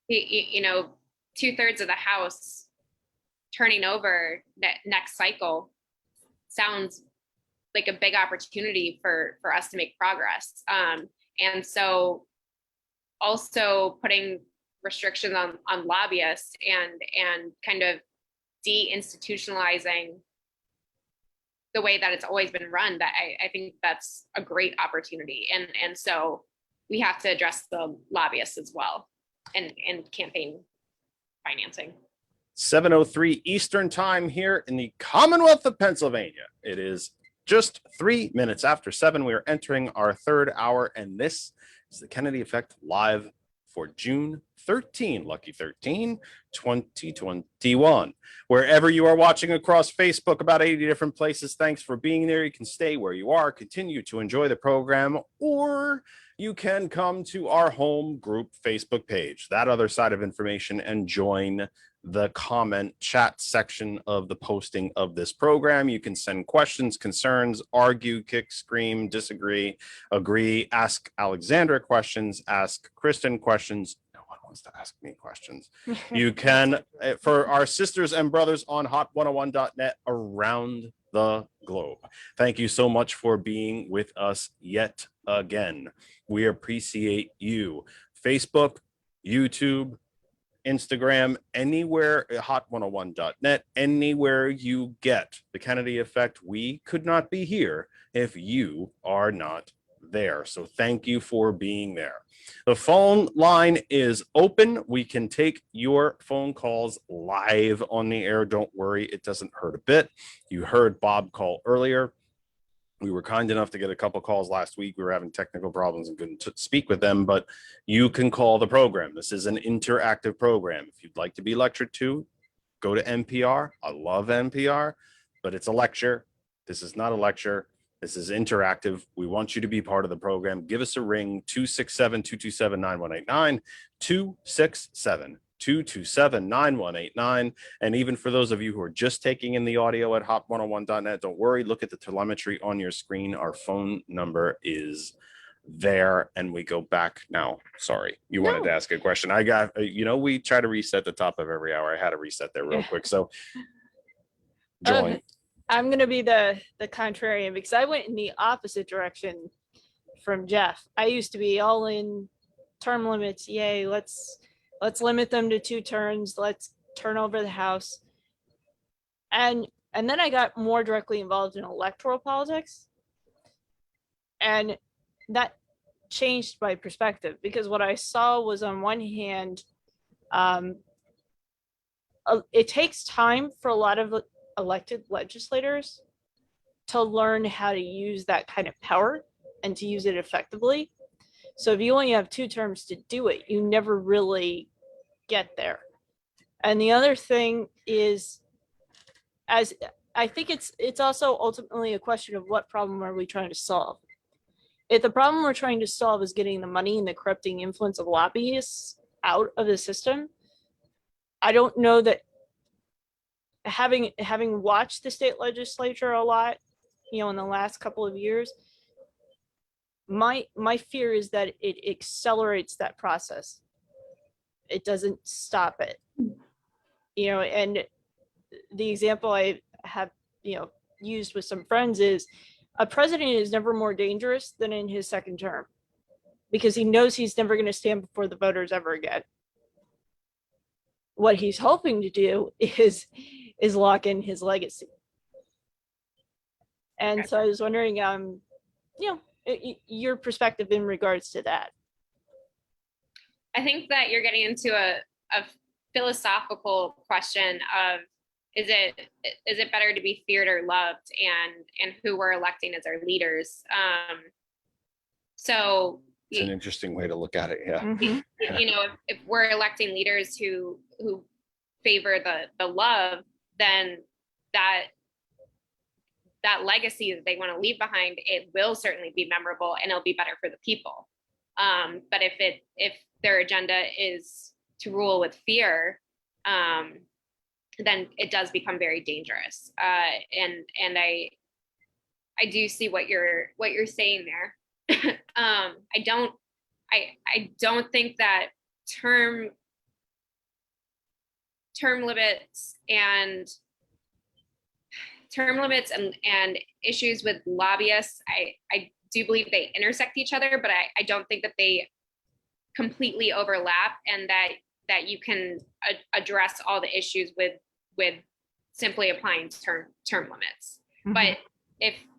you know, 2/3 of the House turning over next cycle sounds like a big opportunity for us to make progress. And so also putting restrictions on lobbyists and kind of deinstitutionalizing the way that it's always been run, that I think that's a great opportunity. And so we have to address the lobbyists as well and campaign financing. 7:03 Eastern time here in the Commonwealth of Pennsylvania. It is just 3 minutes after 7. We are entering our third hour, and this is the Kennedy Effect live for June 13, lucky 13, 2021. Wherever you are watching across Facebook, about 80 different places, thanks for being there. You can stay where you are, continue to enjoy the program, or you can come to our home group Facebook page, that other side of information, and join the comment chat section of the posting of this program. You can send questions, concerns, argue, kick, scream, disagree, agree, ask Alexandra questions, ask Kristen questions. No one wants to ask me questions. You can, for our sisters and brothers on hot101.net around the globe. Thank you so much for being with us yet again. We appreciate you. Facebook, YouTube, Instagram, anywhere, hot101.net, anywhere you get the Kennedy Effect. We could not be here if you are not there. So thank you for being there. The phone line is open. We can take your phone calls live on the air. Don't worry, it doesn't hurt a bit. You heard Bob call earlier. We were kind enough to get a couple calls last week. We were having technical problems and couldn't speak with them, but you can call the program. This is an interactive program. If you'd like to be lectured to, go to NPR. I love NPR, but it's a lecture. This is not a lecture. This is interactive. We want you to be part of the program. Give us a ring, 267-227-9189, 267-227-9189. And even for those of you who are just taking in the audio at hop101.net, don't worry, look at the telemetry on your screen. Our phone number is there, and we go back now. Sorry, you wanted to ask a question. I got, we try to reset the top of every hour. I had to reset there real quick. So join. I'm going to be the contrarian because I went in the opposite direction from Jeff. I used to be all in term limits. Yay, let's limit them to 2 turns. Let's turn over the House. And then I got more directly involved in electoral politics. And that changed my perspective because what I saw was, on one hand, it takes time for a lot of elected legislators to learn how to use that kind of power and to use it effectively. So if you only have 2 terms to do it, you never really get there. And the other thing is, as I think it's also ultimately a question of what problem are we trying to solve. If the problem we're trying to solve is getting the money and the corrupting influence of lobbyists out of the system, I don't know that having watched the state legislature a lot, in the last couple of years, my fear is that it accelerates that process. It doesn't stop it. And the example I have, used with some friends is a president is never more dangerous than in his second term because he knows he's never going to stand before the voters ever again. What he's hoping to do is lock in his legacy. And so I was wondering, your perspective in regards to that. I think that you're getting into a philosophical question of, is it better to be feared or loved, and who we're electing as our leaders? So it's an interesting way to look at it. Yeah. Mm-hmm. If we're electing leaders who favor the love, then that that legacy that they want to leave behind, it will certainly be memorable and it'll be better for the people. But if their agenda is to rule with fear, then it does become very dangerous. And I do see what you're saying there. I don't think that term limits and issues with lobbyists, I do believe they intersect each other, but I don't think that they completely overlap, and that you can address all the issues with simply applying term limits. Mm-hmm. But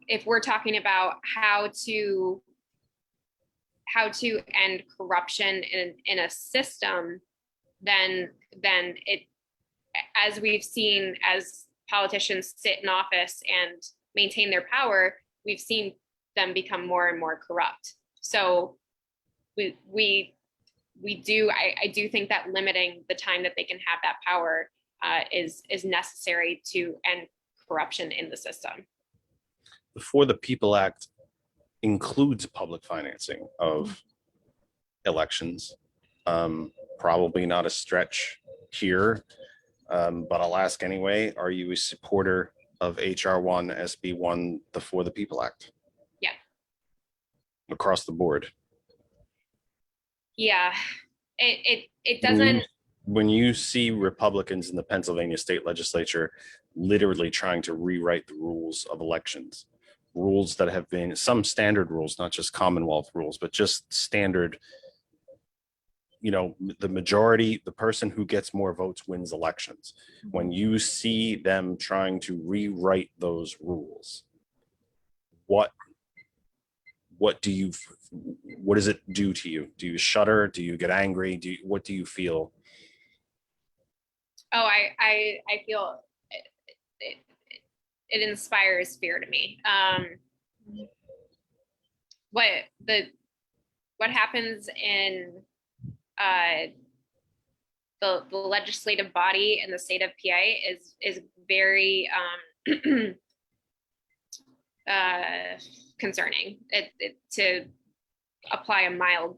if we're talking about how to end corruption in a system, then it, as we've seen, as politicians sit in office and maintain their power, we've seen them become more and more corrupt. So I do think that limiting the time that they can have that power is necessary to end corruption in the system. The For the People Act includes public financing of elections. Probably not a stretch here, but I'll ask anyway. Are you a supporter of HR 1, SB 1, the For the People Act? Yeah. Across the board? Yeah. It doesn't. When you see Republicans in the Pennsylvania state legislature literally trying to rewrite the rules of elections, rules that have been some standard rules, not just Commonwealth rules, but just standard, the majority, the person who gets more votes wins elections. When you see them trying to rewrite those rules, what does it do to you? Do you shudder? Do you get angry? What do you feel? Oh, I feel it inspires fear to me. What happens in the legislative body in the state of PA is very concerning, to apply a mild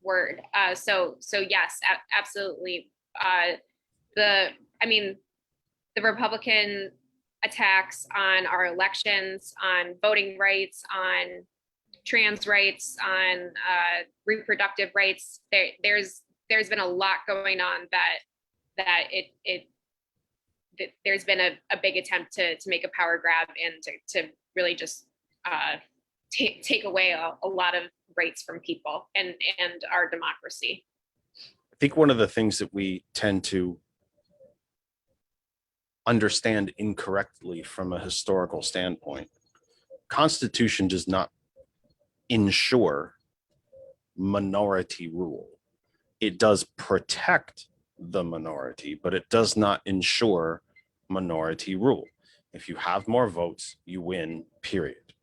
word. So yes, absolutely. The Republican attacks on our elections, on voting rights, on trans rights, on reproductive rights, there's been a lot going on that there's been a big attempt to make a power grab and to really just take away a lot of rights from people and our democracy. I think one of the things that we tend to understand incorrectly from a historical standpoint, Constitution does not ensure minority rule. It does protect the minority, but it does not ensure minority rule. If you have more votes, you win, period.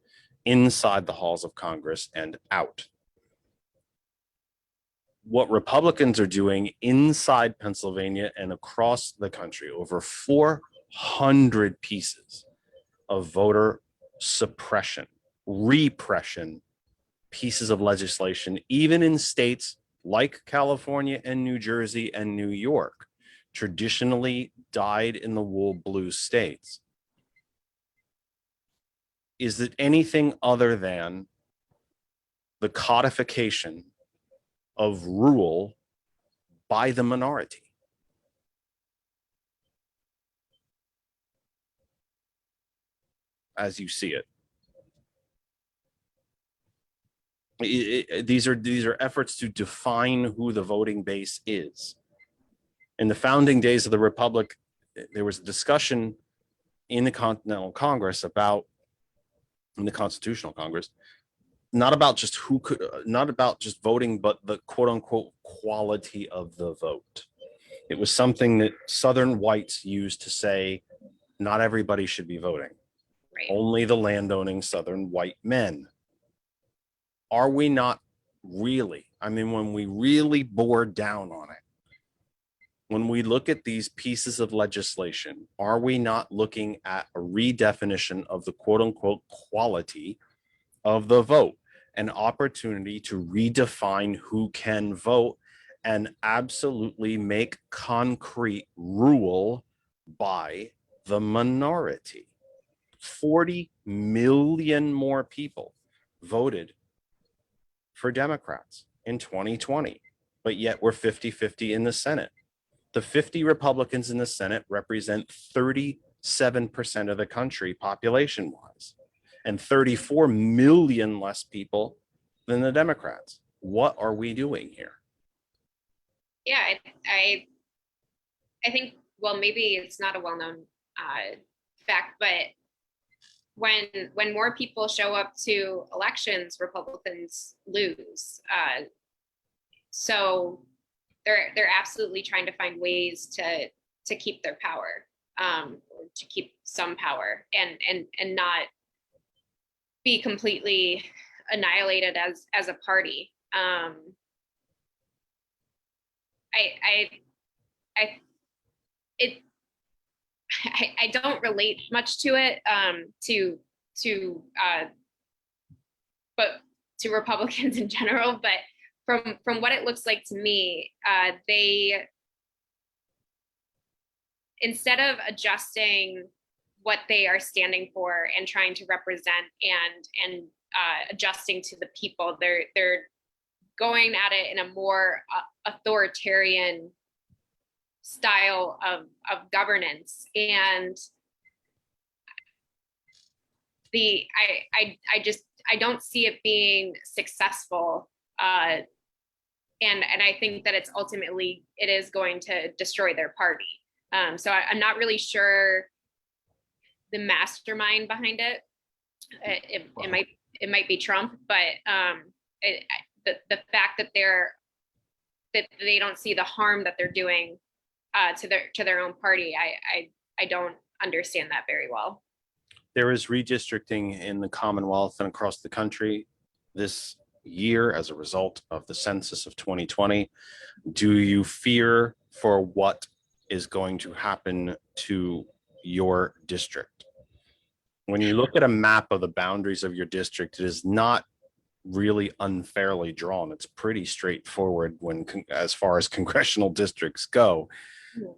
Inside the halls of Congress and out. What Republicans are doing inside Pennsylvania and across the country, over 400 pieces of voter suppression, repression, pieces of legislation, even in states like California and New Jersey and New York, traditionally dyed-in-the-wool blue states. Is it anything other than the codification of rule by the minority? As you see it. These are efforts to define who the voting base is. In the founding days of the Republic, there was a discussion in the Continental Congress in the Constitutional Congress, not about just voting, but the quote unquote quality of the vote. It was something that Southern whites used to say, not everybody should be voting. Right. Only the landowning Southern white men. Are we not really? I mean, when we really bore down on it, when we look at these pieces of legislation, are we not looking at a redefinition of the quote unquote quality of the vote, an opportunity to redefine who can vote and absolutely make concrete rule by the minority? 40 million more people voted for Democrats in 2020, but yet we're 50-50 in the Senate. The 50 Republicans in the Senate represent 37% of the country population-wise, and 34 million less people than the Democrats. What are we doing here? Yeah, I think, well, maybe it's not a well-known fact, but when more people show up to elections, Republicans lose. So they're absolutely trying to find ways to keep their power, or to keep some power, and not be completely annihilated as a party. I don't relate much to it, but to Republicans in general. But from what it looks like to me, they, instead of adjusting what they are standing for and trying to represent and adjusting to the people, they're going at it in a more authoritarian style of governance. And I don't see it being successful, and I think that it is going to destroy their party. So I'm not really sure the mastermind behind it. It might be Trump, but the fact that they don't see the harm that they're doing to their own party, I don't understand that very well. There is redistricting in the Commonwealth and across the country this year as a result of the census of 2020. Do you fear for what is going to happen to your district? When you look at a map of the boundaries of your district, it is not really unfairly drawn. It's pretty straightforward as far as congressional districts go.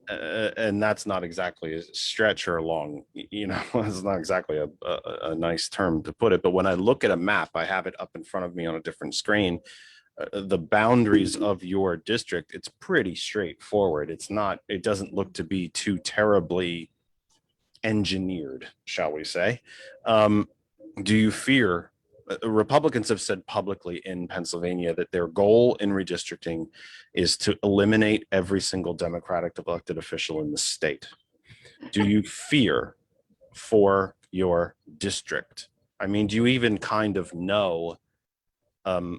And that's not exactly a stretch or a long, it's not exactly a nice term to put it. But when I look at a map, I have it up in front of me on a different screen. The boundaries of your district, it's pretty straightforward. It doesn't look to be too terribly engineered, shall we say. Do you fear? Republicans have said publicly in Pennsylvania that their goal in redistricting is to eliminate every single Democratic elected official in the state. Do you fear for your district? I mean, do you even kind of know? I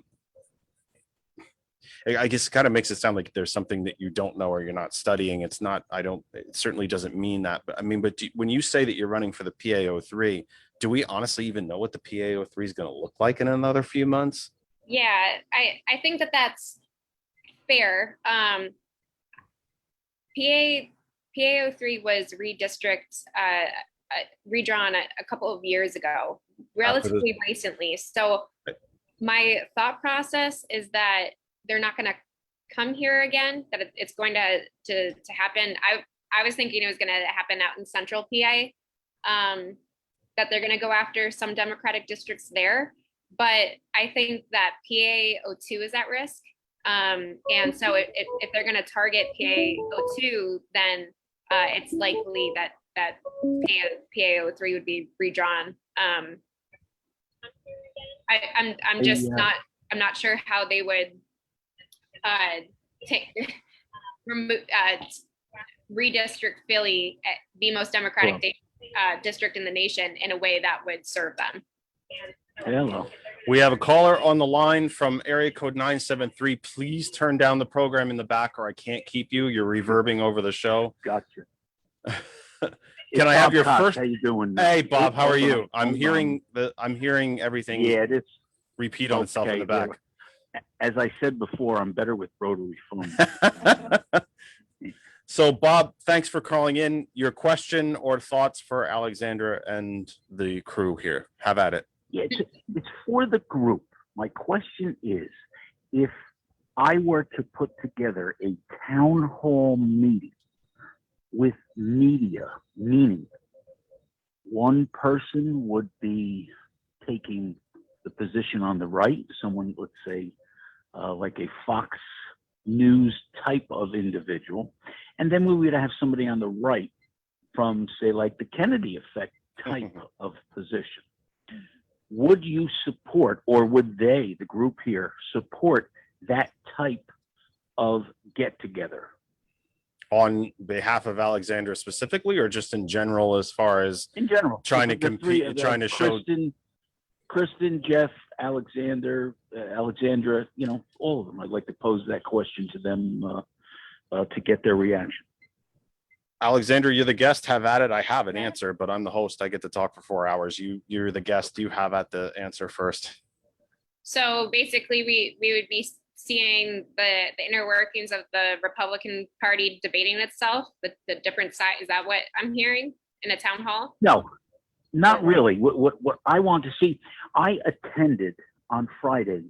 guess it kind of makes it sound like there's something that you don't know or you're not studying. It's not, it certainly doesn't mean that. But I mean, when you say that you're running for the PA03, do we honestly even know what the PA03 is going to look like in another few months? Yeah, I think that that's fair. PA03 was redrawn a couple of years ago, relatively recently. So my thought process is that they're not going to come here again, that it's going to happen. I was thinking it was going to happen out in central PA, that they're going to go after some Democratic districts there. But I think that PA02 is at risk. And so if they're going to target PA02, then it's likely that PA03 would be redrawn. I'm not sure how they would redistrict Philly, the most Democratic district in the nation, in a way that would serve them. Hello. We have a caller on the line from area code 973. Please turn down the program in the back or I can't keep you. You're reverbing over the show. Gotcha. Can I have your first? How you doing? Hey, Bob, how are you? I'm hearing everything. Yeah, it's repeat on itself in the back. Yeah. As I said before, I'm better with rotary phones. So, Bob, thanks for calling in. Your question or thoughts for Alexandra and the crew here. Have at it. Yeah, it's for the group. My question is, if I were to put together a town hall meeting with media, meaning one person would be taking the position on the right, someone, let's say, like a Fox News type of individual, and then we would have somebody on the right from, say, like the Kennedy effect type of position. Would you support, or would they, the group here, support that type of get together? On behalf of Alexandra specifically, or just in general, as far as In general, trying to compete, trying to show Kristen, Jeff, Alexandra, you know, all of them. I'd like to pose that question to them to get their reaction. Alexandra, you're the guest. Have at it. I have an answer, but I'm the host. I get to talk for 4 hours. You're the guest. You have at the answer first. So basically, we would be seeing the inner workings of the Republican Party debating itself, the different side. Is that what I'm hearing in a town hall? No, not really. What I want to see, I attended on Friday.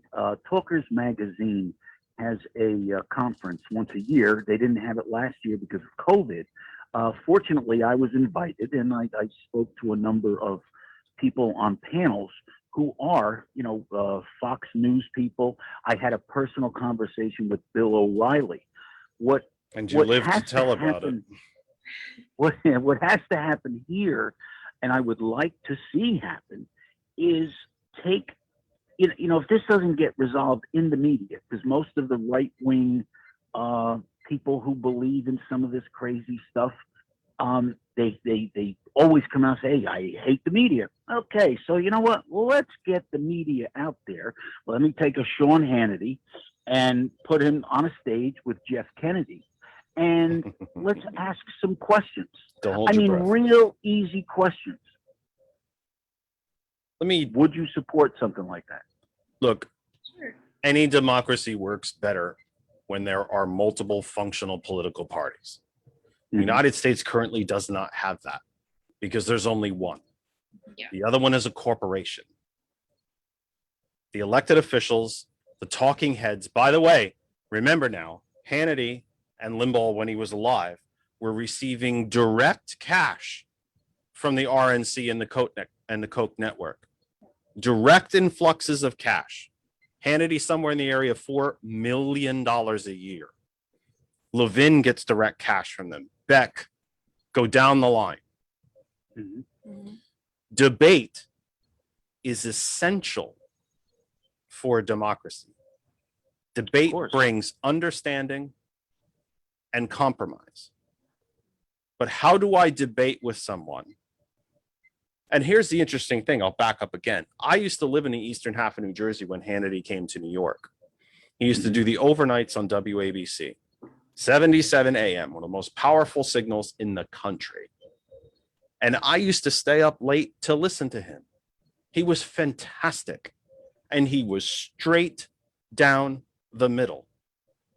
Talkers Magazine has a conference once a year. They didn't have it last year because of COVID. Fortunately, I was invited, and I spoke to a number of people on panels who are, you know, Fox News people. I had a personal conversation with Bill O'Reilly. And you live to tell about it. What has to happen here, and I would like to see happen, is take, you know, if this doesn't get resolved in the media, because most of the right-wing people who believe in some of this crazy stuff, they always come out and say, hey, I hate the media. Okay, so you know what? Well, let's get the media out there. Let me take a Sean Hannity and put him on a stage with Jeff Kennedy, and let's ask some questions. I mean, real easy questions. Would you support something like that? Look, Sure. Any democracy works better when there are multiple functional political parties. The United States currently does not have that because there's only one. Yeah. The other one is a corporation. The elected officials, the talking heads, by the way, remember now, Hannity and Limbaugh, when he was alive, were receiving direct cash from the RNC and the Koch network. Direct influxes of cash. Hannity somewhere in the area of $4 million a year. Levin gets direct cash from them. Beck, go down the line. Debate is essential for democracy. Debate brings understanding and compromise. But how do I debate with someone? And here's the interesting thing. I'll back up again. I used to live in the eastern half of New Jersey when Hannity came to New York. He used to do the overnights on WABC. 77 AM, one of the most powerful signals in the country. And I used to stay up late to listen to him. He was fantastic. And he was straight down the middle.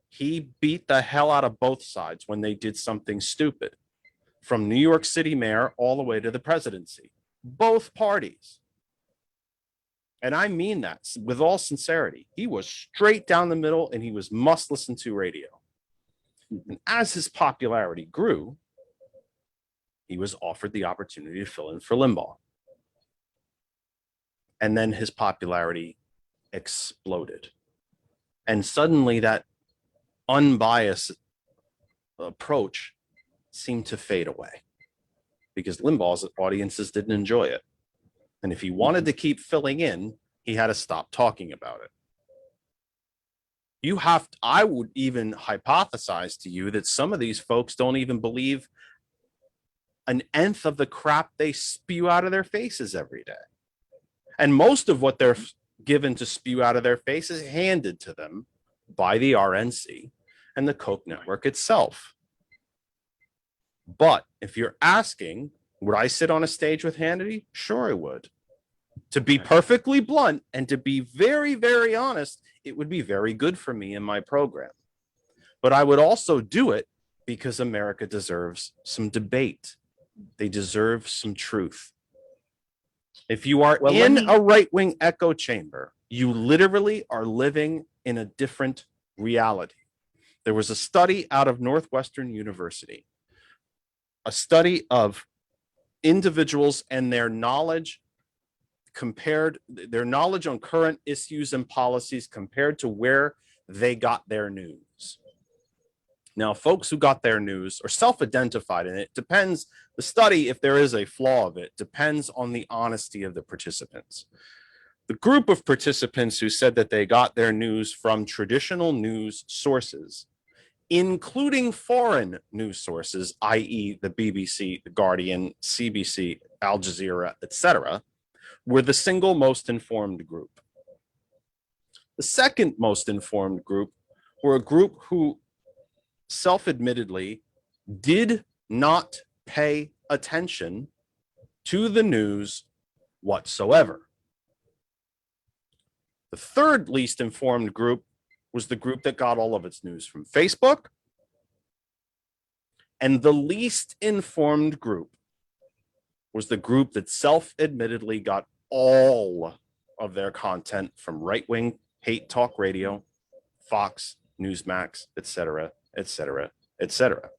He beat the hell out of both sides when they did something stupid. From New York City mayor all the way to the presidency. Both parties. And I mean that with all sincerity. He was straight down the middle and he was must listen to radio. And as his popularity grew, he was offered the opportunity to fill in for Limbaugh. And then his popularity exploded. And suddenly that unbiased approach seemed to fade away because Limbaugh's audiences didn't enjoy it. And if he wanted to keep filling in, he had to stop talking about it. I would even hypothesize to you that some of these folks don't even believe an nth of the crap they spew out of their faces every day. And most of what they're given to spew out of their faces is handed to them by the RNC and the Koch network itself. But if you're asking, would I sit on a stage with Hannity? Sure, I would. To be perfectly blunt and to be very, very honest, it would be very good for me in my program. But I would also do it because America deserves some debate. They deserve some truth. If you are in a right-wing echo chamber, you literally are living in a different reality. There was a study out of Northwestern University, a study of individuals and their knowledge on current issues and policies compared to where they got their news. Now, folks who got their news or self-identified, and it depends, the study, if there is a flaw of it, depends on the honesty of the participants. The group of participants who said that they got their news from traditional news sources, including foreign news sources, i.e. the BBC, the Guardian, CBC, Al Jazeera, etc., were the single most informed group. The second most informed group were a group who self-admittedly did not pay attention to the news whatsoever. The third least informed group was the group that got all of its news from Facebook. And the least informed group was the group that self-admittedly got all of their content from right-wing hate talk radio, Fox, Newsmax, etc., etc., etc.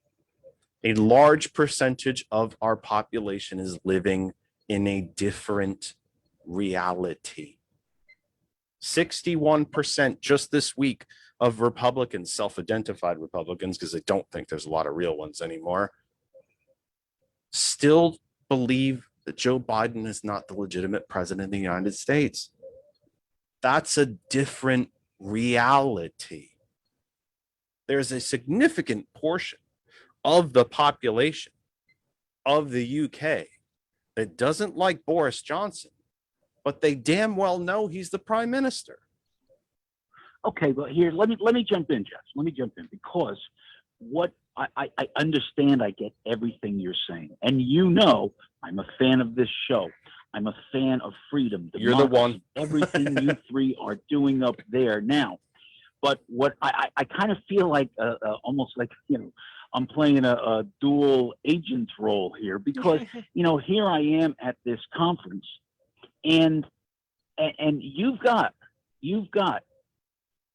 A large percentage of our population is living in a different reality. 61% just this week of Republicans, self-identified Republicans, because I don't think there's a lot of real ones anymore, still believe that Joe Biden is not the legitimate president of the United States. That's a different reality. There's a significant portion of the population of the UK that doesn't like Boris Johnson, but they damn well know he's the prime minister. Okay, well, here, let me jump in, Jess. Let me jump in, because what I understand, I get everything you're saying. And you know, I'm a fan of this show. I'm a fan of freedom. You're the one. Everything you three are doing up there now. But what I kind of feel like almost like, you know, I'm playing a dual agent role here, because, you know, here I am at this conference, and you've got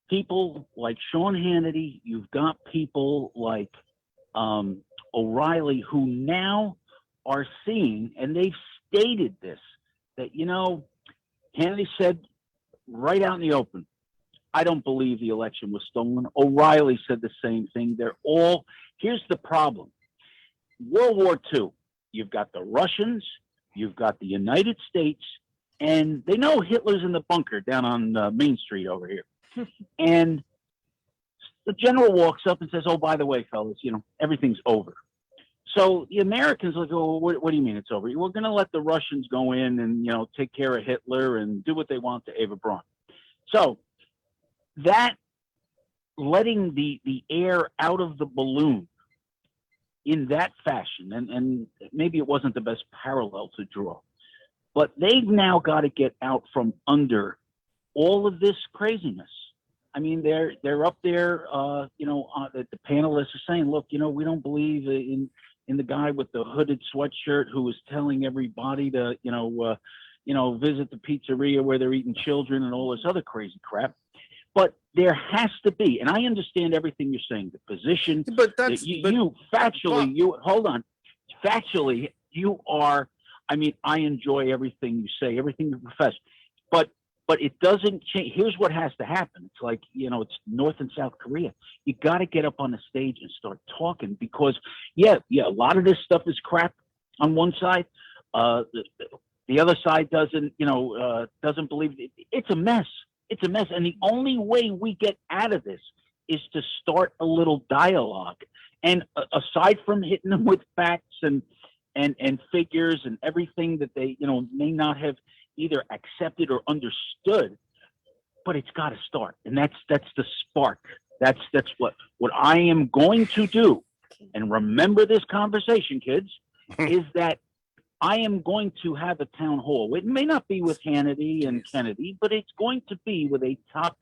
people like Sean Hannity, you've got people like O'Reilly, who now are seeing, and they've stated this, that, you know, Hannity said right out in the open, I don't believe the election was stolen. O'Reilly said the same thing. They're all, here's the problem. World War II, you've got the Russians, you've got the United States, and they know Hitler's in the bunker down on Main Street over here. And the general walks up and says, oh, by the way, fellas, you know, everything's over. So the Americans are like, oh, what do you mean it's over? We're going to let the Russians go in and, you know, take care of Hitler and do what they want to Eva Braun. So that letting the air out of the balloon in that fashion, and maybe it wasn't the best parallel to draw, but they've now got to get out from under all of this craziness. I mean, they're up there, you know, the panelists are saying, look, you know, we don't believe in the guy with the hooded sweatshirt who was telling everybody to, you know, visit the pizzeria where they're eating children and all this other crazy crap. But there has to be, and I understand everything you're saying, the position, but that's, you factually, you hold on, factually, you are, I mean, I enjoy everything you say, everything you profess, but it doesn't change. Here's what has to happen. It's like, you know, it's North and South Korea. You got to get up on the stage and start talking, because yeah, a lot of this stuff is crap on one side. The other side doesn't, you know, doesn't believe it. It's a mess. It's a mess. And the only way we get out of this is to start a little dialogue. And aside from hitting them with facts and figures and everything that they, you know, may not have either accepted or understood, but it's got to start. And that's the spark. That's what I am going to do. And remember this conversation, kids, is that I am going to have a town hall. It may not be with Hannity and Kennedy, but it's going to be with a top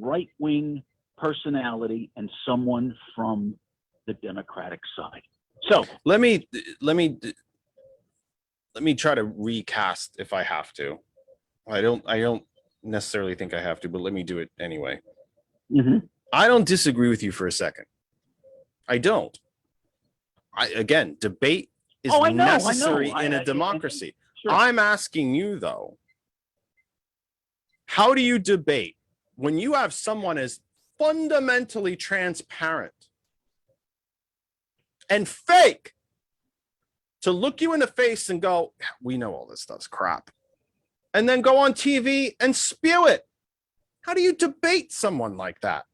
right-wing personality and someone from the Democratic side. So let me try to recast if I have to. I don't necessarily think I have to, but let me do it anyway. mhm. I don't disagree with you for a second. I don't. Again, debate is Oh, I know. necessary in a democracy. Sure. I'm asking you though, how do you debate when you have someone as fundamentally transparent and fake to look you in the face and go, we know all this stuff's crap, and then go on TV and spew it? How do you debate someone like that?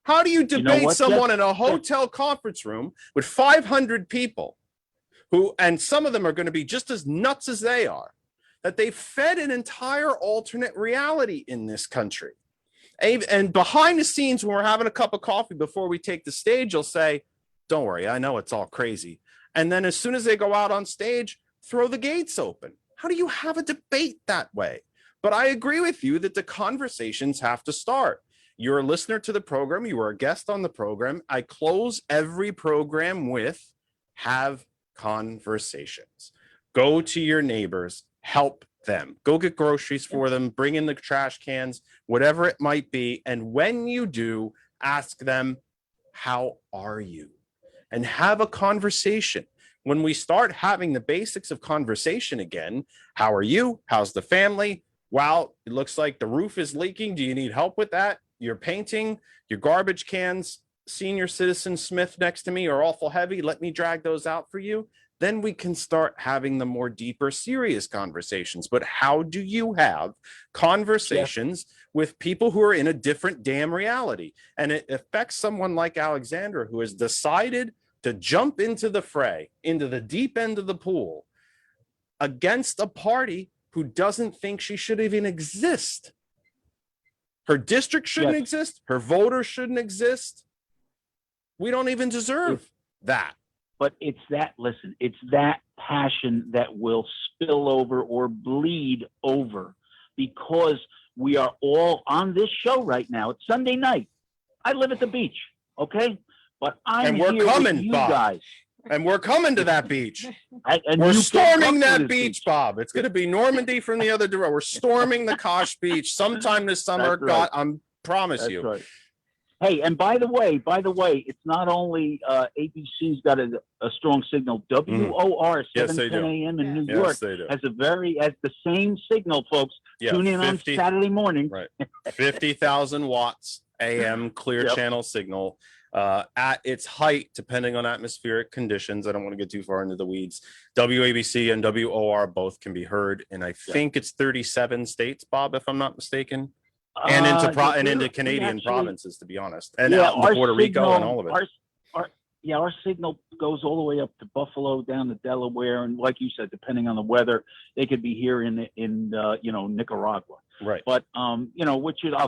How do you debate someone in a hotel conference room with 500 people who, and some of them are going to be just as nuts as they are, that they fed an entire alternate reality in this country? And behind the scenes, when we're having a cup of coffee before we take the stage, you'll say, don't worry, I know it's all crazy. And then as soon as they go out on stage, throw the gates open. How do you have a debate that way? But I agree with you that the conversations have to start. You're a listener to the program. You are a guest on the program. I close every program with have conversations. Go to your neighbors, help them, go get groceries for them, bring in the trash cans, whatever it might be. And when you do, ask them, how are you? And have a conversation. When we start having the basics of conversation again, how are you? How's the family? Wow, it looks like the roof is leaking. Do you need help with that? You're painting, your garbage cans, senior citizen Smith next to me are awful heavy. Let me drag those out for you. Then we can start having the more deeper, serious conversations. But how do you have conversations with people who are in a different damn reality? And it affects someone like Alexandra, who has decided to jump into the fray, into the deep end of the pool, against a party who doesn't think she should even exist. Her district shouldn't exist. Her voters shouldn't exist. We don't even deserve that. But it's that, listen, it's that passion that will spill over or bleed over, because we are all on this show right now. It's Sunday night. I live at the beach, okay? But I'm we're here coming, with you Bob. guys. And we're coming to that beach. And we're you storming can't come to that this beach, Bob. It's going to be Normandy from the other direction. We're storming the Kosh Beach sometime this summer. That's right. God, I promise That's you. right. Hey, and by the way, it's not only ABC's got a strong signal. WOR 710 a.m. in New York has the same signal, folks. Tune in on Saturday morning. Right, 50,000 watts AM clear channel signal. At its height, depending on atmospheric conditions, I don't want to get too far into the weeds, WABC and WOR both can be heard, and I think it's 37 states, Bob, if I'm not mistaken, and into Canadian provinces, to be honest, and out into Puerto Rico and all of it. Our signal goes all the way up to Buffalo, down to Delaware, and like you said, depending on the weather, they could be here in Nicaragua. Right. But I'll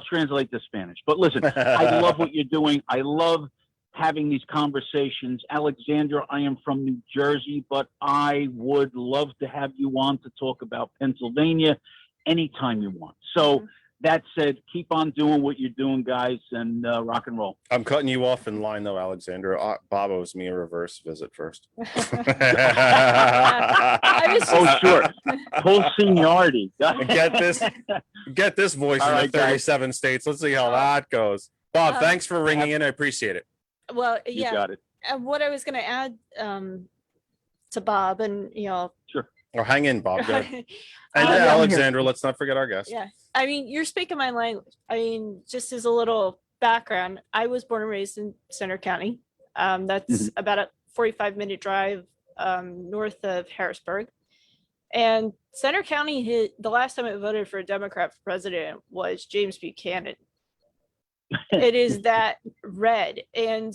translate to Spanish. But listen, I love what you're doing. I love having these conversations. Alexandra, I am from New Jersey, but I would love to have you on to talk about Pennsylvania anytime you want. So that said, keep on doing what you're doing, guys, and rock and roll. I'm cutting you off in line, though, Alexandra. Bob owes me a reverse visit first. Sure. Full seniority. Get this voice in the 37 states. Let's see how that goes. Bob, thanks for ringing in. I appreciate it. Well, You got it. And what I was going to add to Bob, and sure. Oh, hang in, Bob. Go ahead. And Alexandra, let's not forget our guest. Yeah, I mean, you're speaking my language. I mean, just as a little background, I was born and raised in Center County. That's about a 45-minute drive north of Harrisburg. And Center County, the last time it voted for a Democrat for president was James Buchanan. It is that red. And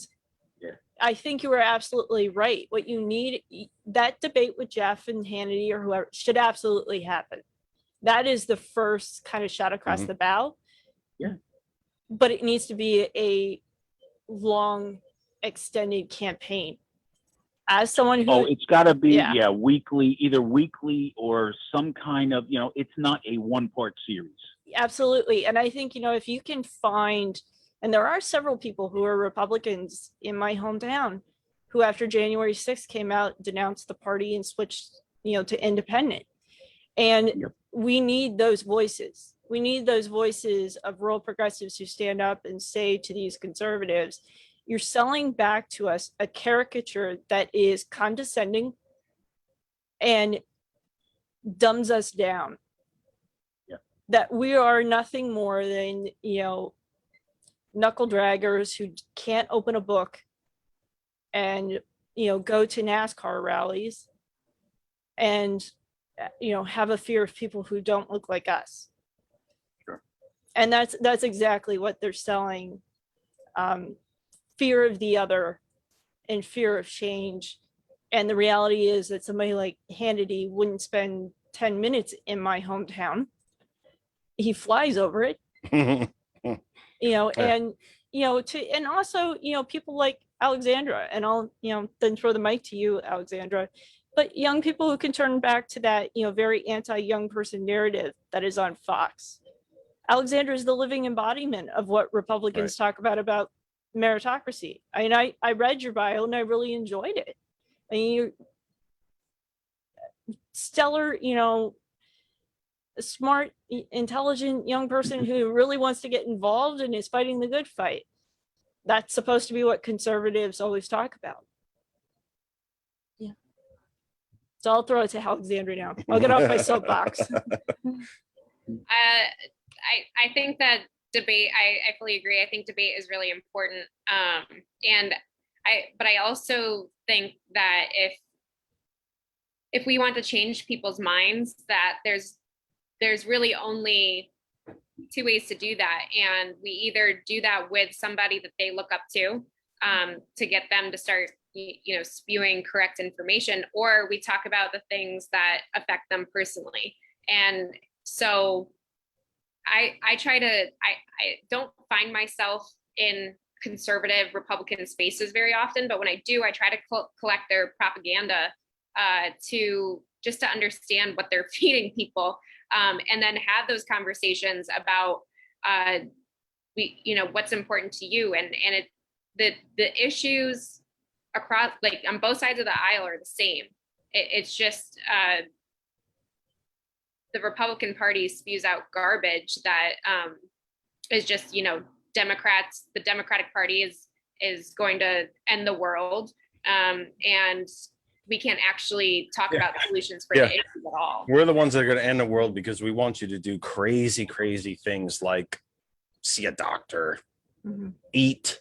I think you were absolutely right. What you need, that debate with Jeff and Hannity or whoever should absolutely happen. That is the first kind of shot across the bow. Yeah. But it needs to be a long, extended campaign. As someone who it's got to be weekly, either weekly or some kind of, it's not a one-part series. Absolutely. And I think, if you can find, and there are several people who are Republicans in my hometown who after January 6th came out, denounced the party and switched, to independent. And Yep. we need those voices. We need those voices of rural progressives who stand up and say to these conservatives, you're selling back to us a caricature that is condescending and dumbs us down. Yep. That we are nothing more than, knuckle draggers who can't open a book and, go to NASCAR rallies and, have a fear of people who don't look like us. Sure. And that's exactly what they're selling. Fear of the other and fear of change. And the reality is that somebody like Hannity wouldn't spend 10 minutes in my hometown. He flies over it, and, and also, people like Alexandra, and I'll, then throw the mic to you, Alexandra, but young people who can turn back to that, very anti-young person narrative that is on Fox. Alexandra is the living embodiment of what Republicans talk about meritocracy. I mean, I read your bio and I really enjoyed it. I mean, you're stellar, a smart, intelligent young person who really wants to get involved and is fighting the good fight. That's supposed to be what conservatives always talk about. Yeah. So I'll throw it to Alexandra now. I'll get off my soapbox. I think that debate, I fully agree. I think debate is really important. But I also think that if we want to change people's minds, that there's really only two ways to do that. And we either do that with somebody that they look up to get them to start, spewing correct information, or we talk about the things that affect them personally. And so I don't find myself in conservative Republican spaces very often, but when I do, I try to collect their propaganda to understand what they're feeding people, and then have those conversations about what's important to you, and the issues across, like, on both sides of the aisle are the same. It's just the Republican Party spews out garbage that is just, Democrats. The Democratic Party is going to end the world, and we can't actually talk about solutions for the issues at all. We're the ones that are going to end the world because we want you to do crazy, crazy things like see a doctor, eat,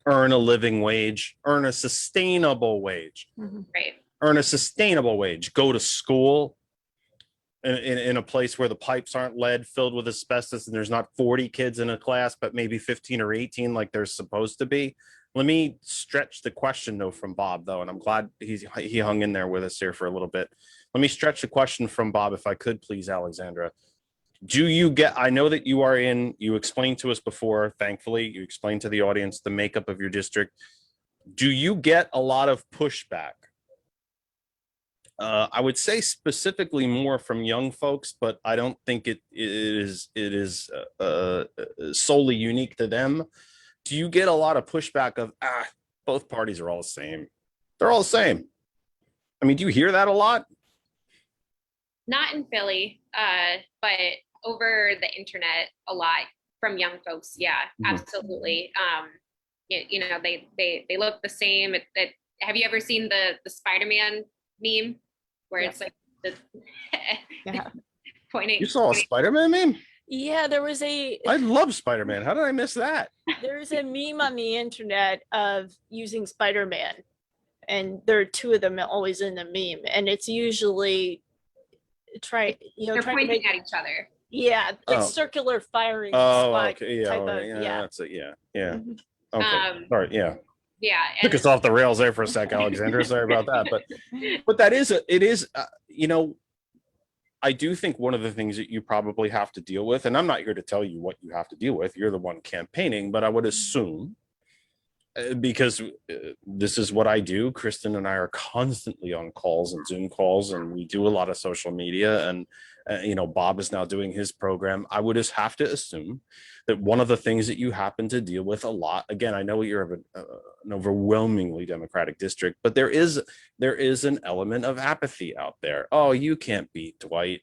earn a living wage, earn a sustainable wage, Right. earn a sustainable wage, go to school in a place where the pipes aren't lead filled with asbestos and there's not 40 kids in a class, but maybe 15 or 18 like there's supposed to be. Let me stretch the question though from Bob though, and I'm glad he hung in there with us here for a little bit. Let me stretch the question from Bob, if I could, please, Alexandra. Do you get, I know that you explained to us before, thankfully, you explained to the audience the makeup of your district. Do you get a lot of pushback? I would say specifically more from young folks, but I don't think it is solely unique to them. Do you get a lot of pushback of, both parties are all the same? They're all the same. I mean, do you hear that a lot? Not in Philly, but over the internet a lot from young folks. Yeah, absolutely. They look the same. Have you ever seen the Spider-Man meme where it's like the pointing? You saw a Spider-Man meme? Yeah, I love Spider-Man. How did I miss that? There's a meme on the internet of using Spider-Man, and there are two of them always in the meme, and it's usually they're pointing at each other. Yeah, it's circular firing. Okay. That's it. Yeah. Mhm. Okay. All right. Yeah. Yeah. Took us off the rails there for a sec, Alexandra. Sorry about that. But that is, I do think one of the things that you probably have to deal with, and I'm not here to tell you what you have to deal with, you're the one campaigning, but I would assume, because this is what I do, Kristen and I are constantly on calls and Zoom calls, and we do a lot of social media, and Bob is now doing his program. I would just have to assume that one of the things that you happen to deal with a lot, again, I know you're an overwhelmingly Democratic district, but there is an element of apathy out there. Oh, you can't beat Dwight.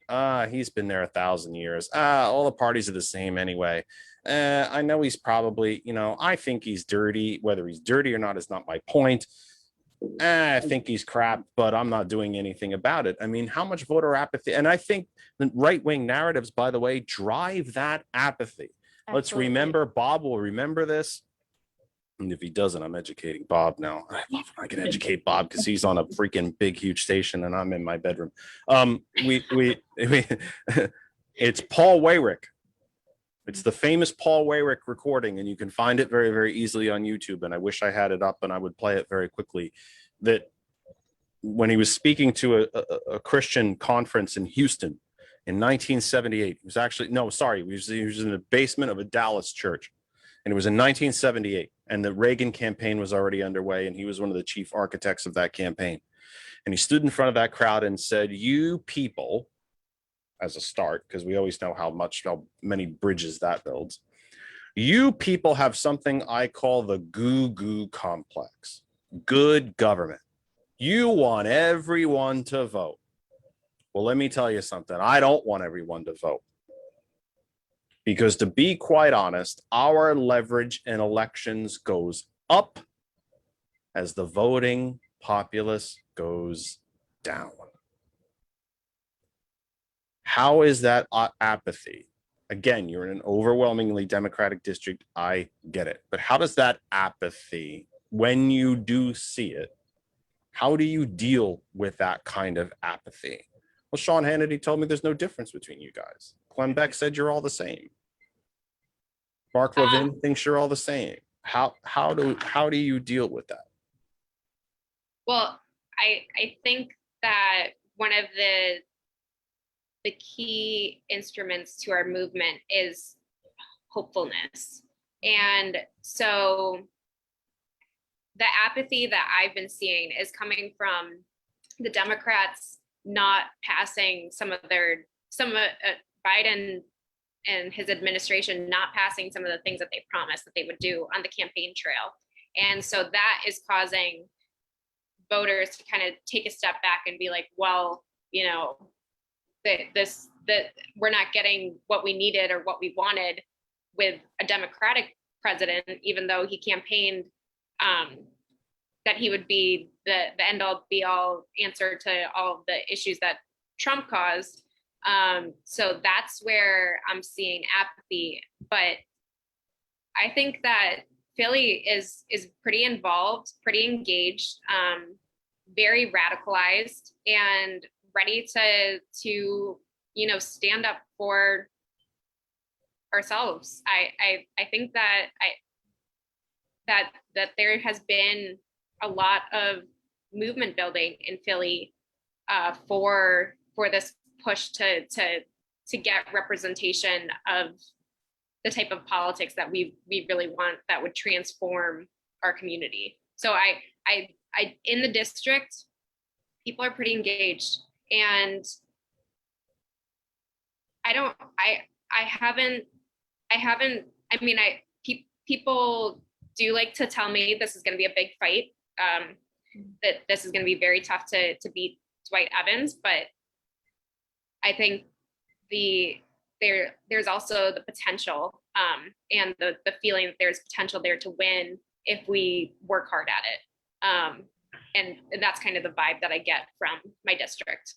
He's been there 1,000 years. All the parties are the same anyway. I know he's probably, I think he's dirty. Whether he's dirty or not is not my point. I think he's crap, but I'm not doing anything about it. I mean, how much voter apathy? And I think the right-wing narratives, by the way, drive that apathy. Let's Absolutely. remember, Bob will remember this. And if he doesn't, I'm educating Bob now. I love when I can educate Bob because he's on a freaking big, huge station and I'm in my bedroom. It's Paul Weyrich. It's the famous Paul Weyrich recording, and you can find it very, very easily on YouTube. And I wish I had it up and I would play it very quickly. That when he was speaking to a Christian conference in Houston in 1978, he was actually, no, sorry, he was in the basement of a Dallas church. And it was in 1978, and the Reagan campaign was already underway, and he was one of the chief architects of that campaign. And he stood in front of that crowd and said, "You people," as a start, because we always know how many bridges that builds. "You people have something I call the goo-goo complex. Good government. You want everyone to vote. Well, let me tell you something. I don't want everyone to vote. Because to be quite honest, our leverage in elections goes up as the voting populace goes down." How is that apathy? Again, you're in an overwhelmingly Democratic district. I get it. But how does that apathy, when you do see it, how do you deal with that kind of apathy? Well, Sean Hannity told me there's no difference between you guys. Glenn Beck said you're all the same. Mark Levin thinks you're all the same. How do you deal with that? Well, I think that one of the key instruments to our movement is hopefulness. And so the apathy that I've been seeing is coming from the Democrats not passing Biden and his administration not passing some of the things that they promised that they would do on the campaign trail. And so that is causing voters to kind of take a step back and be like, well, that we're not getting what we needed or what we wanted with a Democratic president, even though he campaigned that he would be the end all be all answer to all of the issues that Trump caused. So that's where I'm seeing apathy. But I think that Philly is pretty involved, pretty engaged, very radicalized, and ready to stand up for ourselves. I think that that there has been a lot of movement building in Philly for this push to get representation of the type of politics that we really want, that would transform our community. So I in the district, people are pretty engaged, and people do like to tell me this is going to be a big fight, that this is going to be very tough to beat Dwight Evans, but I think there's also the potential and the feeling that there's potential there to win if we work hard at it. And that's kind of the vibe that I get from my district.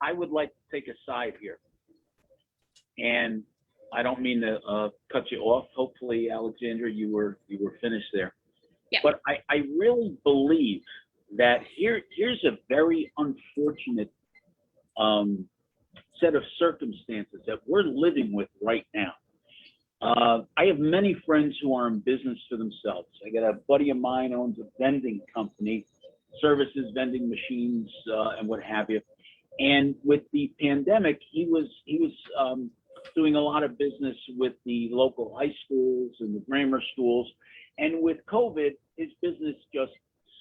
I would like to take a side here, and I don't mean to cut you off. Hopefully, Alexandra, you were finished there. Yeah. But I really believe that here's a very unfortunate set of circumstances that we're living with right now. I have many friends who are in business for themselves. I got a buddy of mine owns a vending company, services vending machines and what have you. And with the pandemic, he was doing a lot of business with the local high schools and the grammar schools. And with COVID, his business just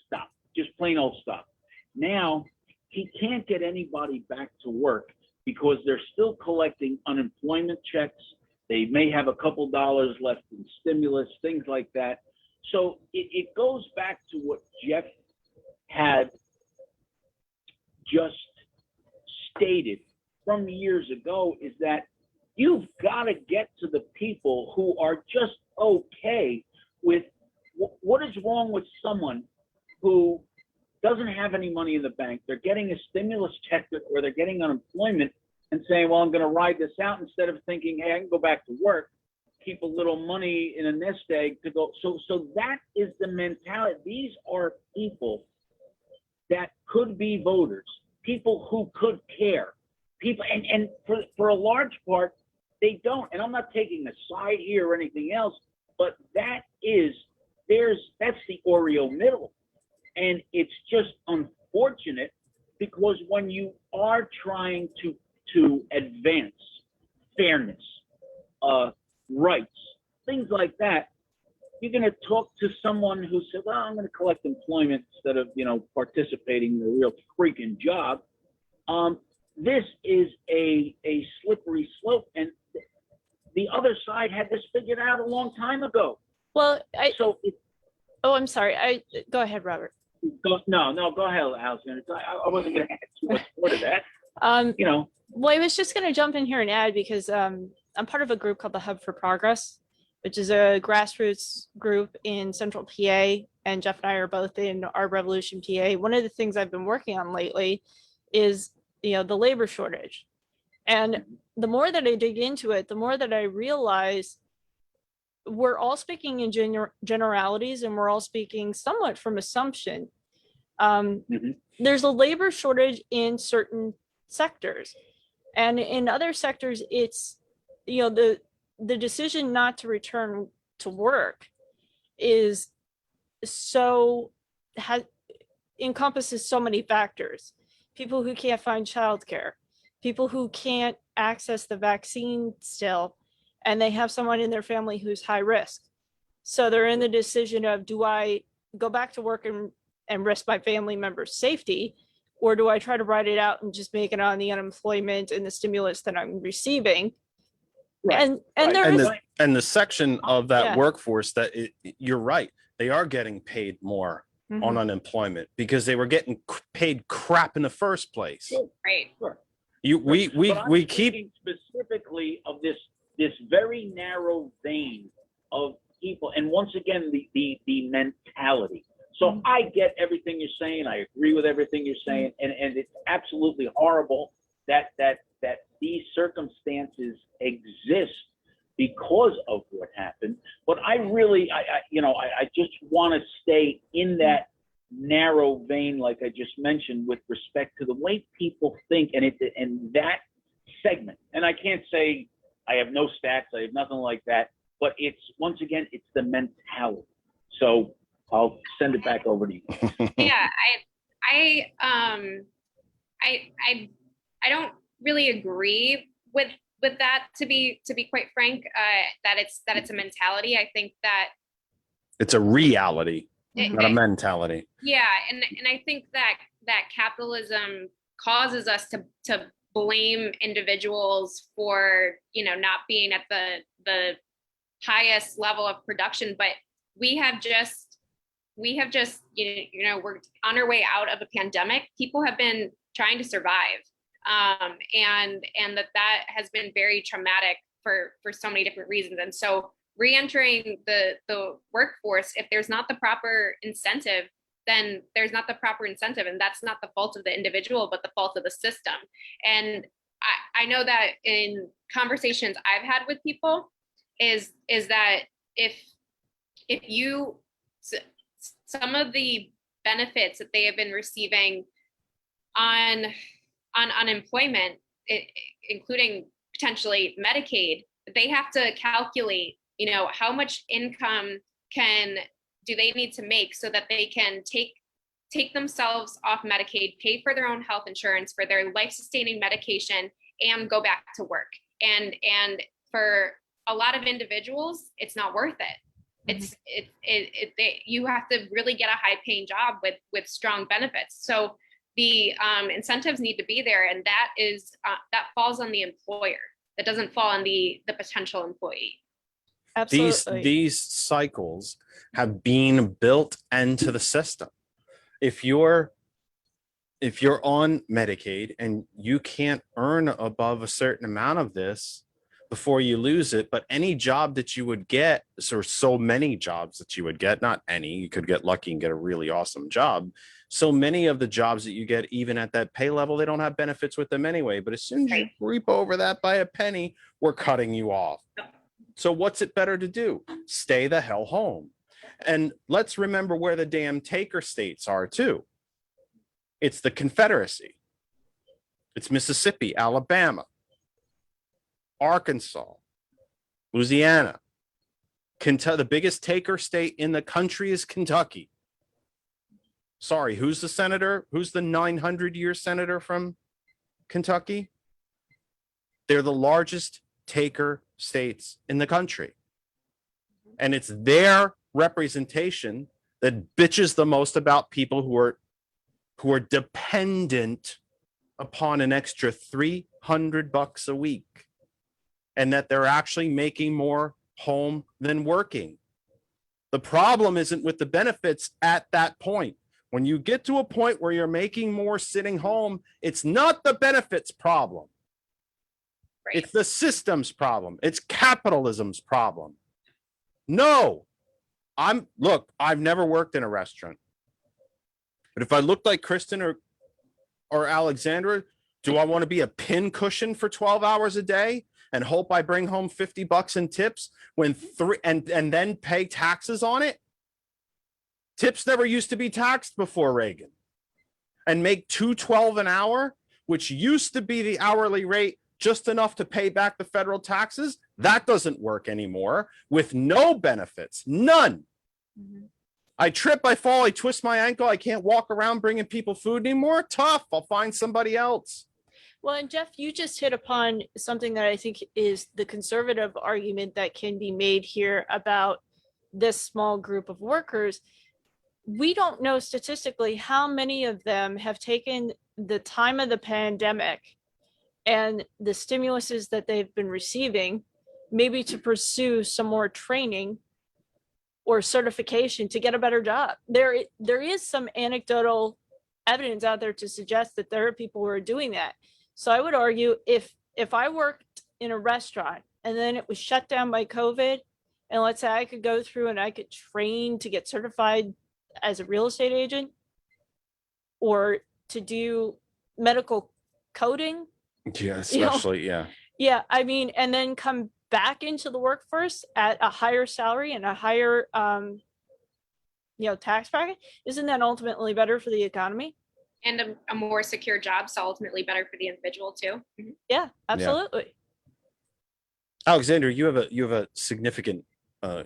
stopped, just plain old stopped. Now, he can't get anybody back to work because they're still collecting unemployment checks. They may have a couple dollars left in stimulus, things like that. So it goes back to what Jeff had just stated from years ago, is that you've got to get to the people who are just okay with what is wrong with someone who doesn't have any money in the bank. They're getting a stimulus check or they're getting unemployment and saying, well, I'm going to ride this out, instead of thinking, hey, I can go back to work, keep a little money in a nest egg to go. So that is the mentality. These are people that could be voters, people who could care, people, and for a large part, they don't. And I'm not taking a side here or anything else, but that's the Oreo middle. And it's just unfortunate, because when you are trying to advance fairness, rights, things like that, you're going to talk to someone who said, well, I'm going to collect employment instead of, participating in a real freaking job. This is a slippery slope, and the other side had this figured out a long time ago. Well, Oh, I'm sorry. Go ahead, Robert. No, go ahead, Alexandra. I wasn't going to add too much more to that. Well, I was just going to jump in here and add, because I'm part of a group called the Hub for Progress, which is a grassroots group in Central PA, and Jeff and I are both in our Revolution PA. One of the things I've been working on lately is, the labor shortage. And the more that I dig into it, the more that I realize we're all speaking in generalities, and we're all speaking somewhat from assumption. There's a labor shortage in certain sectors, and in other sectors, it's, the decision not to return to work is encompasses so many factors. People who can't find childcare, people who can't access the vaccine still, and they have someone in their family who's high risk. So they're in the decision of, do I go back to work and risk my family member's safety, or do I try to ride it out and just make it on the unemployment and the stimulus that I'm receiving? Right. And the section of that workforce that you're right, they are getting paid more on unemployment because they were getting paid crap in the first place. Right. Sure. We keep specifically of this very narrow vein of people, and once again the mentality. So I get everything you're saying. I agree with everything you're saying, and it's absolutely horrible that these circumstances exist because of what happened. But I just want to stay in that narrow vein, like I just mentioned, with respect to the way people think, and that segment. And I can't say I have no stats, I have nothing like that, but it's, once again, it's the mentality. So I'll send it back over to you. Yeah, I don't really agree with that, to be quite frank, that it's a mentality. I think that it's a reality, not a mentality. Yeah, and I think that capitalism causes us to blame individuals for, not being at the highest level of production, but we have just we're on our way out of a pandemic. People have been trying to survive, and that has been very traumatic for so many different reasons. And so re-entering the workforce, if there's not the proper incentive, then there's not the proper incentive, and that's not the fault of the individual, but the fault of the system. And I know that in conversations I've had with people is that if some of the benefits that they have been receiving on unemployment, including potentially Medicaid, they have to calculate, how much income do they need to make so that they can take themselves off Medicaid, pay for their own health insurance, for their life-sustaining medication, and go back to work. And for a lot of individuals, it's not worth it. You have to really get a high-paying job with strong benefits. So the incentives need to be there, and that is that falls on the employer. That doesn't fall on the potential employee. Absolutely. These cycles have been built into the system. If you're on Medicaid and you can't earn above a certain amount of this before you lose it, but any job that you would get, so many jobs that you would get, not any, you could get lucky and get a really awesome job. So many of the jobs that you get, even at that pay level, they don't have benefits with them anyway. But as soon as you reap over that by a penny, we're cutting you off. So what's it better to do? Stay the hell home. And let's remember where the damn taker states are too. It's the Confederacy. It's Mississippi, Alabama, Arkansas, Louisiana. Kentucky, the biggest taker state in the country is Kentucky. Sorry, who's the senator? Who's the 900-year senator from Kentucky? They're the largest taker states in the country. And it's their representation that bitches the most about people who are dependent upon an extra $300 a week, and that they're actually making more home than working. The problem isn't with the benefits at that point. When you get to a point where you're making more sitting home, it's not the benefits problem. Right. It's the system's problem. It's capitalism's problem. No, I've never worked in a restaurant. But if I looked like Kristen or Alexandra, do I want to be a pin cushion for 12 hours a day and hope I bring home $50 in tips and then pay taxes on it? Tips never used to be taxed before Reagan. And make $2.12 an hour, which used to be the hourly rate, just enough to pay back the federal taxes. That doesn't work anymore with no benefits, none. Mhm. I trip, I fall, I twist my ankle. I can't walk around bringing people food anymore. Tough. I'll find somebody else. Well, and Jeff, you just hit upon something that I think is the conservative argument that can be made here about this small group of workers. We don't know statistically how many of them have taken the time of the pandemic and the stimuluses that they've been receiving, maybe to pursue some more training or certification to get a better job. There is some anecdotal evidence out there to suggest that there are people who are doing that. So I would argue if I worked in a restaurant and then it was shut down by COVID, and let's say I could go through and I could train to get certified as a real estate agent or to do medical coding. Yeah, especially, yeah. Yeah, I mean, and then come back into the workforce at a higher salary and a higher tax bracket. Isn't that ultimately better for the economy? And a more secure job, so ultimately better for the individual too. Mhm. Yeah, absolutely. Alexander, you have a significant,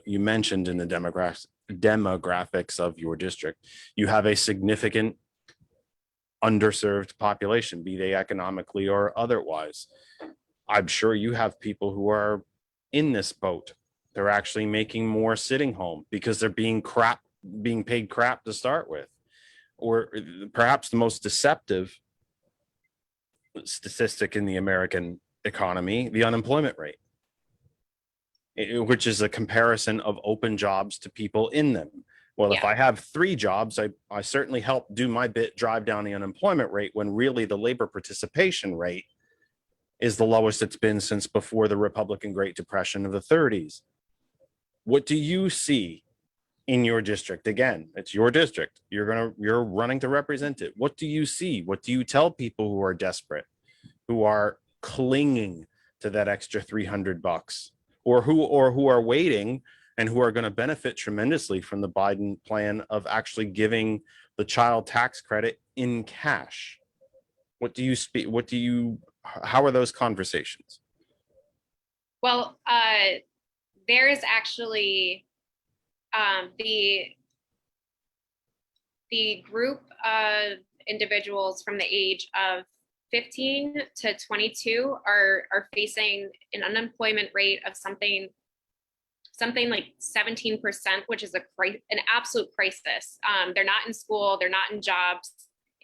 you mentioned in the demographics of your district, you have a significant underserved population, be they economically or otherwise. I'm sure you have people who are in this boat. They're actually making more sitting home because they're being paid crap to start with. Or perhaps the most deceptive statistic in the American economy, the unemployment rate, which is a comparison of open jobs to people in them. Well, if I have 3 jobs, I certainly help do my bit, drive down the unemployment rate, when really the labor participation rate is the lowest it's been since before the Republican Great Depression of the 30s. What do you see in your district? Again, it's your district. You're running to represent it. What do you see? What do you tell people who are desperate, who are clinging to that extra $300, or who are waiting and who are going to benefit tremendously from the Biden plan of actually giving the child tax credit in cash? What do you speak? How are those conversations? Well, there is actually the group of individuals from the age of 15 to 22 are facing an unemployment rate of something like 17%, which is an absolute crisis. They're not in school, they're not in jobs,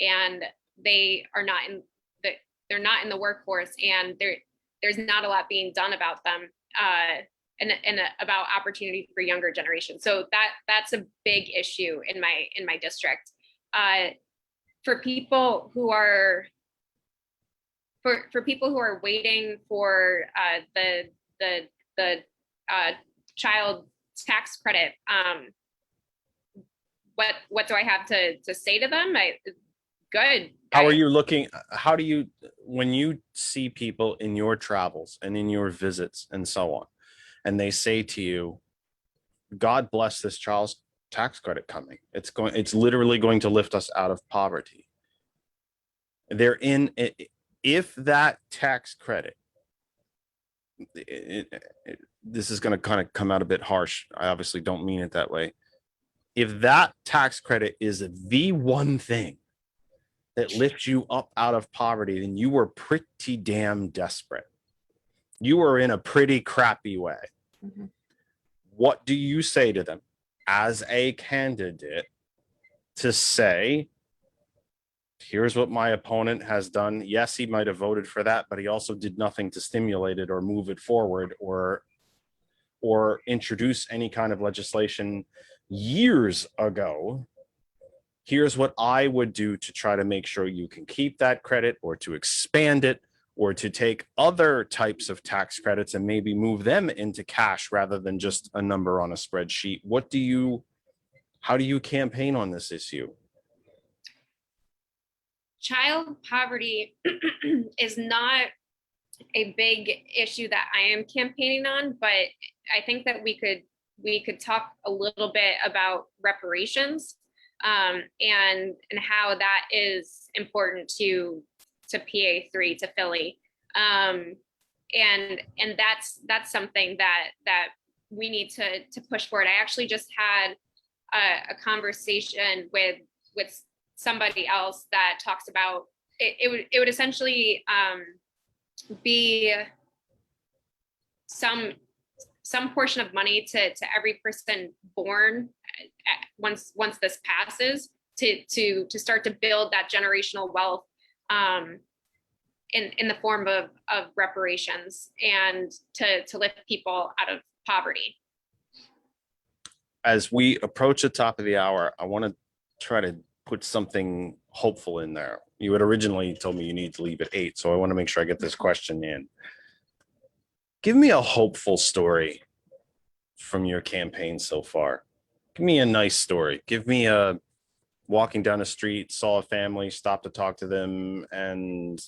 and they are not in the they're not in the workforce, and there's not a lot being done about them, and about opportunity for younger generations. So that's a big issue in my district. For people who are waiting for the child tax credit, what do I have to say to them? Good. How are you looking? How do you, when you see people in your travels and in your visits and so on, and they say to you, God bless this child's tax credit coming. It's literally going to lift us out of poverty. If that tax credit, this is going to kind of come out a bit harsh. I obviously don't mean it that way. If that tax credit is the one thing that lifts you up out of poverty, then you were pretty damn desperate. You were in a pretty crappy way. Mm-hmm. What do you say to them as a candidate to say, here's what my opponent has done? Yes, he might have voted for that, but he also did nothing to stimulate it or move it forward or introduce any kind of legislation years ago. Here's what I would do to try to make sure you can keep that credit, or to expand it, or to take other types of tax credits and maybe move them into cash rather than just a number on a spreadsheet. How do you campaign on this issue? Child poverty is not a big issue that I am campaigning on, but I think that we could talk a little bit about reparations, and how that is important to PA3, to Philly, and that's something that we need to push forward. I actually just had a conversation with somebody else that talks about it would essentially be some portion of money to every person born once this passes, to start to build that generational wealth, in the form of reparations, and to lift people out of poverty. As we approach the top of the hour, I want to try to put something hopeful in there. You had originally told me you need to leave at 8, so I want to make sure I get this question in. Give me a hopeful story from your campaign so far. Give me a nice story. Give me a walking down the street, saw a family, stopped to talk to them, and,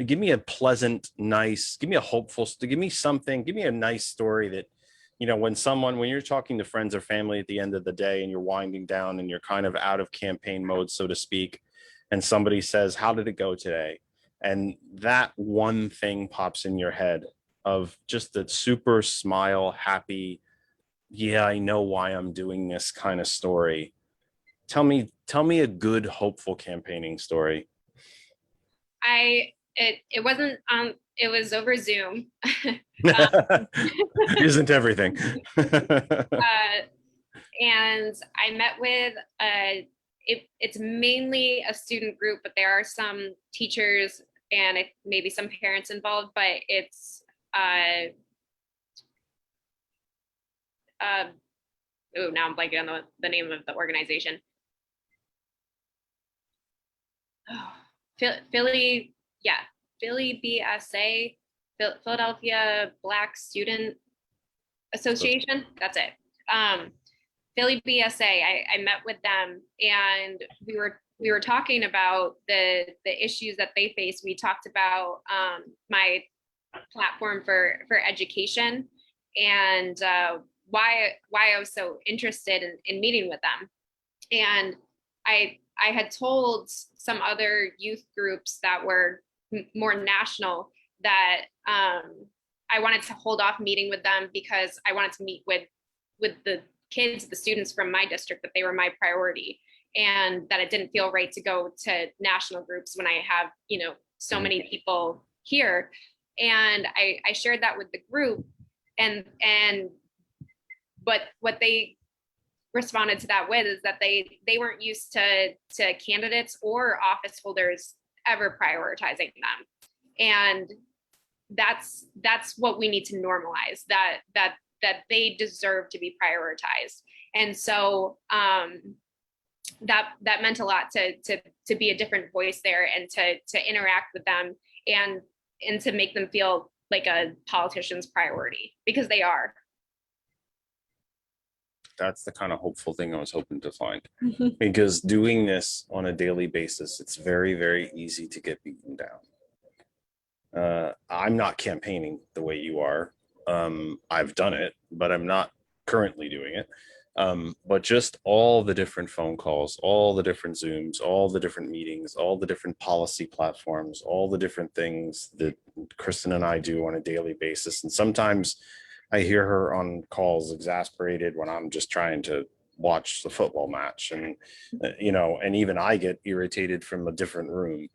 give me a pleasant, nice, give me a hopeful, give me something, give me a nice story that, when you're talking to friends or family at the end of the day and you're winding down and you're kind of out of campaign mode, so to speak, and somebody says, how did it go today? And that one thing pops in your head of just that super smile, happy, yeah, I know why I'm doing this kind of story. Tell me a good, hopeful campaigning story. It wasn't it was over Zoom. Isn't everything. And I met with it's mainly a student group, but there are some teachers and maybe some parents involved, but it's now I'm blanking on the name of the organization. Philly BSA, Philadelphia Black Student Association. That's it. Philly BSA. I met with them, and we were talking about the issues that they face. We talked about my platform for education, and why I was so interested in meeting with them. And I had told some other youth groups that were more national that I wanted to hold off meeting with them because I wanted to meet with the kids, the students from my district, that they were my priority, and that it didn't feel right to go to national groups when I have, so many people here. And I shared that with the group, but what they responded to that with is that they weren't used to candidates or office holders ever prioritizing them. And that's what we need to normalize, that they deserve to be prioritized. And so that meant a lot to be a different voice there and to interact with them and to make them feel like a politician's priority, because they are. That's the kind of hopeful thing I was hoping to find, because doing this on a daily basis, it's very, very easy to get beaten down. I'm not campaigning the way you are. I've done it, but I'm not currently doing it. But just all the different phone calls, all the different Zooms, all the different meetings, all the different policy platforms, all the different things that Kristen and I do on a daily basis. And sometimes I hear her on calls exasperated when I'm just trying to watch the football match, and and even I get irritated from a different room.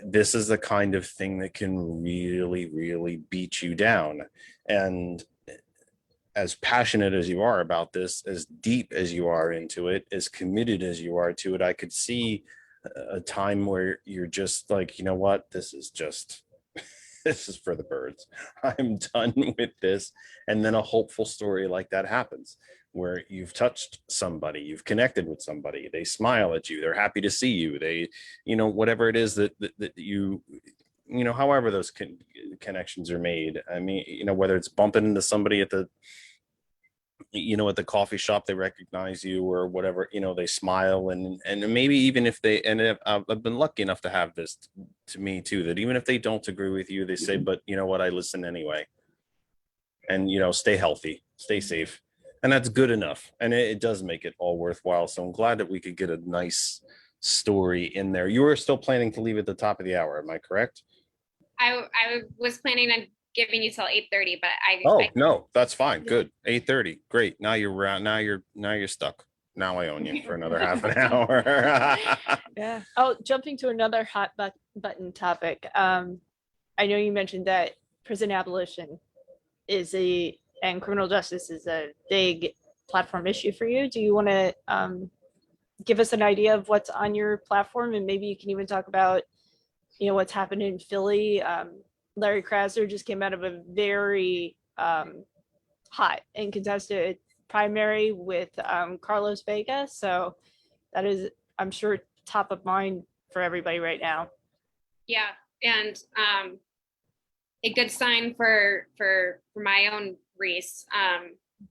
This is the kind of thing that can really, really beat you down. And as passionate as you are about this, as deep as you are into it, as committed as you are to it, I could see a time where you're just like, you know what, this is for the birds. I'm done with this. And then a hopeful story like that happens, where you've touched somebody, you've connected with somebody, they smile at you, they're happy to see you, they, whatever it is that you, however those connections are made. I mean, whether it's bumping into somebody at the coffee shop, they recognize you, or whatever, they smile, and maybe even if I've been lucky enough to have this to me too, that even if they don't agree with you, they say, but you know what, I listen anyway. And, stay healthy, stay safe. And that's good enough. And it does make it all worthwhile. So I'm glad that we could get a nice story in there. You were still planning to leave at the top of the hour. Am I correct? I was planning on giving you till 8:30, but no, that's fine. Good. 8:30. Great. Now you're around. Now you're stuck. Now I own you for another half an hour. Yeah. Oh, jumping to another hot button topic. I know you mentioned that prison abolition and criminal justice is a big platform issue for you. Do you want to give us an idea of what's on your platform, and maybe you can even talk about what's happened in Philly? Larry Krasner just came out of a very hot and contested primary with Carlos Vega, so that is, I'm sure, top of mind for everybody right now. Yeah, and a good sign for my own race,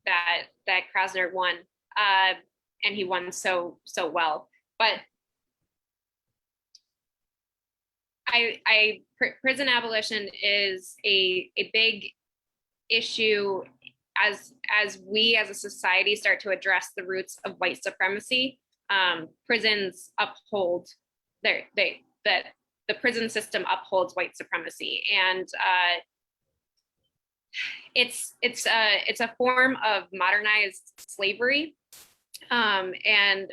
that Krasner won, and he won so well. But prison abolition is a big issue as we as a society start to address the roots of white supremacy. Prisons uphold the prison system upholds white supremacy, and it's a form of modernized slavery, and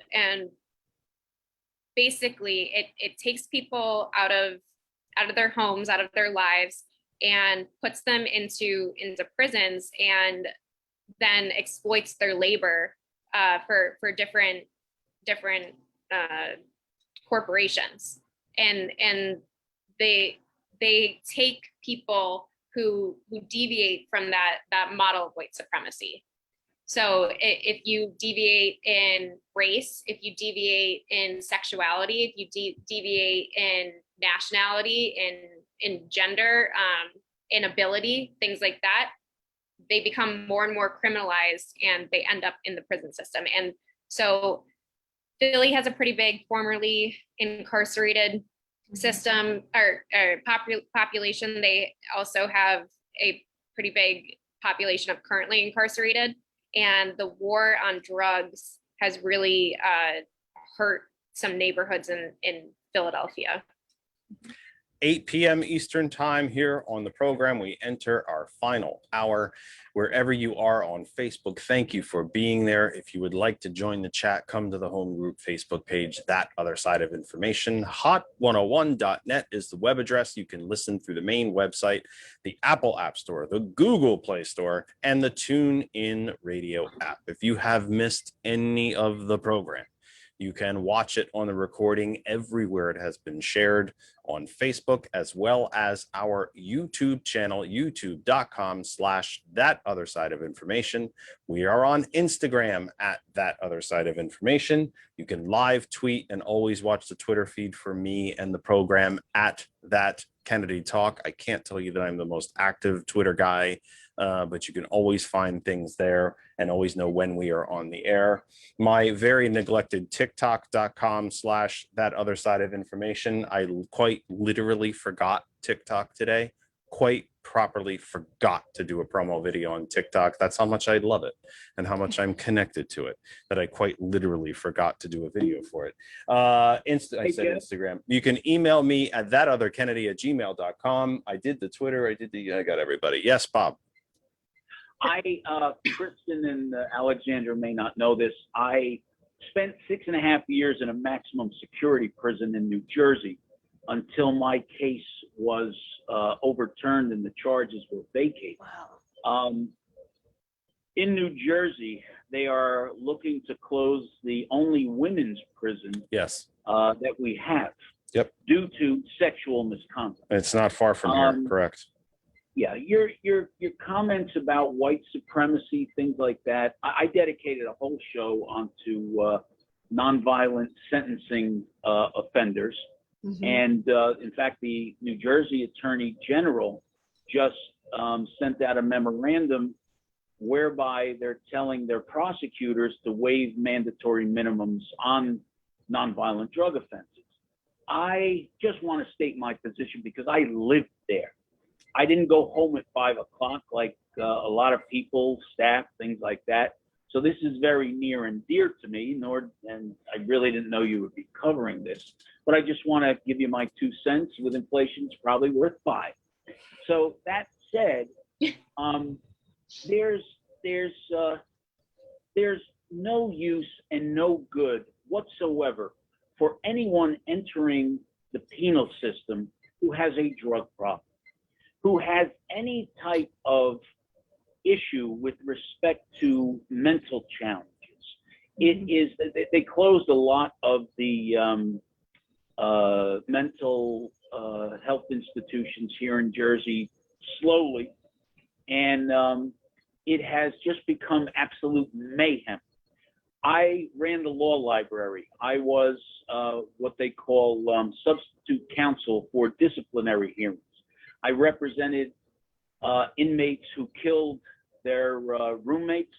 basically it takes people out of their homes, out of their lives, and puts them into prisons, and then exploits their labor for different corporations, and they take people who deviate from that model of white supremacy. So if you deviate in race, if you deviate in sexuality, if you deviate in nationality, in gender, in ability, things like that, they become more and more criminalized, and they end up in the prison system. And so Philly has a pretty big formerly incarcerated system or population. They also have a pretty big population of currently incarcerated. And the war on drugs has really hurt some neighborhoods in Philadelphia. 8 p.m. Eastern time here on the program. We enter our final hour. Wherever you are on Facebook, thank you for being there. If you would like to join the chat, come to the home group Facebook page, That Other Side of Information. Hot101.net is the web address. You can listen through the main website, the Apple App Store, the Google Play Store, and the TuneIn Radio app. If you have missed any of the program, you can watch it on the recording everywhere it has been shared on Facebook, as well as our YouTube channel, youtube.com/That Other Side of Information. We are on Instagram at That Other Side of Information. You can live tweet and always watch the Twitter feed for me and the program at That Kennedy Talk. I can't tell you that I'm the most active Twitter guy, but you can always find things there and always know when we are on the air. My very neglected TikTok.com/That Other Side of Information. I quite literally forgot TikTok today. Quite properly forgot to do a promo video on TikTok. That's how much I love it and how much I'm connected to it, that I quite literally forgot to do a video for it. I said Instagram. You can email me at thatotherkennedy@gmail.com. I did the Twitter. I got everybody. Yes, Bob. Kristen and Alexandra may not know this. I spent 6.5 years in a maximum security prison in New Jersey until my case was overturned and the charges were vacated. Wow. In New Jersey, they are looking to close the only women's prison Yes. that we have. Yep. Due to sexual misconduct. It's not far from here, correct? Yeah, your comments about white supremacy, things like that. I dedicated a whole show onto nonviolent sentencing offenders. Mhm. And in fact, the New Jersey Attorney General just sent out a memorandum whereby they're telling their prosecutors to waive mandatory minimums on nonviolent drug offenses. I just want to state my position because I lived there. I didn't go home at 5 o'clock like a lot of people, staff, things like that. So this is very near and dear to me, and I really didn't know you would be covering this. But I just want to give you my 2 cents. With inflation, it's probably worth 5. So that said, there's no use and no good whatsoever for anyone entering the penal system who has a drug problem, who has any type of issue with respect to mental challenges. It is, they closed a lot of the mental health institutions here in Jersey slowly, and it has just become absolute mayhem. I ran the law library. I was what they call substitute counsel for disciplinary hearings. I represented inmates who killed their roommates,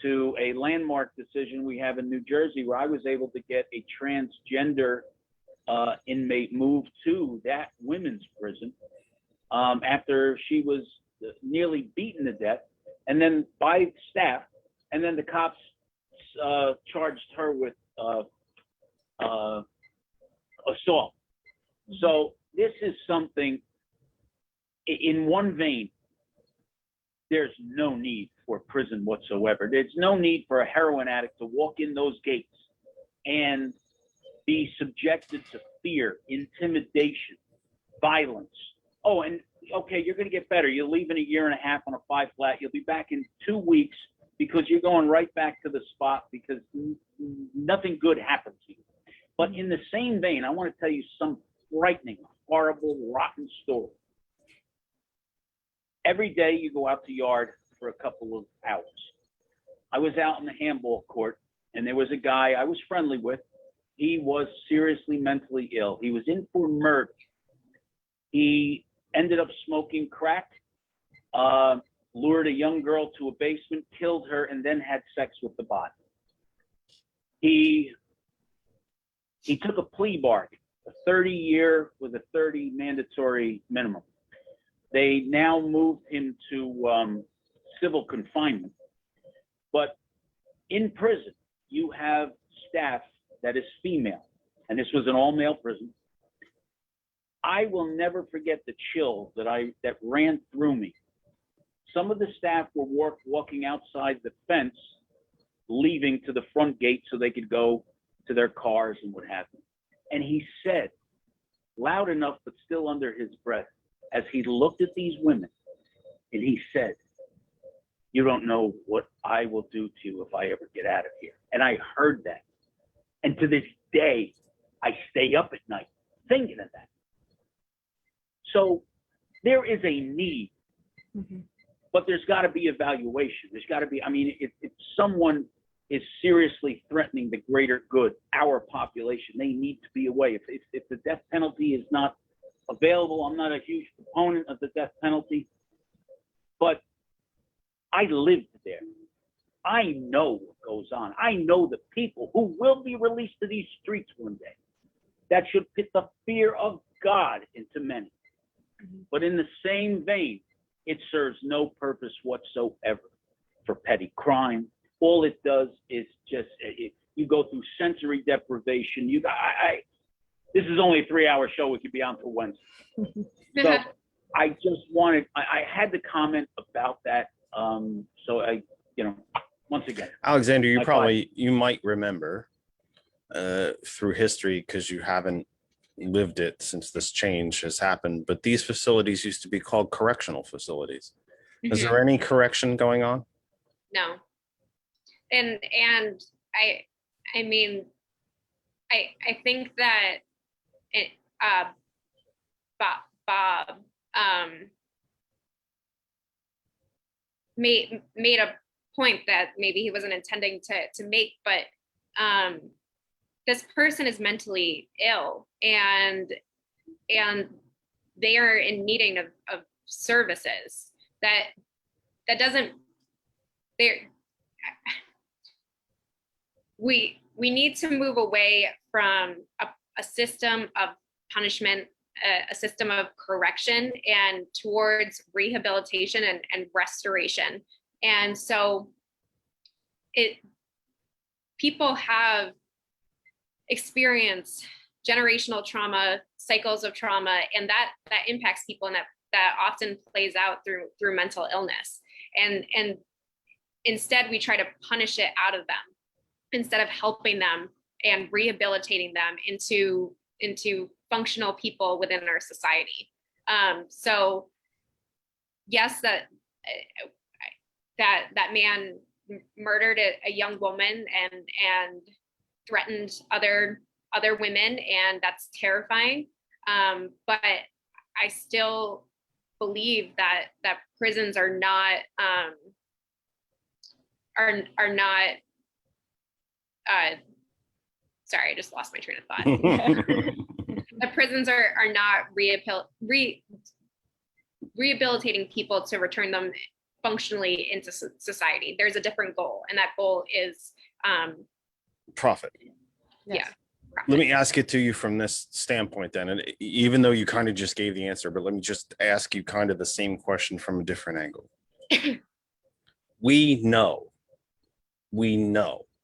to a landmark decision we have in New Jersey where I was able to get a transgender inmate moved to that women's prison after she was nearly beaten to death, and then by staff, and then the cops charged her with assault. So this is something, in one vein, there's no need for prison whatsoever. There's no need for a heroin addict to walk in those gates and be subjected to fear, intimidation, violence. Oh, and okay, you're going to get better. You'll leave in 1.5 years on a 5 flat. You'll be back in 2 weeks because you're going right back to the spot because nothing good happens to you. But in the same vein, I want to tell you some frightening, horrible, rotten story. Every day you go out to yard for a couple of hours. I was out in the handball court, and there was a guy I was friendly with. He was seriously mentally ill. He was in for murder. He ended up smoking crack, lured a young girl to a basement, killed her, and then had sex with the body. He took a plea bargain, a 30-year with a 30 mandatory minimum. They now moved him to civil confinement. But in prison, you have staff that is female, and this was an all-male prison. I will never forget the chill that ran through me. Some of the staff were walking outside the fence, leaving to the front gate so they could go to their cars and what have you. And he said, loud enough but still under his breath, as he looked at these women, and he said, "You don't know what I will do to you if I ever get out of here." And I heard that. And to this day, I stay up at night thinking of that. So there is a need, but there's got to be evaluation. There's got to be, I mean, if someone is seriously threatening the greater good, our population, they need to be away. If the death penalty is not available, I'm not a huge proponent of the death penalty, but I lived there. I know what goes on. I know the people who will be released to these streets one day. That should put the fear of God into many. But in the same vein, it serves no purpose whatsoever for petty crime. All it does is just, you go through sensory deprivation. This is only a 3-hour show. We could be on till Wednesday. So I just wanted, I had to comment about that. So once again. Alexander, you might remember through history, because you haven't lived it since this change has happened, but these facilities used to be called correctional facilities. Is there any correction going on? No. And I mean, I think that Bob made a point that maybe he wasn't intending to make, but this person is mentally ill and they are in needing of services that doesn't, we need to move away from a system of punishment, a system of correction, and towards rehabilitation and restoration. And so people have experienced generational trauma, cycles of trauma, and that impacts people, and that often plays out through mental illness. And instead we try to punish it out of them instead of helping them and rehabilitating them into functional people within our society. So yes, that man murdered a young woman and threatened other women, and that's terrifying. But I still believe that prisons are not sorry, I just lost my train of thought. The prisons are not rehabilitating people to return them functionally into society. There's a different goal, and that goal is profit. Yeah. Profit. Let me ask it to you from this standpoint then, and even though you kind of just gave the answer, but let me just ask you kind of the same question from a different angle. We know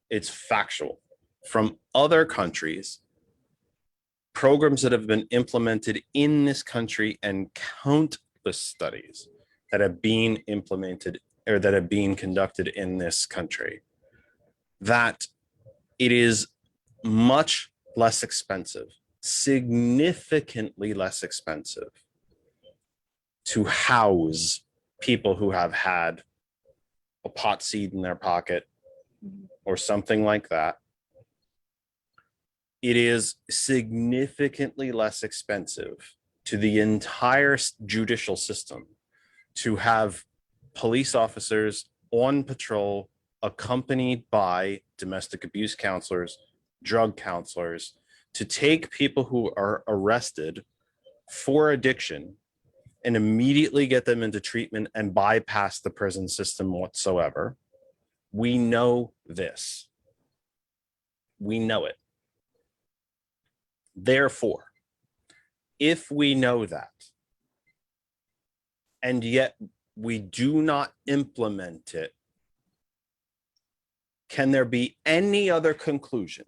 it's factual from other countries, programs that have been implemented in this country, and countless studies that have been implemented or that have been conducted in this country, that it is much less expensive, significantly less expensive to house people who have had a pot seed in their pocket or something like that. It is significantly less expensive to the entire judicial system to have police officers on patrol accompanied by domestic abuse counselors, drug counselors, to take people who are arrested for addiction and immediately get them into treatment and bypass the prison system whatsoever. We know this. We know it. Therefore, if we know that, and yet we do not implement it, can there be any other conclusion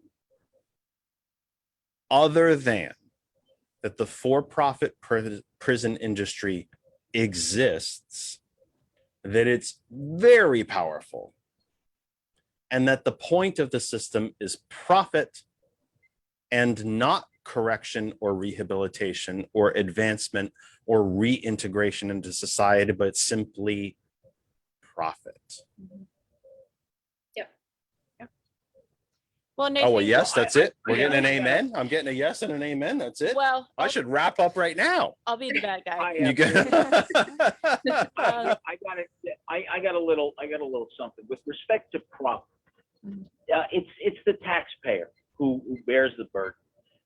other than that the for-profit prison industry exists, that it's very powerful, and that the point of the system is profit and not correction or rehabilitation or advancement or reintegration into society, but simply profit. Yep. Well, Nick, Oh, well, thank yes, that's it. We're Yeah. getting an amen. I'm getting a yes and an amen. That's it. Well, I should wrap up right now. I'll be the bad guy. You get I got a little something with respect to profit. It's the taxpayer who bears the burden.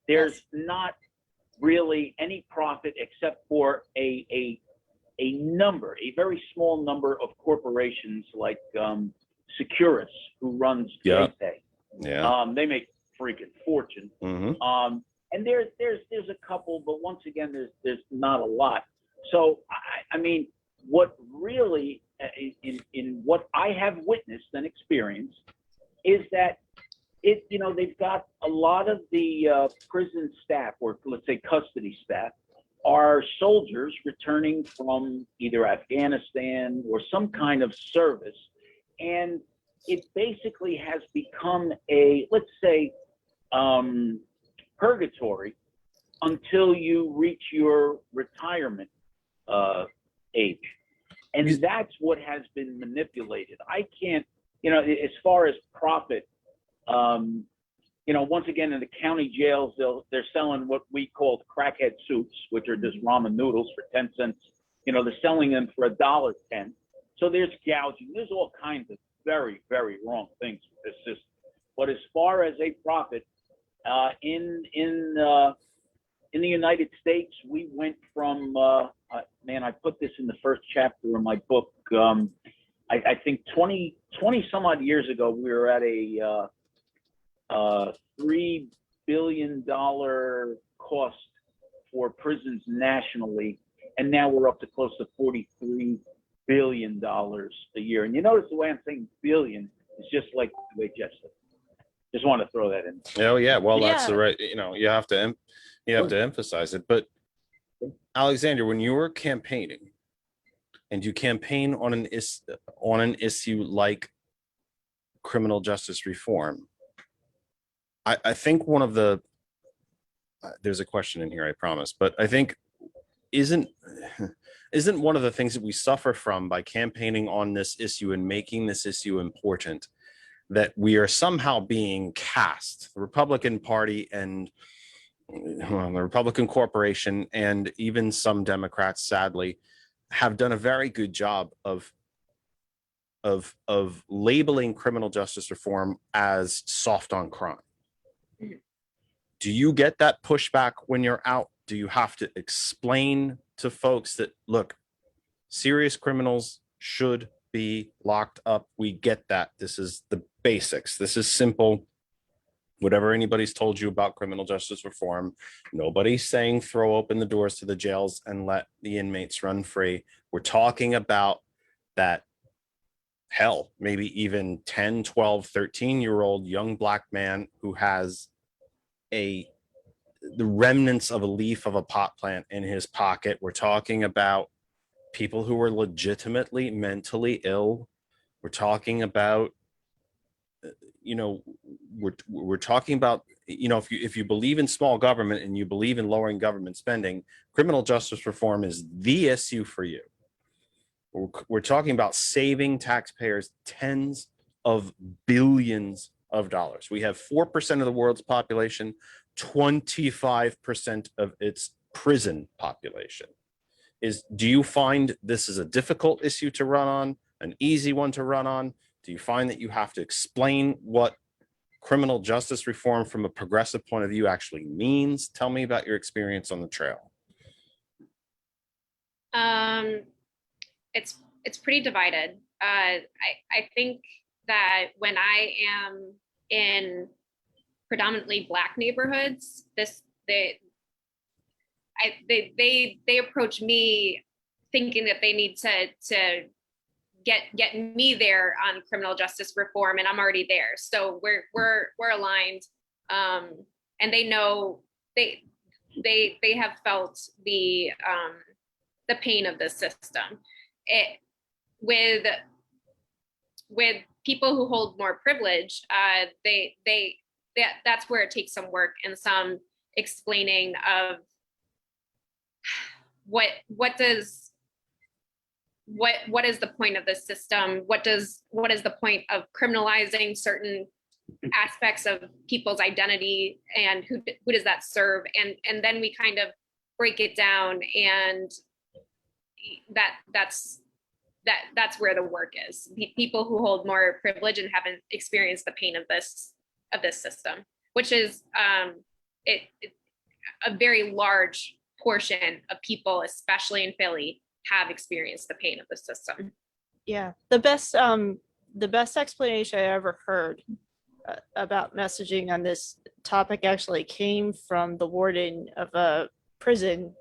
There's not really any profit except for a very small number of corporations like Securus, who runs PayPay. Yeah. They make freaking fortune. Mm-hmm. And there's a couple, but once again, there's not a lot. So I mean, what really in what I have witnessed and experienced is that they've got a lot of the prison staff, or let's say custody staff, are soldiers returning from either Afghanistan or some kind of service, and it basically has become a, let's say, purgatory until you reach your retirement age. And that's what has been manipulated. I can't, as far as profit, once again, in the county jails, they're selling what we call crackhead soups, which are just ramen noodles for 10 cents. They're selling them for $1.10. So there's gouging. There's all kinds of very, very wrong things with this system. But as far as a profit, in the United States, we went from I put this in the first chapter of my book. I think 20 some odd years ago, we were at a $3 billion cost for prisons nationally, and now we're up to close to $43 billion a year. And you notice the way I'm saying billion is just like the way Jeff said. Just want to throw that in. Oh yeah, well that's the right. You have to emphasize it. But Alexander, when you were campaigning, and you campaign on an issue like criminal justice reform, I think one of the there's a question in here, I promise, but I think isn't one of the things that we suffer from by campaigning on this issue and making this issue important, that we are somehow being cast, the Republican Party and the Republican corporation and even some Democrats, sadly, have done a very good job of labeling criminal justice reform as soft on crime. Do you get that pushback when you're out? Do you have to explain to folks that, look, serious criminals should be locked up? We get that. This is the basics. This is simple. Whatever anybody's told you about criminal justice reform, nobody's saying throw open the doors to the jails and let the inmates run free. We're talking about that, hell, maybe even 10, 12, 13-year-old young black man who has the remnants of a leaf of a pot plant in his pocket. We're talking about people who are legitimately mentally ill. We're talking about we're talking about, if you believe in small government and you believe in lowering government spending, criminal justice reform is the issue for you. We're talking about saving taxpayers tens of billions of dollars. We have 4% of the world's population, 25% of its prison population. Do you find this is a difficult issue to run on, an easy one to run on? Do you find that you have to explain what criminal justice reform from a progressive point of view actually means? Tell me about your experience on the trail. It's pretty divided. I think that when I am in predominantly Black neighborhoods, they approach me thinking that they need to get me there on criminal justice reform, and I'm already there. So we're aligned, and they know they have felt the pain of this system. It with people who hold more privilege, that's where it takes some work and some explaining of what is the point of this system? What is the point of criminalizing certain aspects of people's identity, and who does that serve? And then we kind of break it down, and that's where the work is. People who hold more privilege and haven't experienced the pain of this system, which is a very large portion of people, especially in Philly, have experienced the pain of the system. Yeah, the best explanation I ever heard about messaging on this topic actually came from the warden of a prison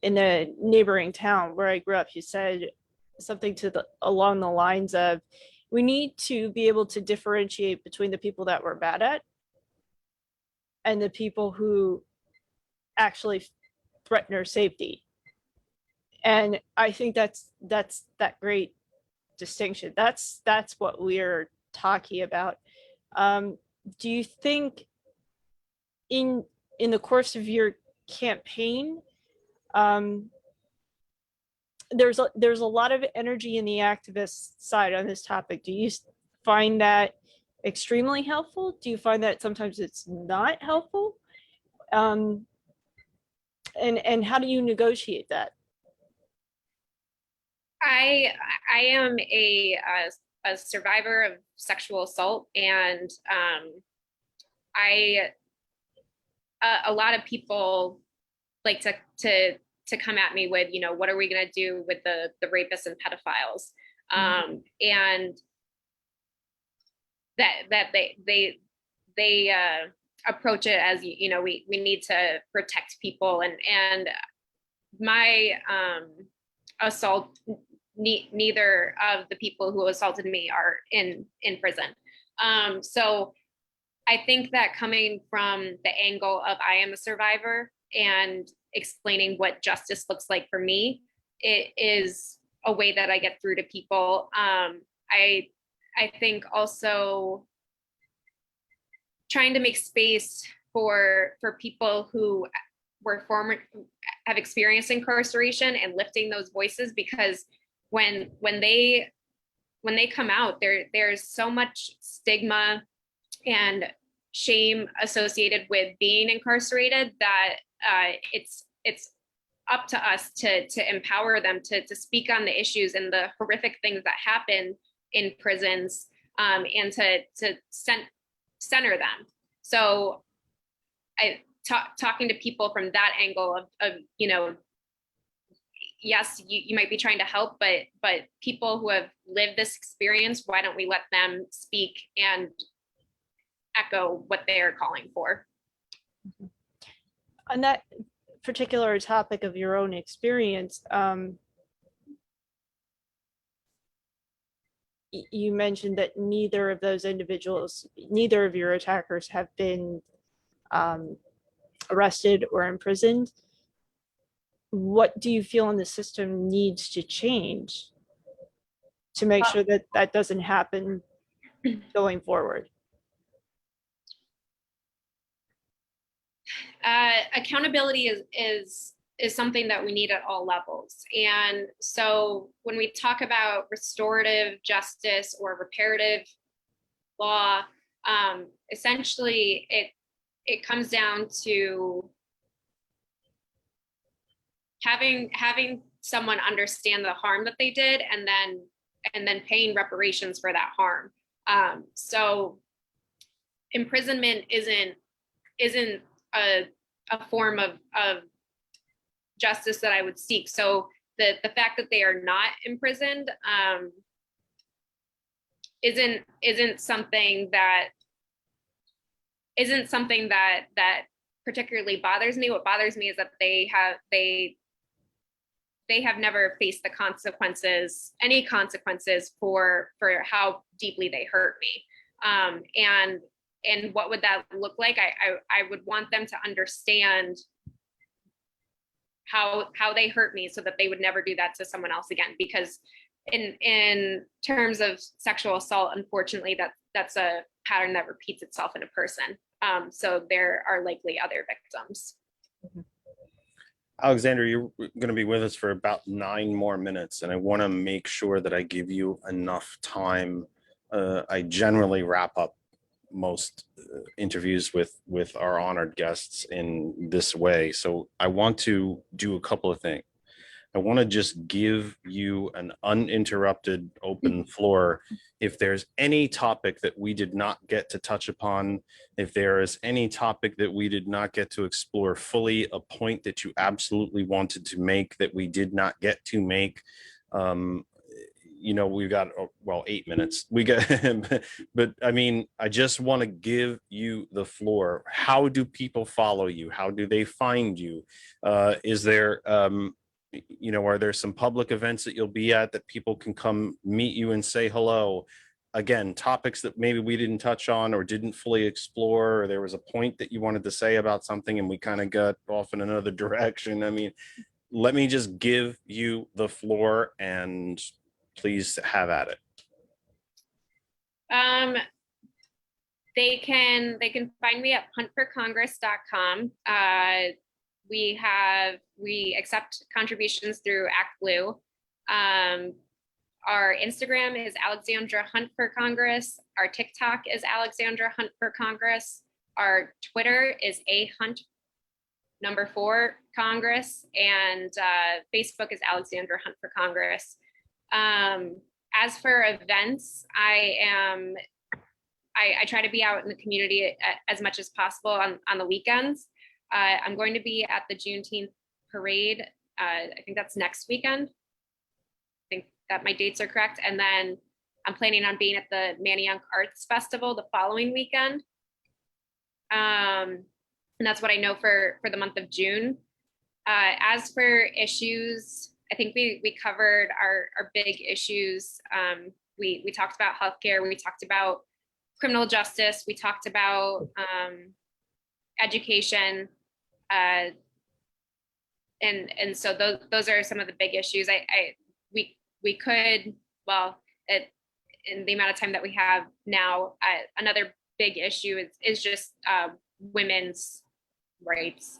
in a neighboring town where I grew up. He said something along the lines of, we need to be able to differentiate between the people that we're bad at and the people who actually threaten our safety. And I think that's that great distinction. That's what we're talking about. Do you think in the course of your campaign, there's a lot of energy in the activist side on this topic? Do you find that extremely helpful? Do you find that sometimes it's not helpful? And how do you negotiate that? I am a survivor of sexual assault, and a lot of people like to come at me with, what are we going to do with the rapists and pedophiles? And that they approach it as, we need to protect people, and my assault, neither of the people who assaulted me are in prison. So I think that coming from the angle of I am a survivor and explaining what justice looks like for me, it is a way that I get through to people. I think also trying to make space for people who have experienced incarceration and lifting those voices, because when they come out, there's so much stigma and shame associated with being incarcerated that it's up to us to empower them to speak on the issues and the horrific things that happen in prisons, and to center them. So talking to people from that angle of yes, you might be trying to help, but people who have lived this experience, why don't we let them speak and echo what they're calling for? On that particular topic of your own experience, you mentioned that neither of those individuals, neither of your attackers have been arrested or imprisoned. What do you feel in the system needs to change to make sure that that doesn't happen going forward? Accountability is something that we need at all levels. And so when we talk about restorative justice or reparative law, essentially it comes down to having someone understand the harm that they did, and then paying reparations for that harm. So imprisonment isn't a form of justice that I would seek. So the fact that they are not imprisoned isn't something that particularly bothers me. What bothers me is that they have never faced the any consequences for how deeply they hurt me. And and what would that look like? I would want them to understand how they hurt me so that they would never do that to someone else again. Because in terms of sexual assault, unfortunately, that's a pattern that repeats itself in a person. So there are likely other victims. Alexandra, you're going to be with us for about 9 more minutes, and I want to make sure that I give you enough time. I generally wrap up most interviews with our honored guests in this way. So I want to do a couple of things. I want to just give you an uninterrupted open floor. If there's any topic that we did not get to touch upon, if there is any topic that we did not get to explore fully, a point that you absolutely wanted to make that we did not get to make, we've got, well, 8 minutes. We got, but I mean, I just want to give you the floor. How do people follow you? How do they find you? Is there, are there some public events that you'll be at that people can come meet you and say hello? Again, topics that maybe we didn't touch on or didn't fully explore, or there was a point that you wanted to say about something and we kind of got off in another direction. I mean, let me just give you the floor and please have at it. They can find me at huntforcongress.com. We accept contributions through Act Blue. Our Instagram is Alexandra Hunt for Congress. Our TikTok is Alexandra Hunt for Congress. Our Twitter is @Hunt4 Congress, and Facebook is Alexandra Hunt for Congress. As for events, I try to be out in the community as much as possible on the weekends. I'm going to be at the Juneteenth parade. I think that's next weekend. I think that my dates are correct. And then I'm planning on being at the Manayunk Arts Festival the following weekend. And that's what I know for the month of June. As for issues, I think we covered our big issues. We talked about healthcare. We talked about criminal justice. We talked about education. And so those are some of the big issues. We could, well, in the amount of time that we have now, another big issue is just women's rights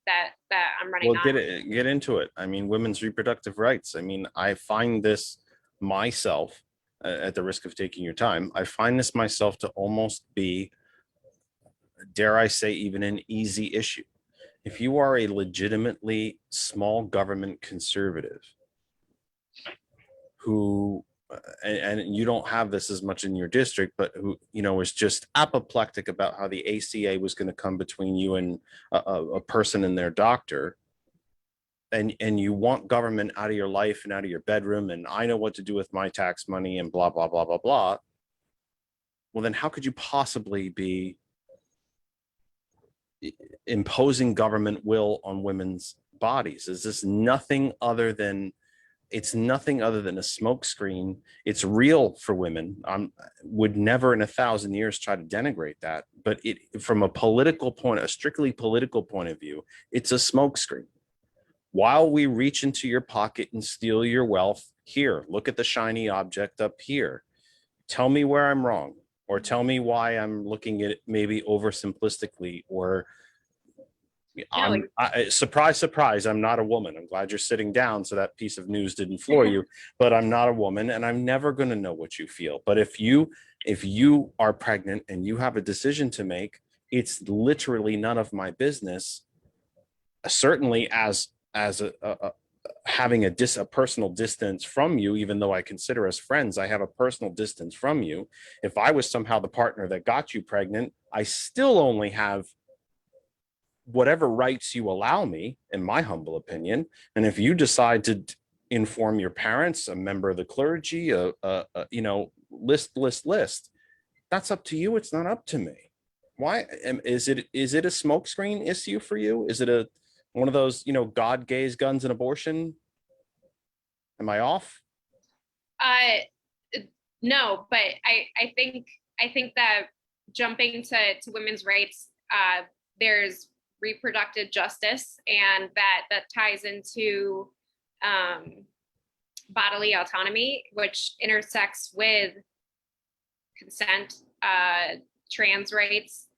that I'm running on. Get into it. I mean, women's reproductive rights. I mean, I find this myself, at the risk of taking your time, I find this myself to almost be, dare I say, even an easy issue. If you are a legitimately small government conservative who, and you don't have this as much in your district, but who, is just apoplectic about how the ACA was going to come between you and a person and their doctor, and you want government out of your life and out of your bedroom, and I know what to do with my tax money and blah, blah, blah, blah, blah. Well, then how could you possibly be imposing government will on women's bodies? Is this nothing other than a smokescreen? It's real for women. I would never in 1,000 years try to denigrate that, but from a strictly political point of view, it's a smokescreen. While we reach into your pocket and steal your wealth, here, look at the shiny object up here. Tell me where I'm wrong, or tell me why I'm looking at it maybe oversimplistically, or surprise, surprise, I'm not a woman. I'm glad you're sitting down so that piece of news didn't floor you, but I'm not a woman and I'm never going to know what you feel. But if you are pregnant and you have a decision to make, it's literally none of my business. Certainly as having a personal distance from you, even though I consider us friends, I have a personal distance from you. If I was somehow the partner that got you pregnant, I still only have whatever rights you allow me, in my humble opinion. And if you decide to inform your parents, a member of the clergy, list, that's up to you. It's not up to me. Why is it a smokescreen issue for you? Is it one of those, God, gays, guns, and abortion? Am I off? No, but I think that jumping to women's rights, there's reproductive justice, and that ties into bodily autonomy, which intersects with consent, trans rights,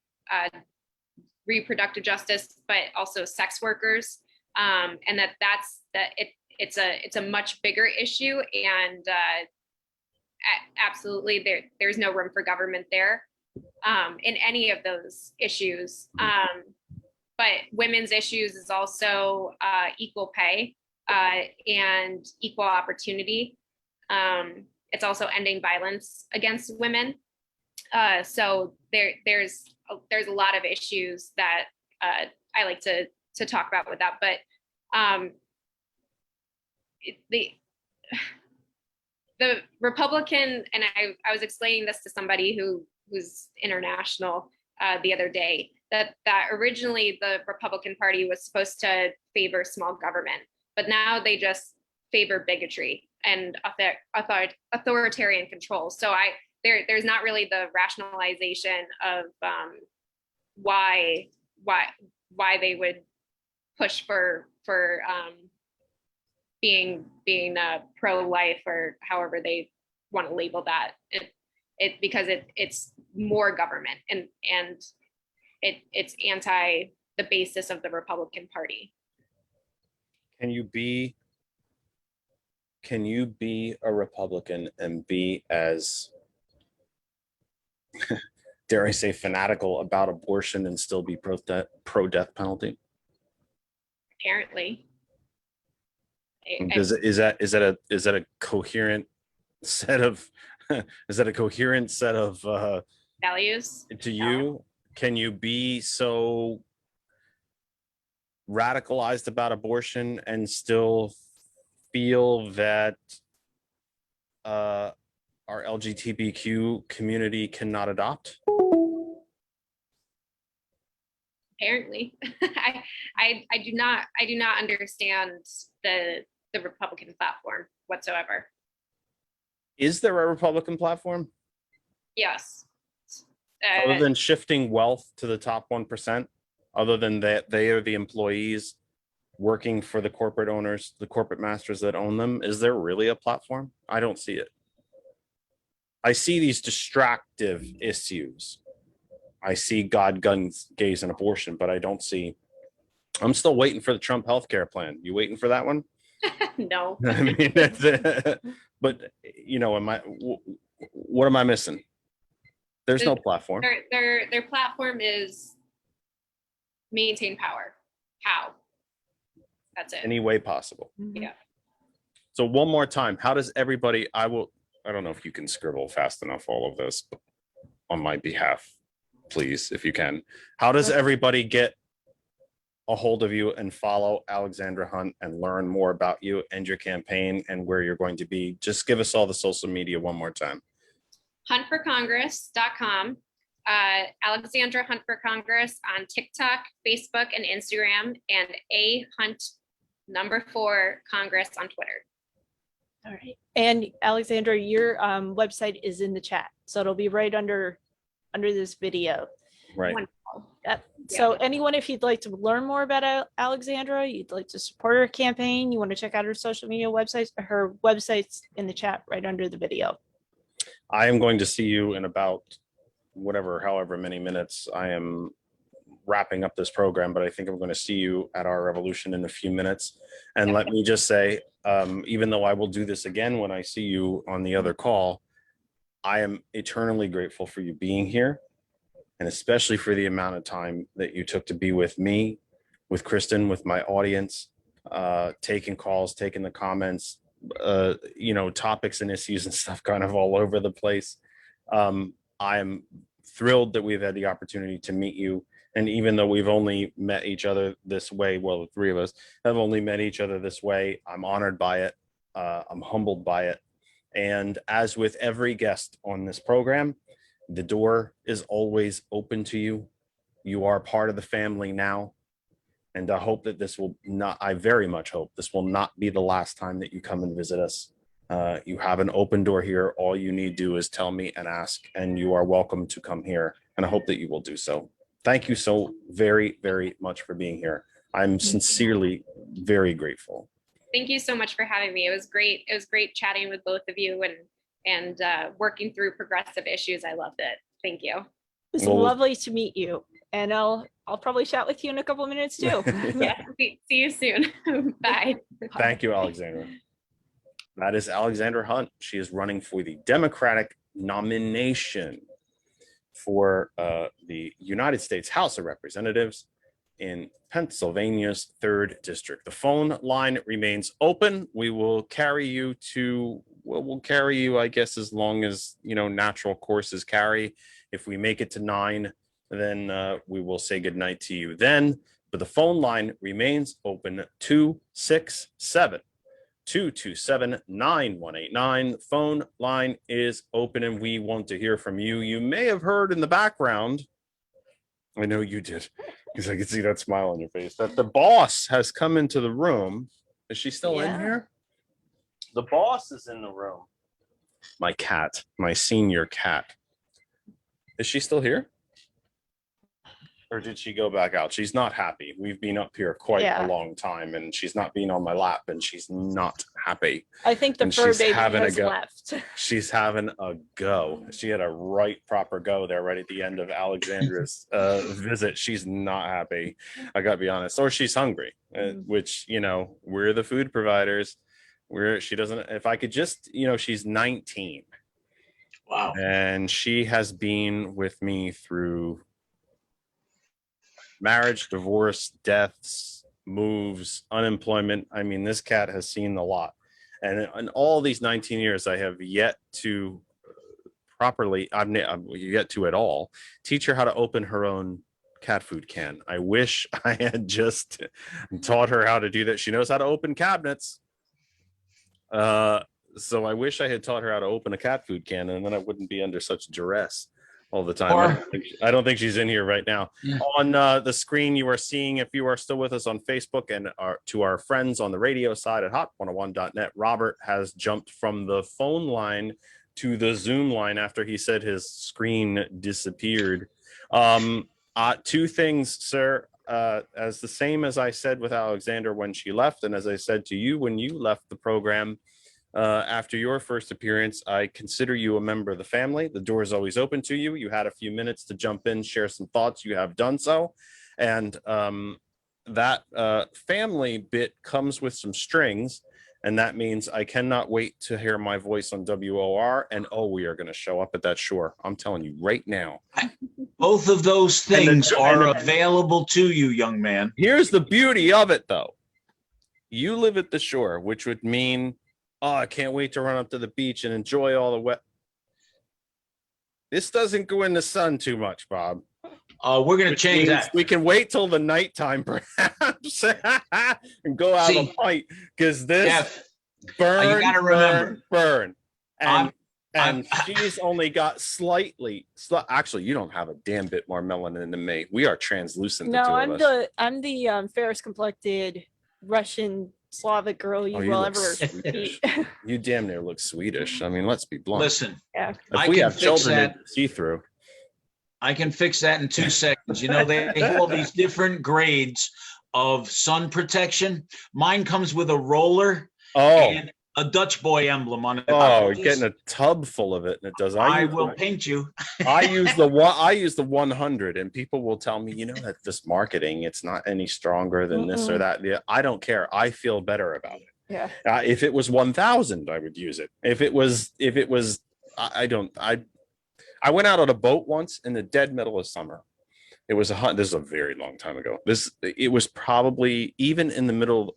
reproductive justice, but also sex workers, and it's a much bigger issue, and absolutely there's no room for government there in any of those issues. But women's issues is also equal pay and equal opportunity. It's also ending violence against women. So there's a lot of issues that I like to talk about with that. But the Republican, and I was explaining this to somebody who's international the other day, that originally the Republican Party was supposed to favor small government, but now they just favor bigotry and authoritarian control. So there's not really the rationalization of why they would push for being pro-life, or however they want to label that. Because it's more government, and it's anti the basis of the Republican Party. Can you be a Republican and be as dare I say fanatical about abortion and still be pro death penalty? Apparently. Is that a coherent set of values to you? Can you be so radicalized about abortion and still feel that our LGBTQ community cannot adopt? Apparently. I do not understand the Republican platform whatsoever. Is there a Republican platform? Yes. Other than shifting wealth to the top 1%, other than that they are the employees working for the corporate owners, the corporate masters that own them, is there really a platform? I don't see it. I see these distractive issues. I see God, guns, gays, and abortion, but I don't see. I'm still waiting for the Trump healthcare plan. You waiting for that one? No. I mean, but what am I missing? There's no platform. Their platform is maintain power. How? That's it. Any way possible. Yeah. So one more time, how does everybody? I don't know if you can scribble fast enough all of this on my behalf, please, if you can. How does everybody get a hold of you and follow Alexandra Hunt and learn more about you and your campaign and where you're going to be? Just give us all the social media one more time. huntforcongress.com, Alexandra Hunt for Congress on TikTok, Facebook, and Instagram, and @Hunt4 Congress on Twitter. All right. And Alexandra, your website is in the chat, so it'll be right under this video. Right. Wonderful. Yep. So anyone, if you'd like to learn more about Alexandra, you'd like to support her campaign, you want to check out her social media websites, her website's in the chat right under the video. I am going to see you in about however many minutes. I am wrapping up this program, but I think I'm going to see you at our revolution in a few minutes. And let me just say, even though I will do this again when I see you on the other call, I am eternally grateful for you being here, and especially for the amount of time that you took to be with me, with Kristen, with my audience, taking calls, taking the comments, topics and issues and stuff kind of all over the place. I am thrilled that we've had the opportunity to meet you. And even though we've only met each other this way, well, the three of us have only met each other this way, I'm honored by it. I'm humbled by it. And as with every guest on this program, the door is always open to you. You are part of the family now. And I hope that I very much hope this will not be the last time that you come and visit us. You have an open door here. All you need to do is tell me and ask, and you are welcome to come here and I hope that you will do so. Thank you so very, very much for being here. I'm sincerely very grateful. Thank you so much for having me. It was great. It was great chatting with both of you and working through progressive issues. I loved it. Thank you. It's lovely to meet you. And I'll probably chat with you in a couple of minutes too. Yeah, see you soon. Bye. Thank you, Alexandra. That is Alexandra Hunt. She is running for the Democratic nomination for the United States House of Representatives in Pennsylvania's 3rd District. The phone line remains open. We will carry you to, well, we'll carry you, I guess, as long as, you know, natural courses carry. If we make it to 9, then we will say goodnight to you then. But the phone line remains open, 267-227-9189. Phone line is open and we want to hear from you. You may have heard in the background, I know you did, because I can see that smile on your face, that the boss has come into the room. Is she still in here? The boss is in the room. My cat, my senior cat. Is she still here? Or did she go back out? She's not happy. We've been up here quite a long time and she's not been on my lap and she's not happy. I think the fur baby has left. She's having a go. She had a proper go there right at the end of Alexandra's visit. She's not happy. I gotta be honest. Or she's hungry, which, you know, we're the food providers. She doesn't, if I could just, you know, she's 19. Wow. And she has been with me through marriage, divorce, deaths, moves, unemployment. I mean, this cat has seen a lot. And in all these 19 years, I have yet to properly, I've yet to at all, teach her how to open her own cat food can. I wish I had just taught her how to do that. She knows how to open cabinets. So I wish I had taught her how to open a cat food can, and then I wouldn't be under such duress all the time. I don't think she's in here right now. Yeah. On the screen you are seeing, if you are still with us on Facebook, and to our friends on the radio side at hot101.net, Robert has jumped from the phone line to the Zoom line after he said his screen disappeared. 2 things, sir. As the same as I said with Alexandra when she left, and as I said to you when you left the program, after your first appearance, I consider you a member of the family. The door is always open to you. You had a few minutes to jump in, share some thoughts. You have done so. And that family bit comes with some strings. And that means I cannot wait to hear my voice on WOR. And we are going to show up at that shore. I'm telling you right now. Both of those things are available to you, young man. Here's the beauty of it, though. You live at the shore, which would mean, I can't wait to run up to the beach and enjoy all the wet. This doesn't go in the sun too much, Bob. We're going to change that. We can wait till the nighttime, perhaps, and go out and fight, because this burn, you gotta remember, burn. And she's only got actually, you don't have a damn bit more melanin than me. We are translucent. No, I'm the fairest complected Russian Slavic girl you will ever meet. You damn near look Swedish. I mean, let's be blunt. Listen, if we have children see through, I can fix that in 2 seconds. You know, they have all these different grades of sun protection. Mine comes with a roller and a Dutch boy emblem on it. You're getting a tub full of it, and it does. I will paint you. I use the 100, and people will tell me, you know, that this marketing, it's not any stronger than this or that. Yeah, I don't care. I feel better about it. Yeah. If it was 1,000, I would use it. If it was, I went out on a boat once in the dead middle of summer. It was this is a very long time ago. It was probably even in the middle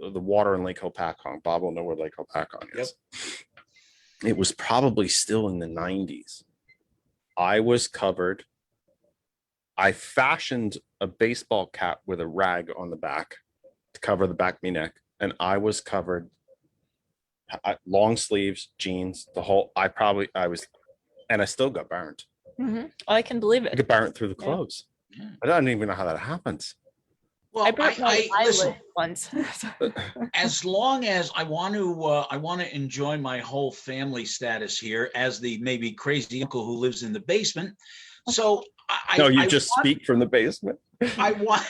of the water in Lake Hopatcong. Bob will know where Lake Hopatcong is. Yep. It was probably still in the 90s. I was covered. I fashioned a baseball cap with a rag on the back to cover the back of my neck, and I was covered. Long sleeves, jeans, the whole. I was, and I still got burned. I can believe it. I get burnt through the clothes. I don't even know how that happens. Well, I listen. Once. As long as I want to enjoy my whole family status here as the maybe crazy uncle who lives in the basement. So No, you I just want- speak from the basement. I want.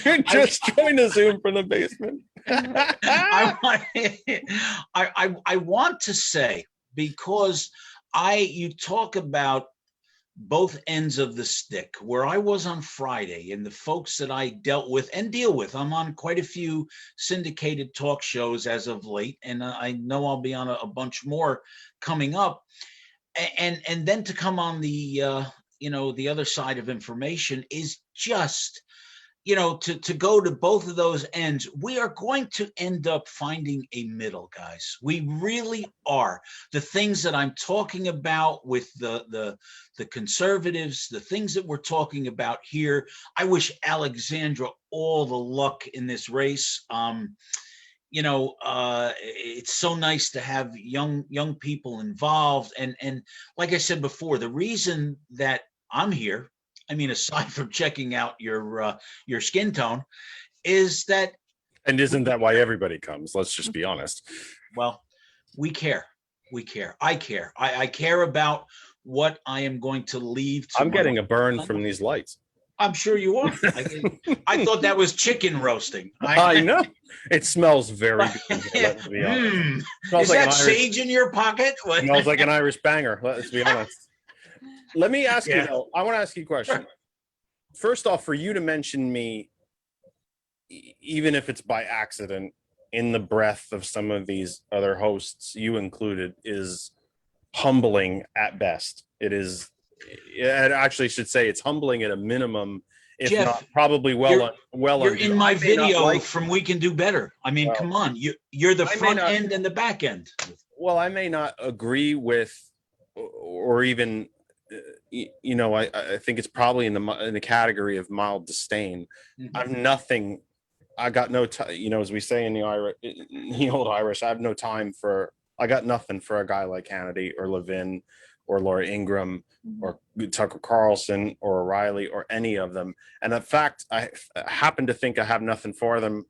You're just trying to Zoom from the basement. I want to say, because you talk about both ends of the stick, where I was on Friday and the folks that I dealt with and deal with. I'm on quite a few syndicated talk shows as of late, and I know I'll be on a bunch more coming up. And then to come on the the other side of information is just, to go to both of those ends. We are going to end up finding a middle, guys. We really are. The things that I'm talking about with the conservatives, the things that we're talking about here, I wish Alexandra all the luck in this race. It's so nice to have young people involved. And like I said before, the reason that I'm here, I mean, aside from checking out your skin tone, is that. And isn't that why everybody comes? Let's just be honest. Well, we care. We care. I care. I care about what I am going to leave. I'm getting a burn from these lights. I'm sure you are. I thought that was chicken roasting. I know. It smells very good. Let's be honest. Is that sage in your pocket? It smells like an Irish banger. Let's be honest. Let me ask you, though. I want to ask you a question. Sure. First off, for you to mention me, even if it's by accident, in the breath of some of these other hosts, you included, is humbling at best. It actually should say it's humbling at a minimum, if Jeff, not probably well. You're in my video from We Can Do Better. I mean, come on, you're the front end and the back end. Well, I may not agree with, or even, I think it's probably in the category of mild disdain. Mm-hmm. I got no time. As we say in the old Irish, I have no time for. I got nothing for a guy like Hannity or Levin or Laura Ingraham or Tucker Carlson or O'Reilly or any of them. And in fact, I happen to think I have nothing for them,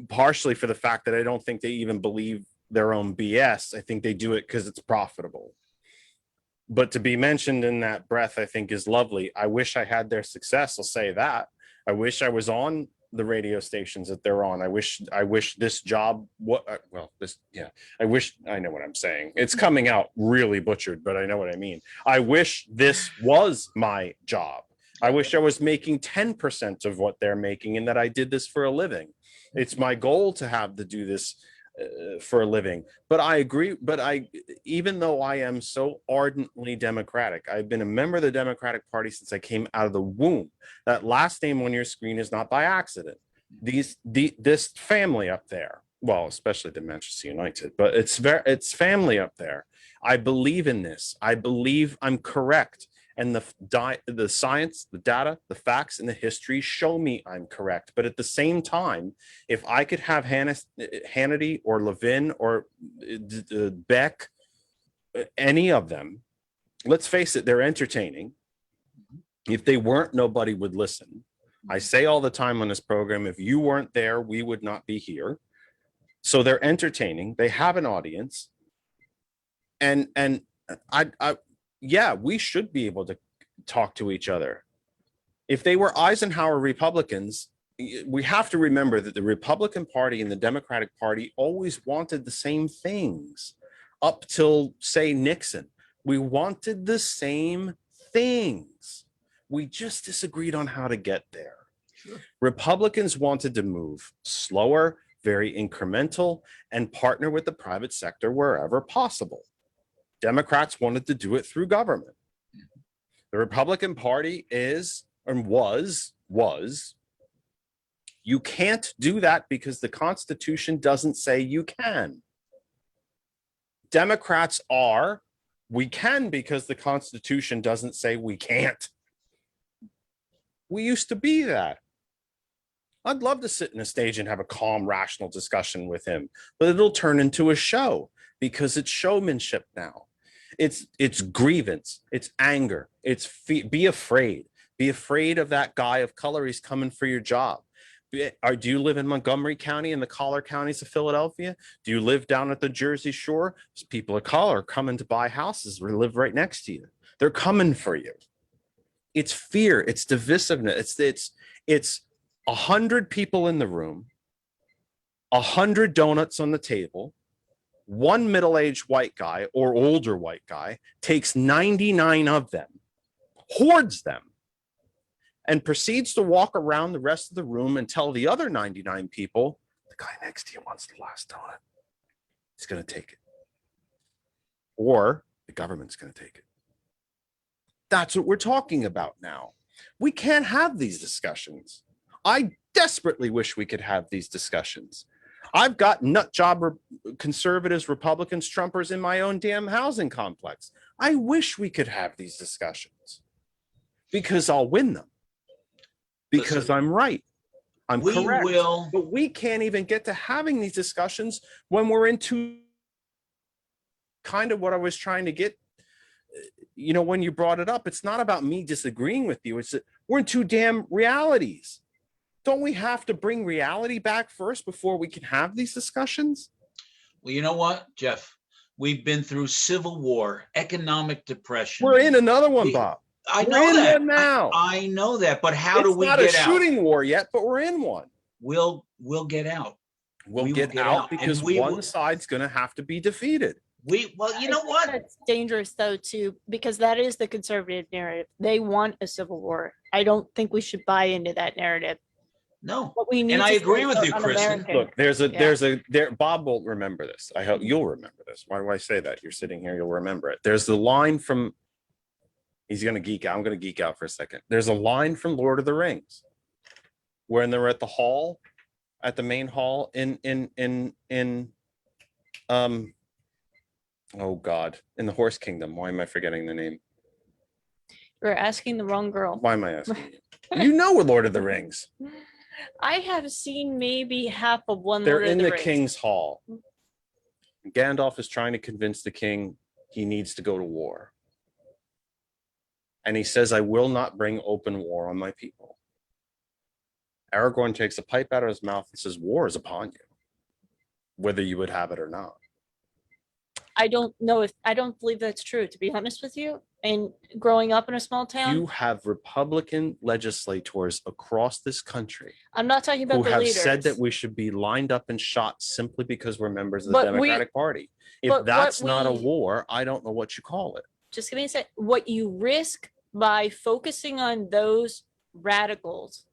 partially for the fact that I don't think they even believe their own BS. I think they do it because it's profitable. But to be mentioned in that breath, I think, is lovely. I wish I had their success. I'll say that. I wish I was on the radio stations that they're on. I wish this job. I wish. I know what I'm saying. It's coming out really butchered, but I know what I mean. I wish this was my job. I wish I was making 10% of what they're making, and that I did this for a living. It's my goal to have to do this for a living. But I agree. But even though I am so ardently Democratic, I've been a member of the Democratic Party since I came out of the womb. That last name on your screen is not by accident. This family up there, well, especially the Manchester United, but it's family up there. I believe in this. I believe I'm correct. And the science, the data, the facts, and the history show me I'm correct. But at the same time, if I could have Hannity or Levin or Beck, any of them, let's face it, they're entertaining. If they weren't, nobody would listen. I say all the time on this program, if you weren't there, we would not be here. So they're entertaining. They have an audience. And yeah, we should be able to talk to each other. If they were Eisenhower Republicans, we have to remember that the Republican Party and the Democratic Party always wanted the same things up till, say, Nixon. We wanted the same things. We just disagreed on how to get there. Sure. Republicans wanted to move slower, very incremental, and partner with the private sector wherever possible. Democrats wanted to do it through government. The Republican Party is, and was, you can't do that because the Constitution doesn't say you can. Democrats are, we can because the Constitution doesn't say we can't. We used to be that. I'd love to sit in a stage and have a calm, rational discussion with him, but it'll turn into a show because it's showmanship now. It's grievance, it's anger, it's be afraid of that guy of color. He's coming for your job. Do you live in Montgomery County and the collar counties of Philadelphia? Do you live down at the Jersey Shore? There's people of color coming to buy houses or live right next to you. They're coming for you. It's fear. It's divisiveness. It's 100 people in the room, 100 donuts on the table. One middle-aged white guy or older white guy takes 99 of them, hoards them, and proceeds to walk around the rest of the room and tell the other 99 people, the guy next to you wants the last donut. He's going to take it. Or the government's going to take it. That's what we're talking about now. We can't have these discussions. I desperately wish we could have these discussions. I've got nut job conservatives, Republicans, Trumpers in my own damn housing complex. I wish we could have these discussions because I'll win them. Because Listen, I'm right. I'm correct. Will. But we can't even get to having these discussions when we're into kind of what I was trying to get. You know, when you brought it up, it's not about me disagreeing with you. It's that we're in two damn realities. Don't we have to bring reality back first before we can have these discussions? Well, you know what, Jeff? We've been through civil war, economic depression. We're in another one, Bob. I know that now. I know that, but how it's do we not get a out? shooting war yet, but we're in one. We'll get out. We'll We will get get out out, because and we one will- side's going to have to be defeated. Well, you know I think what? That's dangerous though, too, because that is the conservative narrative. They want a civil war. I don't think we should buy into that narrative. No. What we need And to I say agree is with you, Kristen. un-American. Look, Yeah. Bob will remember this. I hope you'll remember this. Why do I say that? You're sitting here, you'll remember it. There's the line from, he's going to geek out. I'm going to geek out for a second. There's a line from Lord of the Rings when they're at the hall, at the main hall oh God, in the Horse Kingdom. Why am I forgetting the name? You're asking the wrong girl. Why am I asking you? You know Lord of the Rings. I have seen maybe half of one. They're Lord of in the the Rings. king's hall. Gandalf is trying to convince the king he needs to go to war. And he says, I will not bring open war on my people. Aragorn takes a pipe out of his mouth and says, war is upon you, whether you would have it or not. I don't believe that's true, to be honest with you. And growing up in a small town, You have Republican legislators across this country I'm not talking about who the have leaders. said that we should be lined up and shot simply because we're members of the But we- Democratic Party. If but what that's not a we- war, I don't know what you call it. Just give me a sec. What you risk by focusing on those radicals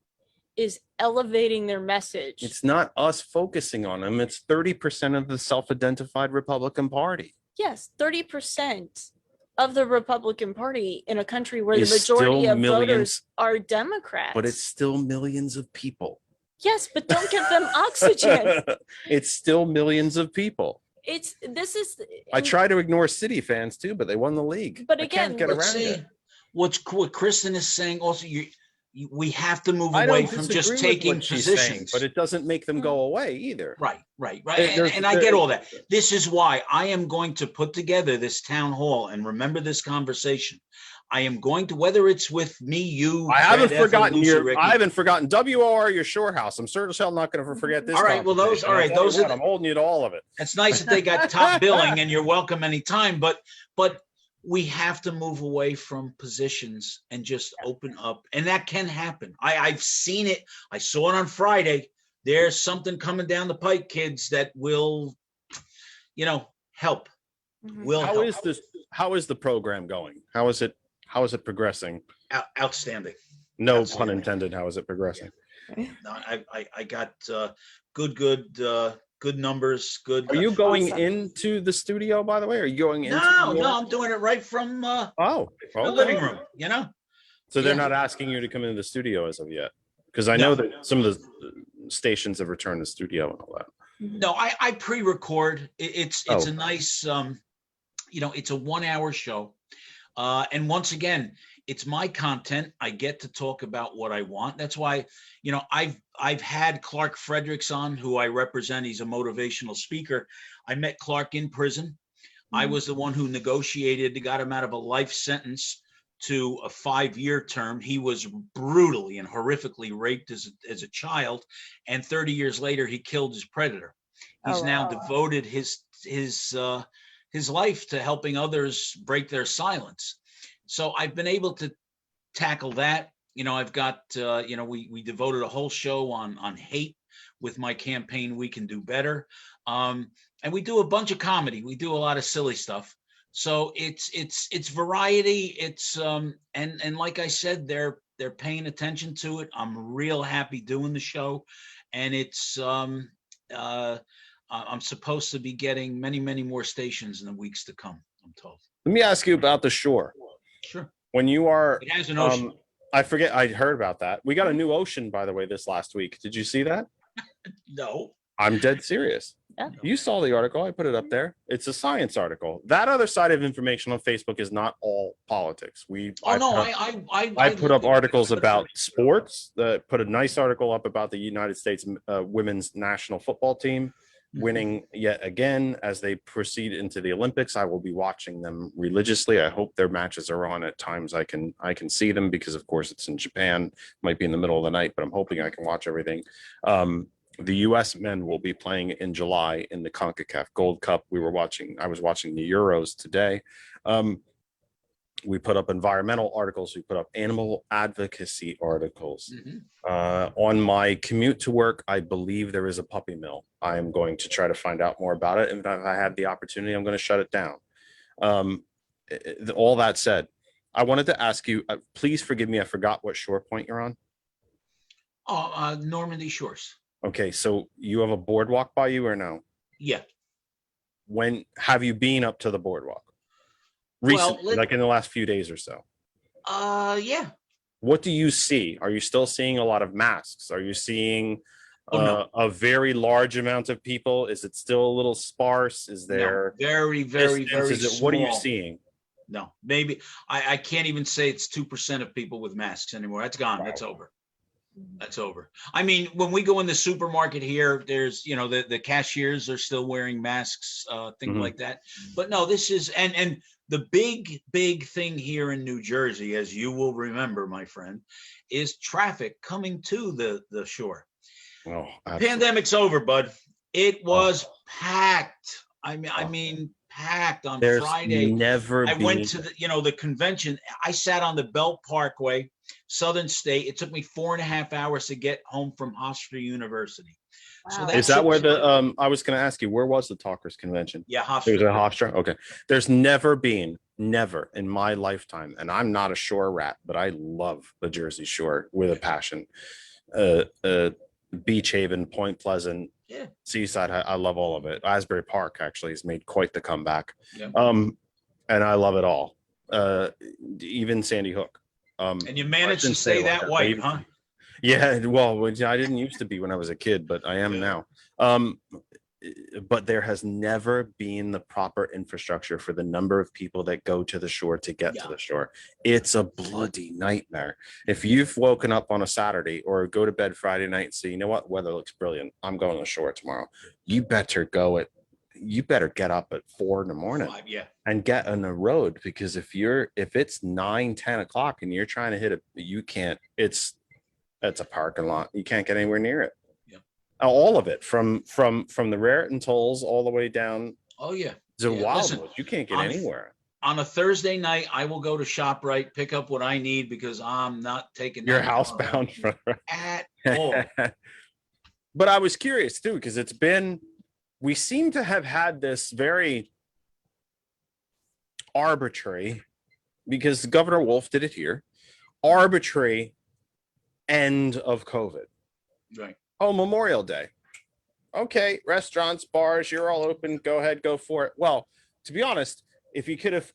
is elevating their message. It's not us focusing on them. It's 30% of the self-identified Republican Party. Yes, 30% of the Republican Party in a country where Is the majority still of millions, voters are Democrats. but it's still millions of people. Yes, but don't give them oxygen. It's still millions of people. I try to ignore City fans too, but they won the league. But I can't again, get Let's around see. it. What Kristen is saying also, we have to move I away don't from disagree just with taking what she's saying, positions. but it doesn't make them go away either. Right. There's- And I get all that. This is why I am going to put together this town hall and remember this conversation. I am going to, whether it's with me, you, I haven't Fred, Ethel, forgotten Lucy, your. Ricky. I haven't forgotten WOR, your shore house. I'm certain as hell not going to forget this. All right, well, those- conversation. all right, I'll tell you those are what, the- I'm holding you to all of it. It's nice that they got top billing and you're welcome anytime, but we have to move away from positions and just open up. And that can happen. I've seen it. I saw it on Friday. There's something coming down the pike, kids, that will, help. Mhm. Will How help. is this? How is the program going? How is it progressing? Outstanding. No pun Outstanding. intended. How is it progressing? No, I got good numbers. Good. Are you going Awesome. into the studio, by the way? Are you going into? No, I'm doing it right from Oh, the okay. living room. So they're Yeah. not asking you to come into the studio as of yet, because I know No. that some of the stations have returned the studio and all that. No, I pre-record. It's Oh. a nice, it's a 1 hour show. And once again, it's my content. I get to talk about what I want. That's why, I've had Clark Fredericks on, who I represent. He's a motivational speaker. I met Clark in prison. I was the one who negotiated, got him out of a life sentence to a 5-year term. He was brutally and horrifically raped as a child, and 30 years later, he killed his predator. He's Oh, now wow. devoted his life to helping others break their silence. So I've been able to tackle that. I've got, we devoted a whole show on hate with my campaign, We Can Do Better. And we do a bunch of comedy. We do a lot of silly stuff. So it's variety. It's, and like I said, they're paying attention to it. I'm real happy doing the show. And it's, I'm supposed to be getting many, many more stations in the weeks to come, I'm told. Let me ask you about the shore. Sure. When you are, It has an ocean. I forget, I heard about that. We got a new ocean, by the way, this last week. Did you see that? No. I'm dead serious. Yeah. You saw the article. I put it up there. It's a science article. That other side of information on Facebook is not all politics. I put up articles about sports. Put a nice article up about the United States women's national football team winning yet again as they proceed into the Olympics. I will be watching them religiously. I hope their matches are on at times I can see them, because of course it's in Japan, might be in the middle of the night, but I'm hoping I can watch everything. The US men will be playing in July in the CONCACAF Gold Cup. I was watching the Euros today. We put up environmental articles. We put up animal advocacy articles. On my commute to work, I believe there is a puppy mill. I am going to try to find out more about it. And if I have the opportunity, I'm going to shut it down. All that said, I wanted to ask you, please forgive me, I forgot what shore point you're on. Normandy Shores. Okay, so you have a boardwalk by you or no? Yeah. When have you been up to the boardwalk? Recently, well, like in the last few days or so? Yeah. What do you see? Are you still seeing a lot of masks? Are you seeing no. a very large amount of people? Is it still a little sparse? Is there very, very, distance? very Is it, small. what are you seeing? No, maybe I can't even say it's 2% of people with masks anymore. That's gone. Wow. That's over. That's over. I mean, when we go in the supermarket here, there's, the cashiers are still wearing masks, things like that. But no, this is, and the big thing here in New Jersey, as you will remember, my friend, is traffic coming to the shore. Oh, pandemic's over, bud. It was packed. I mean, packed on Friday. I went to the convention. I sat on the Belt Parkway, Southern State. It took me 4.5 hours to get home from Hofstra University. Wow. So is that where the I was going to ask you, where was the Talkers Convention? Yeah, Hofstra. It was at Hofstra. Okay. There's never in my lifetime, and I'm not a shore rat, but I love the Jersey Shore with a passion. Beach Haven, Point Pleasant, Seaside, I love all of it. Asbury Park actually has made quite the comeback. And I love it all. Even Sandy Hook. And you managed to stay that white, huh? Yeah, well, I didn't used to be when I was a kid, but I am now. But there has never been the proper infrastructure for the number of people that go to the shore to get to the shore. It's a bloody nightmare. If you've woken up on a Saturday or go to bed Friday night and say, you know what, weather looks brilliant, I'm going to the shore tomorrow. You better get up at 4 a.m. and get on the road, because if it's 9-10 o'clock and you're trying to hit it, you can't. It's a parking lot. You can't get anywhere near it. All of it, from the Raritan tolls all the way down. Oh yeah, to Wildwood. You can't get anywhere. On a Thursday night, I will go to ShopRite, pick up what I need, because I'm not taking. You're housebound at all. But I was curious too, because we seem to have had this very arbitrary, because Governor Wolf did it here, arbitrary end of COVID. Right. Oh, Memorial Day. Okay, restaurants, bars, you're all open. Go ahead, go for it. Well, to be honest, if you could have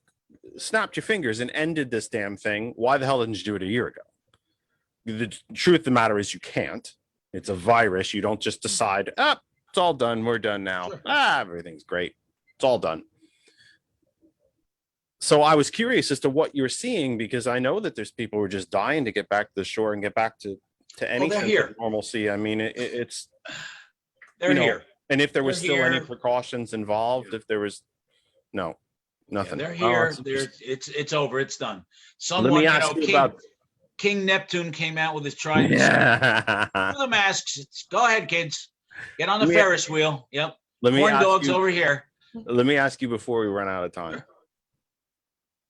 snapped your fingers and ended this damn thing, why the hell didn't you do it a year ago? The truth of the matter is you can't. It's a virus. You don't just decide, it's all done. We're done now. Sure. Everything's great. It's all done. So I was curious as to what you're seeing, because I know that there's people who are just dying to get back to the shore and get back to any sense of normalcy. I mean, they're here. And if there was still any precautions involved, if there was nothing. Yeah, they're here. It's over. It's done. Let me ask you about King Neptune came out with his trident. Yeah. The masks. Go ahead, kids. Get on the Ferris wheel. Yep. Corn dogs over here. Let me ask you before we run out of time.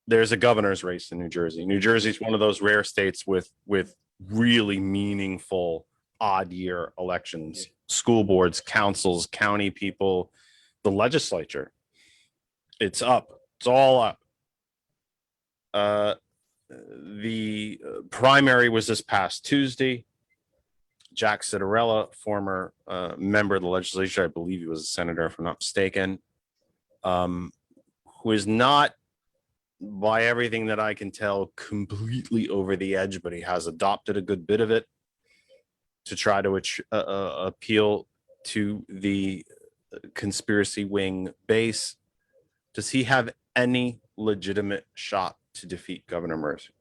there's a governor's race in New Jersey. New Jersey is one of those rare states with really meaningful odd year elections, school boards, councils, county people, the legislature. It's up. It's all up. The primary was this past Tuesday. Jack Citarella, former member of the legislature, I believe he was a senator, if I'm not mistaken, who is not, by everything that I can tell, completely over the edge, but he has adopted a good bit of it to try to appeal to the conspiracy wing base. Does he have any legitimate shot to defeat Governor Murphy?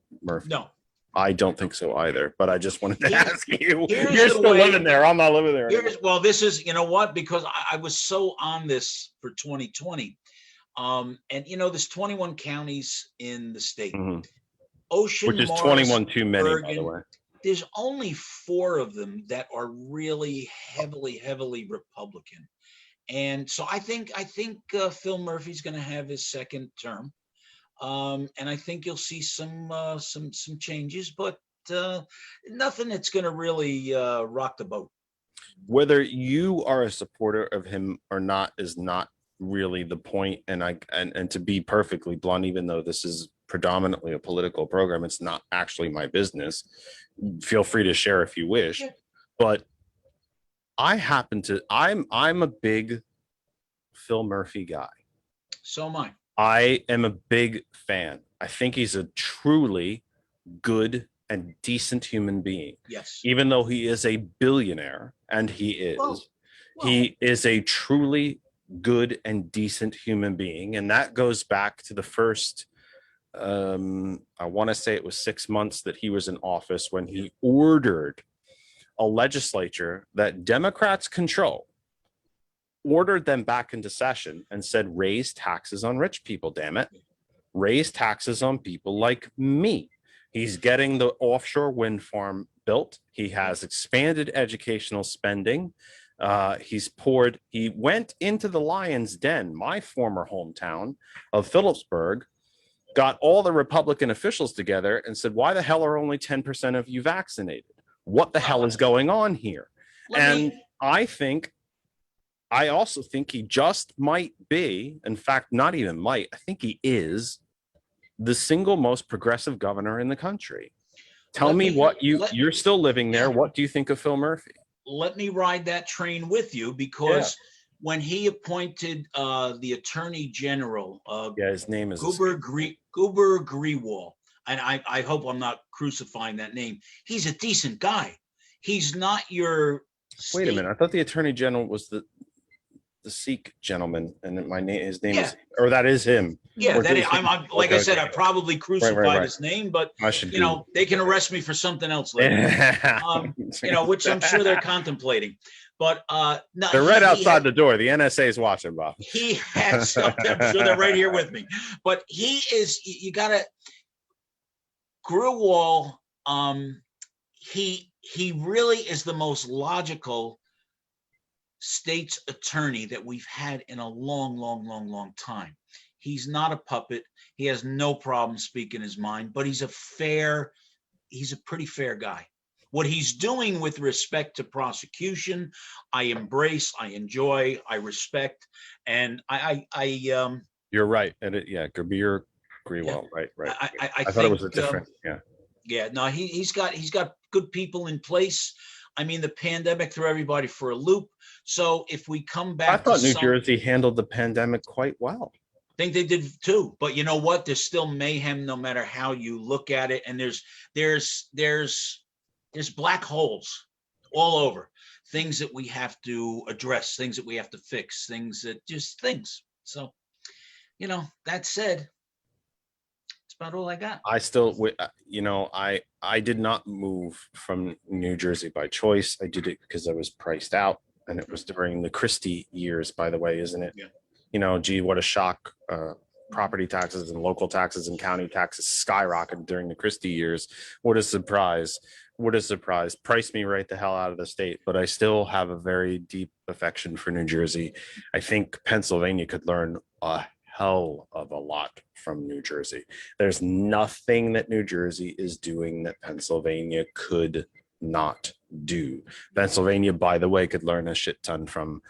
No. I don't think so either, but I just wanted to ask you. Here's You're the still way- living there. I'm not living there anymore. Well, this is, you know what? Because I was so on this for 2020. And, you know, there's 21 counties in the state. Mhm. Ocean, Which is Morris, 21 too many, by the Bergen, way. There's only 4 of them that are really heavily Republican. And so I think Phil Murphy's going to have his second term. And I think you'll see some changes, but nothing that's going to really rock the boat. Whether you are a supporter of him or not is not really the point. And to be perfectly blunt, even though this is predominantly a political program, it's not actually my business. Feel free to share if you wish. Yeah. But I'm a big Phil Murphy guy. So am I. I am a big fan. I think he's a truly good and decent human being. Yes. Even though he is a billionaire, and he is, he is a truly good and decent human being. And that goes back to the first, I want to say it was 6 months that he was in office, when he ordered a legislature that Democrats control, ordered them back into session and said, raise taxes on rich people, damn it. Raise taxes on people like me. He's getting the offshore wind farm built. He has expanded educational spending. He went into the Lion's Den, my former hometown of Phillipsburg, got all the Republican officials together and said, why the hell are only 10% of you vaccinated? What the hell is going on here? I also think he just might be, in fact, not even might, I think he is the single most progressive governor in the country. Tell me what you're still living there. What do you think of Phil Murphy? Let me ride that train with you, because when he appointed the Attorney General, his name is Goober Grewal, and I hope I'm not crucifying that name. He's a decent guy. He's not your. Wait a minute. I thought the Attorney General was the Sikh gentleman, and his name is, or that is him. Yeah, that is, I'm like okay, I said, I probably crucified right. his name, but you know, they can arrest me for something else later. You know, which I'm sure they're contemplating. But no, they're right outside the door. The NSA is watching, Bob. He has. I'm sure they're right here with me. But he is. You gotta. Grewal. He really is the most logical state's attorney that we've had in a long time. He's not a puppet. He has no problem speaking his mind, but he's a pretty fair guy. What he's doing with respect to prosecution, I embrace, I enjoy, I respect, and I you're right. And Grewal, right. I thought it was a different, no, he's got good people in place. I mean, the pandemic threw everybody for a loop. So if we come back, I thought New Jersey handled the pandemic quite well. I think they did too. But you know what? There's still mayhem, no matter how you look at it. And there's black holes all over. Things that we have to address, things that we have to fix, things. So, you know, that said, about all I got. I still, I did not move from New Jersey by choice. I did it because I was priced out, and it was during the Christie years, by the way, isn't it? Yeah. You know, gee, what a shock. Property taxes and local taxes and county taxes skyrocketed during the Christie years. What a surprise. Priced me right the hell out of the state, but I still have a very deep affection for New Jersey. I think Pennsylvania could learn a hell of a lot from New Jersey. There's nothing that New Jersey is doing that Pennsylvania could not do. Pennsylvania, by the way, could learn a shit ton from,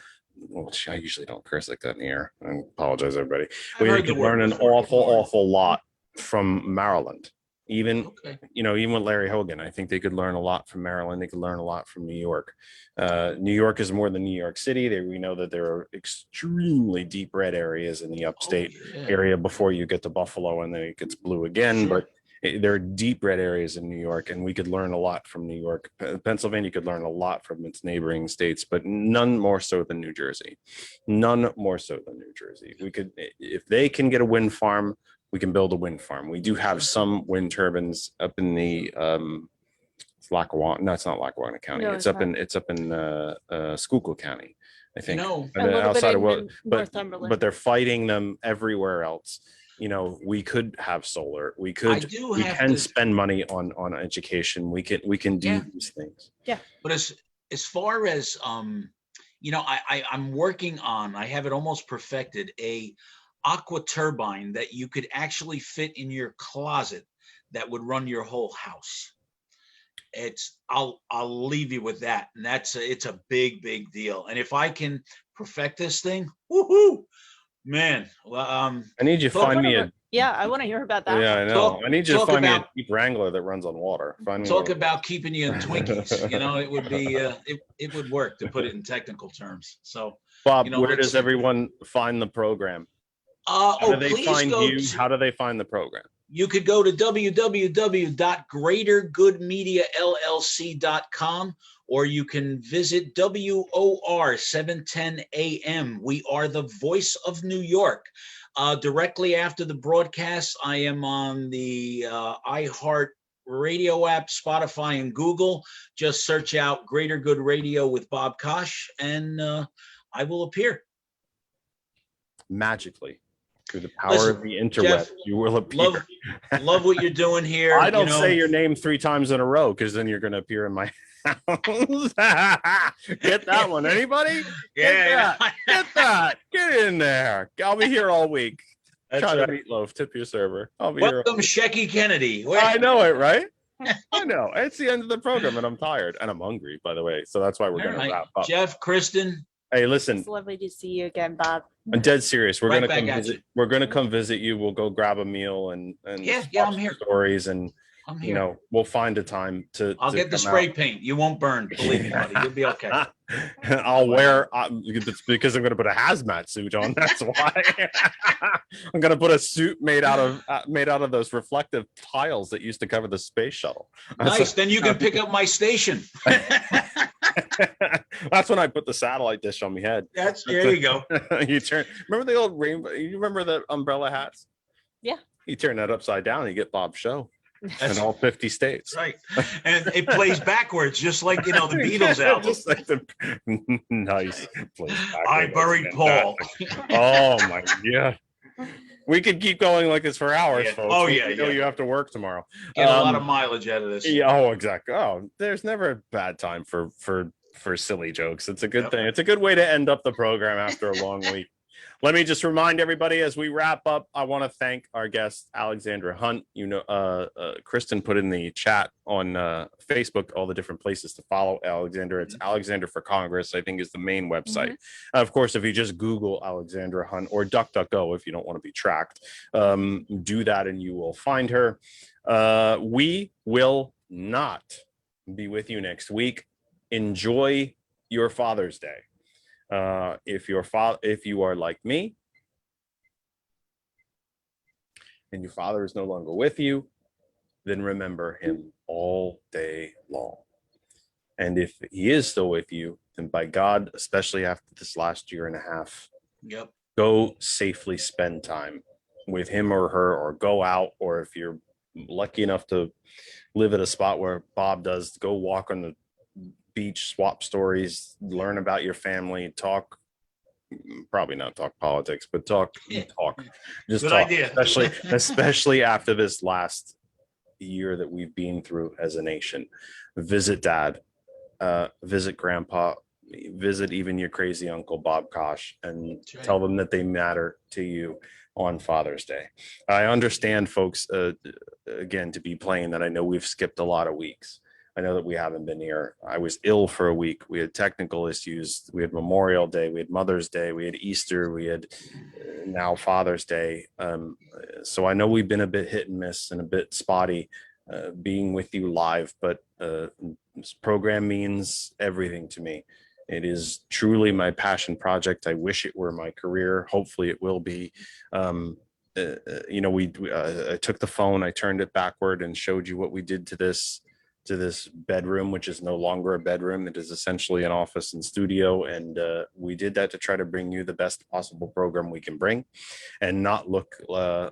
well, I usually don't curse like that in the air. I apologize, everybody. We could learn an awful lot from Maryland. Even, even with Larry Hogan, I think they could learn a lot from Maryland. They could learn a lot from New York. New York is more than New York City. We know that there are extremely deep red areas in the upstate area before you get to Buffalo, and then it gets blue again. But there are deep red areas in New York, and we could learn a lot from New York. Pennsylvania could learn a lot from its neighboring states, but none more so than New Jersey. None more so than New Jersey. We could, if they can get a wind farm, we can build a wind farm. We do have some wind turbines up in the it's Lackawanna. No, it's not Lackawanna County. No, it's up in Schuylkill County, I think. A little outside bit of in Northumberland. but they're fighting them everywhere else. We could have solar. We can spend money on education. We can do these things. Yeah. But as far as I'm working on, I have it almost perfected, a aqua turbine that you could actually fit in your closet that would run your whole house. I'll leave you with that. And it's a big deal. And if I can perfect this thing, woohoo, man. Well, I need you to find me I want to hear about that. Yeah, I know. I need you to find me a Jeep Wrangler that runs on water. Talk about keeping you in Twinkies. It would be it would work, to put it in technical terms. So Bob, where does everyone find the program? How do they find you? How do they find the program? You could go to www.greatergoodmediallc.com, or you can visit WOR 710 AM. We are the voice of New York. Directly after the broadcast, I am on the iHeart Radio app, Spotify, and Google. Just search out Greater Good Radio with Bob Kosh, and I will appear. Magically. Through the power of the interweb, Jeff, you will appear. Love what you're doing here. I don't say your name 3 times in a row, because then you're going to appear in my house. Get that one. Anybody? Get that. Get in there. I'll be here all week. Try the meatloaf. Tip your server. I'll be here. Welcome, Shecky Kennedy. I know it, right? I know. It's the end of the program, and I'm tired, and I'm hungry, by the way. So that's why we're going to wrap up. Jeff, Kristen. Hey, listen. It's lovely to see you again, Bob. I'm dead serious. We're gonna come visit. We're gonna come visit you. We'll go grab a meal and I'm here. Stories, and I'm here. We'll find a time to. I'll get the spray paint. You won't burn. Believe me, buddy. You'll be okay. I'll wear. It's because I'm gonna put a hazmat suit on. That's why. I'm gonna put a suit made out of those reflective tiles that used to cover the space shuttle. Nice. Then you can pick up my station. That's when I put the satellite dish on my head. There you go. You turn. Remember the old rainbow? You remember the umbrella hats? Yeah. You turn that upside down, and you get Bob's show in all 50 states. Right, and it plays backwards, just like the Beatles album. Just like nice. I buried Paul. Oh my god. We could keep going like this for hours, folks. Oh, You have to work tomorrow. Get a lot of mileage out of this. Yeah. Oh, exactly. Oh, there's never a bad time for silly jokes. It's a good thing. It's a good way to end up the program after a long week. Let me just remind everybody as we wrap up, I want to thank our guest, Alexandra Hunt. Kristen put in the chat on Facebook all the different places to follow Alexandra. It's Alexandra for Congress, I think, is the main website. Mm-hmm. Of course, if you just Google Alexandra Hunt or DuckDuckGo, if you don't want to be tracked, do that and you will find her. We will not be with you next week. Enjoy your Father's Day. If you are like me and your father is no longer with you, then remember him all day long. And if he is still with you, then by God, especially after this last year and a half, go safely spend time with him or her, or go out, or if you're lucky enough to live at a spot where Bob does, go walk on the beach, swap stories, learn about your family, talk, probably not talk politics, but talk. Just good talk, idea. especially after this last year that we've been through as a nation. Visit Dad, visit Grandpa, visit even your crazy uncle Bob Kosh and That's right. tell them that they matter to you on Father's Day. I understand, folks, again, to be plain, that I know we've skipped a lot of weeks. I know that we haven't been here. I was ill for a week. We had technical issues. We had Memorial Day. We had Mother's Day. We had Easter. We had now Father's Day. So I know we've been a bit hit and miss and a bit spotty being with you live, but this program means everything to me. It is truly my passion project. I wish it were my career. Hopefully it will be. You know, I took the phone, I turned it backward and showed you what we did to this bedroom, which is no longer a bedroom. It is essentially an office and studio. And we did that to try to bring you the best possible program we can bring, and not look,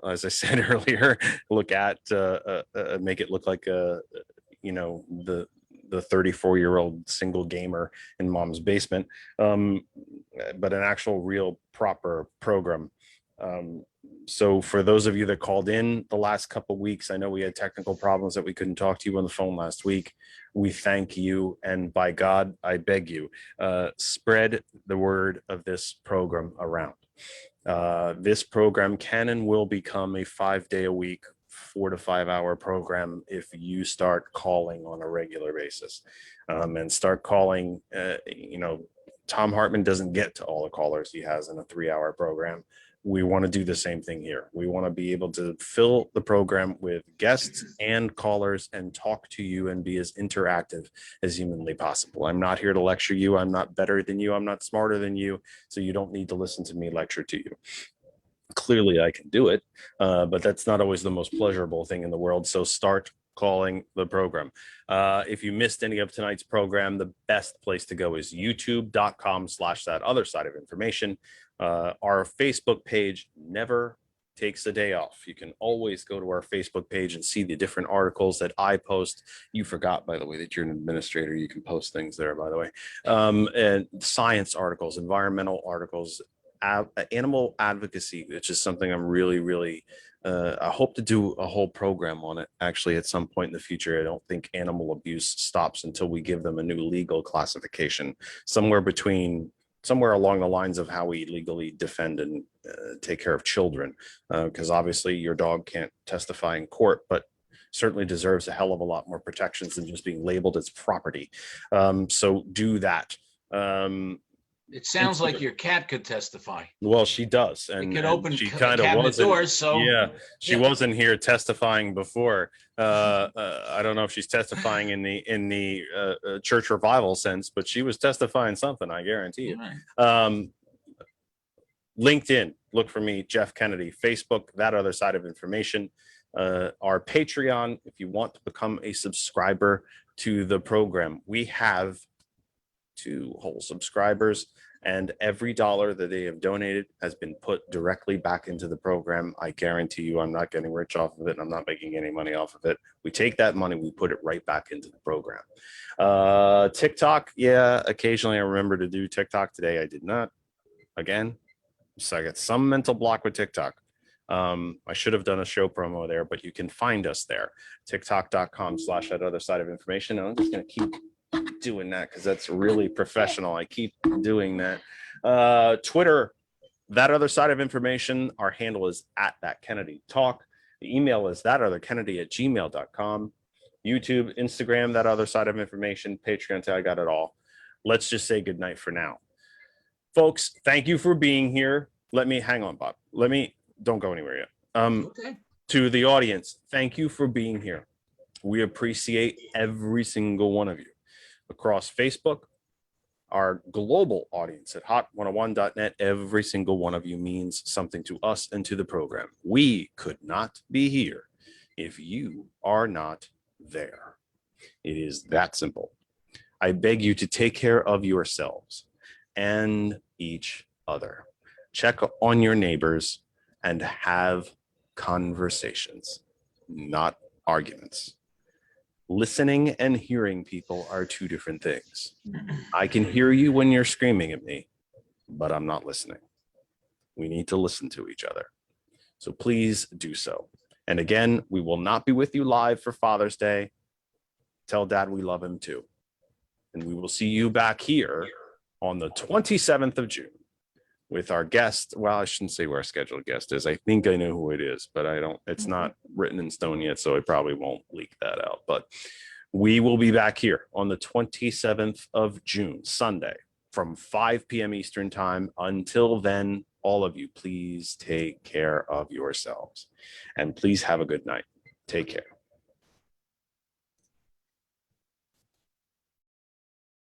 as I said earlier, look at, make it look like you know, the 34-year-old single gamer in mom's basement, but an actual real proper program. So for those of you that called in the last couple of weeks, I know we had technical problems that we couldn't talk to you on the phone last week. We thank you, and by God, I beg you, spread the word of this program around. This program can and will become a 5-day-a-week, 4 to 5 hour program if you start calling on a regular basis, and start calling. You know, Tom Hartman doesn't get to all the callers he has in a 3-hour program. We want to do the same thing here. We want to be able to fill the program with guests and callers and talk to you and be as interactive as humanly possible. I'm not here to lecture you. I'm not better than you. I'm not smarter than you. So you don't need to listen to me lecture to you. Clearly I can do it, but that's not always the most pleasurable thing in the world. So start calling the program. If you missed any of tonight's program, the best place to go is youtube.com/that other side of information. Our Facebook page never takes a day off. You can always go to our Facebook page and see the different articles that I post. You forgot, by the way, that you're an administrator. You can post things there, by the way. And science articles, environmental articles, animal advocacy, which is something I'm really I hope to do a whole program on it actually at some point in the future. I don't think animal abuse stops until we give them a new legal classification, somewhere along the lines of how we legally defend and take care of children, because obviously your dog can't testify in court, but certainly deserves a hell of a lot more protections than just being labeled as property. So do that. It sounds like your cat could testify. Well, she does, and, it could open she kind of cabinet wasn't. Doors, so yeah, she wasn't here testifying before. I don't know if she's testifying in the church revival sense, but she was testifying something. I guarantee you. Right. LinkedIn, look for me, Jeff Kennedy. Facebook, That Other Side of Information. Our Patreon, if you want to become a subscriber to the program, we have 2 whole subscribers, and every dollar that they have donated has been put directly back into the program. I guarantee you I'm not getting rich off of it, and I'm not making any money off of it. We take that money, we put it right back into the program. TikTok, yeah, occasionally I remember to do TikTok. Today I did not. Again, so I got some mental block with TikTok. I should have done a show promo there, but you can find us there, tiktok.com/that other side of information. And I'm just going to keep doing that because that's really professional. I keep doing that. Twitter, That Other Side of Information. Our handle is @ThatKennedyTalk. The email is thatotherkennedy@gmail.com. YouTube, Instagram, That Other Side of Information. Patreon, I got it all. Let's just say goodnight for now. Folks, thank you for being here. Hang on, Bob. Don't go anywhere yet. Okay. To the audience, thank you for being here. We appreciate every single one of you. Across Facebook, our global audience at hot101.net, every single one of you means something to us and to the program. We could not be here if you are not there. It is that simple. I beg you to take care of yourselves and each other. Check on your neighbors and have conversations, not arguments. Listening and hearing people are 2 different things. I can hear you when you're screaming at me, but I'm not listening. We need to listen to each other. So please do so. And again, we will not be with you live for Father's Day. Tell Dad we love him too. And we will see you back here on the 27th of June with our guest. Well, I shouldn't say who our scheduled guest is. I think I know who it is, but I don't, it's not written in stone yet, so I probably won't leak that out. But we will be back here on the 27th of June, Sunday, from 5 p.m. Eastern time. Until then, all of you, please take care of yourselves and please have a good night. Take care.